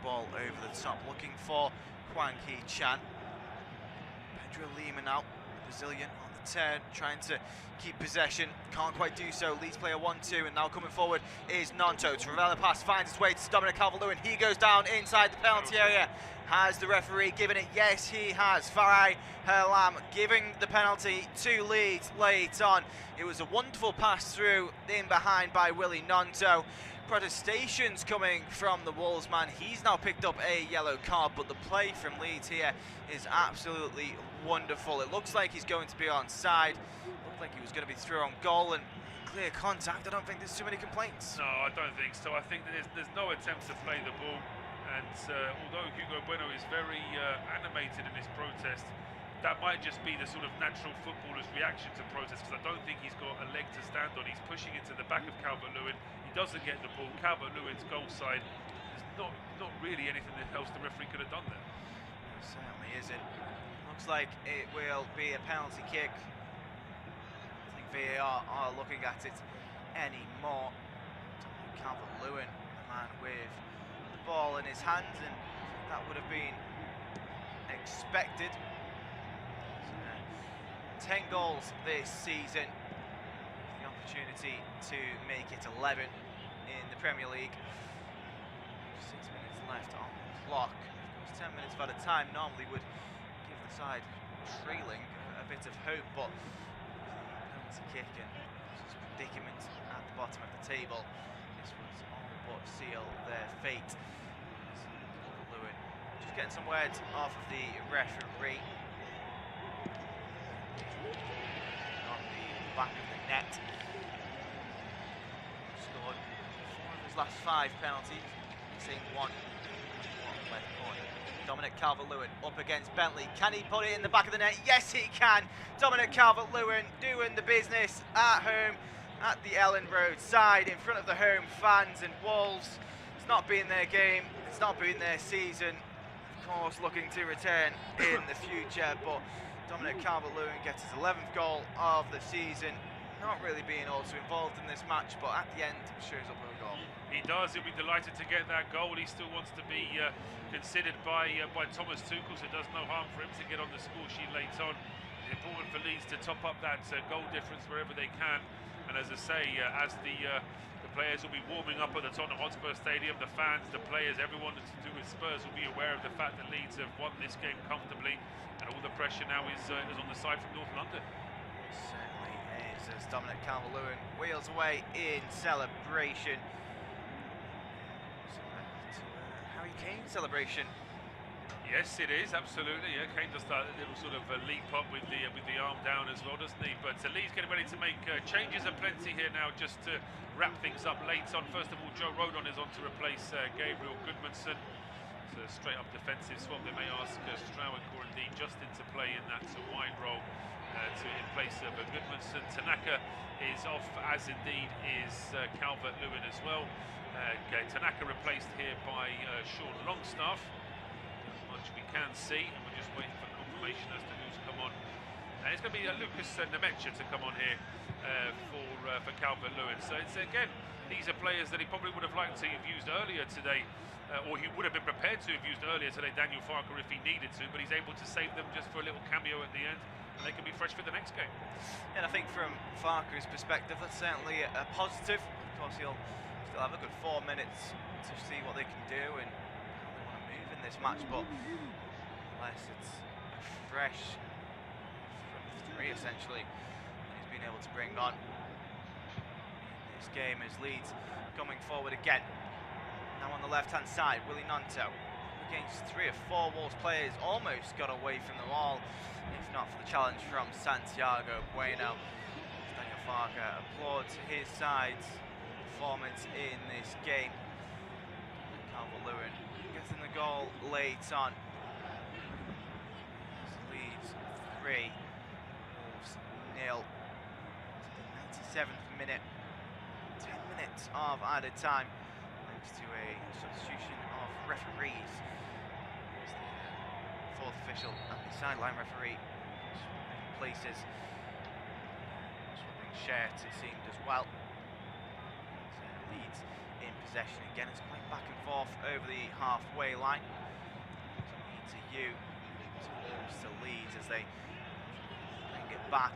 Ball over the top, looking for Hwang Hee-chan. Pedro Lima now, the Brazilian, on the turn, trying to keep possession. Can't quite do so. Leeds player 1-2, and now coming forward is Nonto. Trevella pass finds its way to Dominic Calvert-Lewin. He goes down inside the penalty area. Has the referee given it? Yes, he has. Farai Herlam giving the penalty to Leeds late on. It was a wonderful pass through in behind by Willie Nonto. Protestations coming from the Wolves man. He's now picked up a yellow card, but the play from Leeds here is absolutely wonderful. It looks like he's going to be onside. Looked like he was going to be through on goal and clear contact. I don't think there's too many complaints. No, I don't think so. I think that there's no attempt to play the ball. And although Hugo Bueno is very animated in his protest, that might just be the sort of natural footballer's reaction to protest, because I don't think he's got a leg to stand on. He's pushing it to the back of Calvert-Lewin. He doesn't get the ball. Calvert-Lewin's goal side. There's not really anything else the referee could have done there. It certainly isn't. Looks like it will be a penalty kick. I think VAR are looking at it anymore. Calvert-Lewin, the man with the ball in his hands, and that would have been expected. 10 goals this season, the opportunity to make it 11 in the Premier League. 6 minutes left on the clock. Of course, 10 minutes of added time normally would give the side trailing a bit of hope, but penalty kick and this predicament at the bottom of the table, this was all but seal their fate. Lewin just getting some words off of the referee. On the back of the net. Scored 4 of his last 5 penalties, missing 1 left corner. Dominic Calvert-Lewin up against Bentley. Can he put it in the back of the net? Yes, he can. Dominic Calvert-Lewin doing the business at home at the Elland Road side in front of the home fans and Wolves. It's not been their game. It's not been their season. Of course, looking to return in the future, but Dominic Calvert-Lewin gets his 11th goal of the season. Not really being all too involved in this match, but at the end shows up with a goal. He does. He'll be delighted to get that goal. He still wants to be considered by Thomas Tuchel, so it does no harm for him to get on the score sheet late on. It's important for Leeds to top up that goal difference wherever they can. And as I say, as the players will be warming up at the Tottenham Hotspur Stadium, the fans, the players, everyone to do with Spurs will be aware of the fact that Leeds have won this game comfortably, and all the pressure now is on the side from North London. It certainly is, as Dominic Calvert-Lewin wheels away in celebration. Harry Kane celebration. Yes, it is, absolutely. Yeah, Kane does that little sort of leap up with the arm down as well, doesn't he? But Leeds getting ready to make changes aplenty here now, just to wrap things up late on. First of all, Joe Rodon is on to replace Gabriel Goodmanson. It's a straight up defensive swap. They may ask Strauick or indeed Justin to play in that wide role in place of Goodmanson. Tanaka is off, as indeed is Calvert-Lewin as well. Tanaka replaced here by Sean Longstaff. We can see, and we're just waiting for confirmation as to who's come on. And it's going to be Lucas Nemecha to come on here for Calvert-Lewin. So it's again, these are players that he probably would have liked to have used earlier today or he would have been prepared to have used earlier today, Daniel Farker, if he needed to, but he's able to save them just for a little cameo at the end, and they can be fresh for the next game. And I think from Farker's perspective, that's certainly a positive. Of course, he'll still have a good 4 minutes to see what they can do and how they want to move in this match, but unless it's a fresh front three, essentially, that he's been able to bring on in this game as Leeds coming forward again. Now on the left-hand side, Willie Nonto against 3 or 4 Wolves players, almost got away from the wall, if not for the challenge from Santiago Bueno. Daniel Farker applauds his side's performance in this game. Calvert-Lewin getting the goal late on. Leeds 3, Wolves 0. 97th minute, 10 minutes of added time. To a substitution of referees. It's the 4th official and the sideline referee swapping places. Swapping shirts, it seemed, as well. Leeds in possession again. It's going back and forth over the halfway line. To you, to Leeds as they bring it back.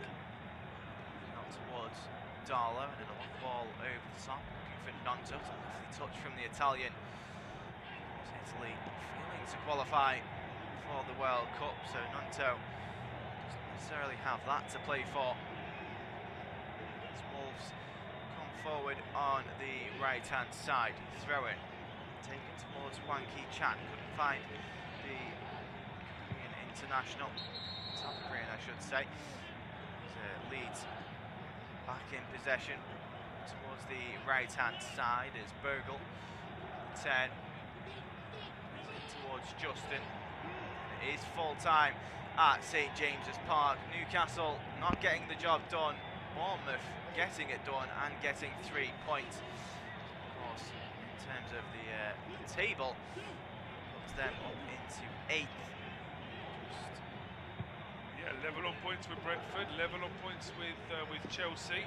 Out towards Darlow, and then a long ball over the top. For Nonto, it's a lovely touch from the Italian. Italy failing to qualify for the World Cup, so Nonto doesn't necessarily have that to play for. As Wolves come forward on the right-hand side, throwing, taken towards Hwang Ki-chan, couldn't find the Korean international, South Korean I should say. Leeds back in possession towards the right-hand side as Bogle, 10, towards Justin. It is full-time at St James's Park. Newcastle not getting the job done. Bournemouth getting it done and getting 3 points. Of course, in terms of the table, puts them up into 8th. Yeah, level on points with Brentford, level on points with Chelsea.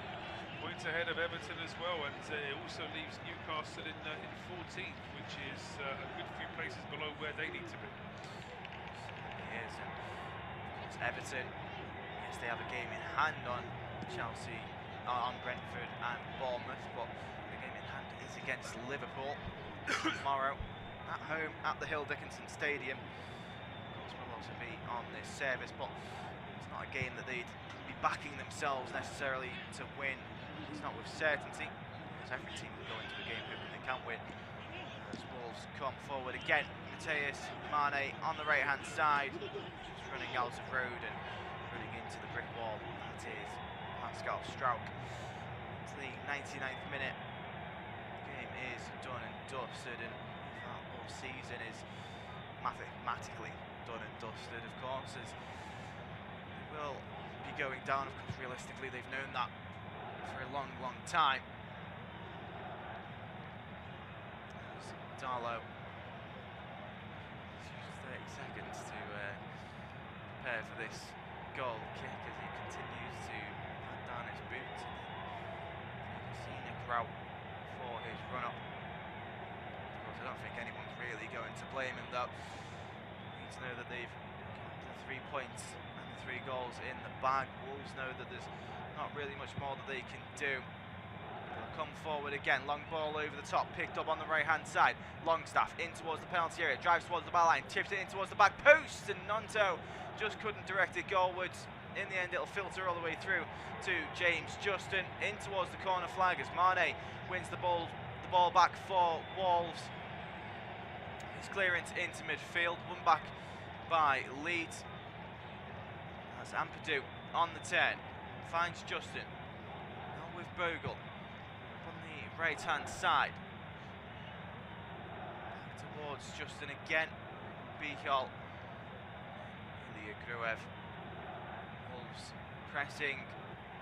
Points ahead of Everton as well, and it also leaves Newcastle in 14th, which is a good few places below where they need to be. It is, and it's Everton. Yes, they have a game in hand on Chelsea, on Brentford and Bournemouth, but the game in hand is against Liverpool tomorrow at home at the Hill Dickinson Stadium. Of course, will also be on this service, but it's not a game that they'd be backing themselves necessarily to win. It's not with certainty, because every team will go into a game hoping they can win. As Wolves come forward again, Mateus Mane on the right-hand side, just running out of road and running into the brick wall. That is Pascal Struijk. It's the 99th minute. The game is done and dusted, and that whole season is mathematically done and dusted, of course, as they will be going down. Of course, realistically, they've known that for a long, long time. Darlow uses 30 seconds to prepare for this goal kick as he continues to pat down his boots. Take a scenic route for his run-up. Of course, I don't think anyone's really going to blame him, though. Need to know that they've got the 3 points and the 3 goals in the bag. Wolves know that there's not really much more that they can do. They'll come forward again. Long ball over the top, picked up on the right-hand side. Longstaff in towards the penalty area, drives towards the byline, tips it in towards the back post, and Nonto just couldn't direct it goalwards. In the end, it'll filter all the way through to James Justin in towards the corner flag as Mane wins the ball back for Wolves. His clearance into midfield, won back by Leeds. That's Ampadu on the 10. Finds Justin, now with Bogle, on the right-hand side. Back towards Justin again, Bicol, Ilya Gruev. Wolves pressing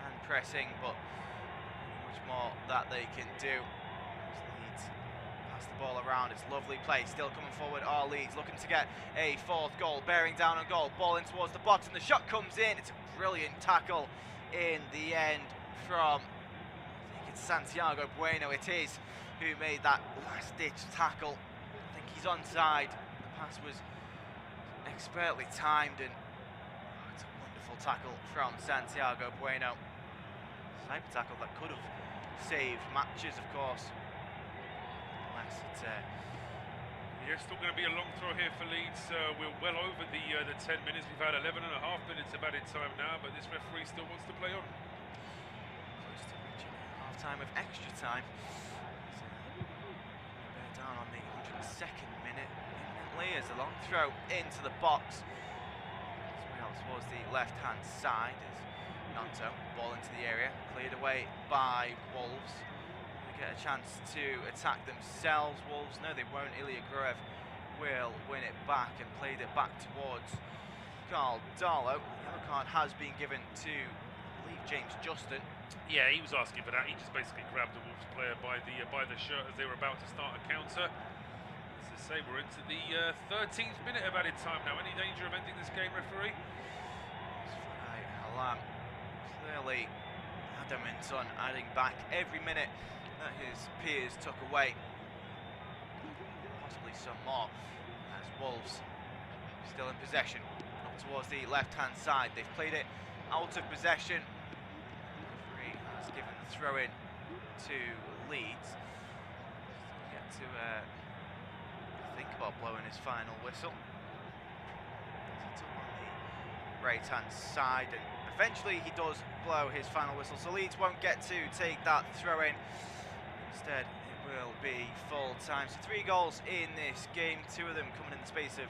and pressing, but not much more that they can do. Leeds pass the ball around, it's lovely play, still coming forward are Leeds, looking to get a 4th goal, bearing down on goal, ball in towards the box, and the shot comes in. It's a brilliant tackle in the end from, I think it's Santiago Bueno, it is, who made that last-ditch tackle. I think he's onside. The pass was expertly timed, and it's a wonderful tackle from Santiago Bueno. Type of tackle that could have saved matches, of course. Unless it, yeah, still going to be a long throw here for Leeds. We're well over the 10 minutes. We've had 11 and a half minutes of added time now, but this referee still wants to play on. Close to reaching half-time of extra time. Bear down on the 102nd minute imminently as a long throw into the box. As we out towards the left-hand side as Nanto, ball into the area, cleared away by Wolves. Get a chance to attack themselves. Wolves, no, they won't. Ilya Gruev will win it back and played it back towards Carl Darlow. The yellow card has been given to, I believe, James Justin. Yeah, he was asking for that. He just basically grabbed the Wolves player by the shirt as they were about to start a counter. As I say, we're into the 13th minute of added time now. Any danger of ending this game, referee? Alam clearly adamant on adding back every minute that his peers took away, possibly some more, as Wolves still in possession up towards the left-hand side. They've played it out of possession. The referee has given the throw-in to Leeds. Still yet to think about blowing his final whistle. It's up on the right-hand side, and eventually he does blow his final whistle, so Leeds won't get to take that throw-in. Instead, it will be full time. So 3 goals in this game, 2 of them coming in the space of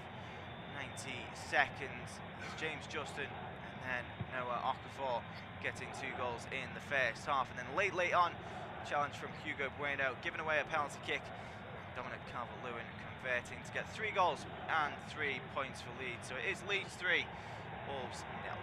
90 seconds. It's James Justin and then Noah Okafor getting 2 goals in the first half. And then late on, challenge from Hugo Bueno, giving away a penalty kick. Dominic Calvert-Lewin converting to get 3 goals and 3 points for Leeds. So it is Leeds 3, Wolves 0.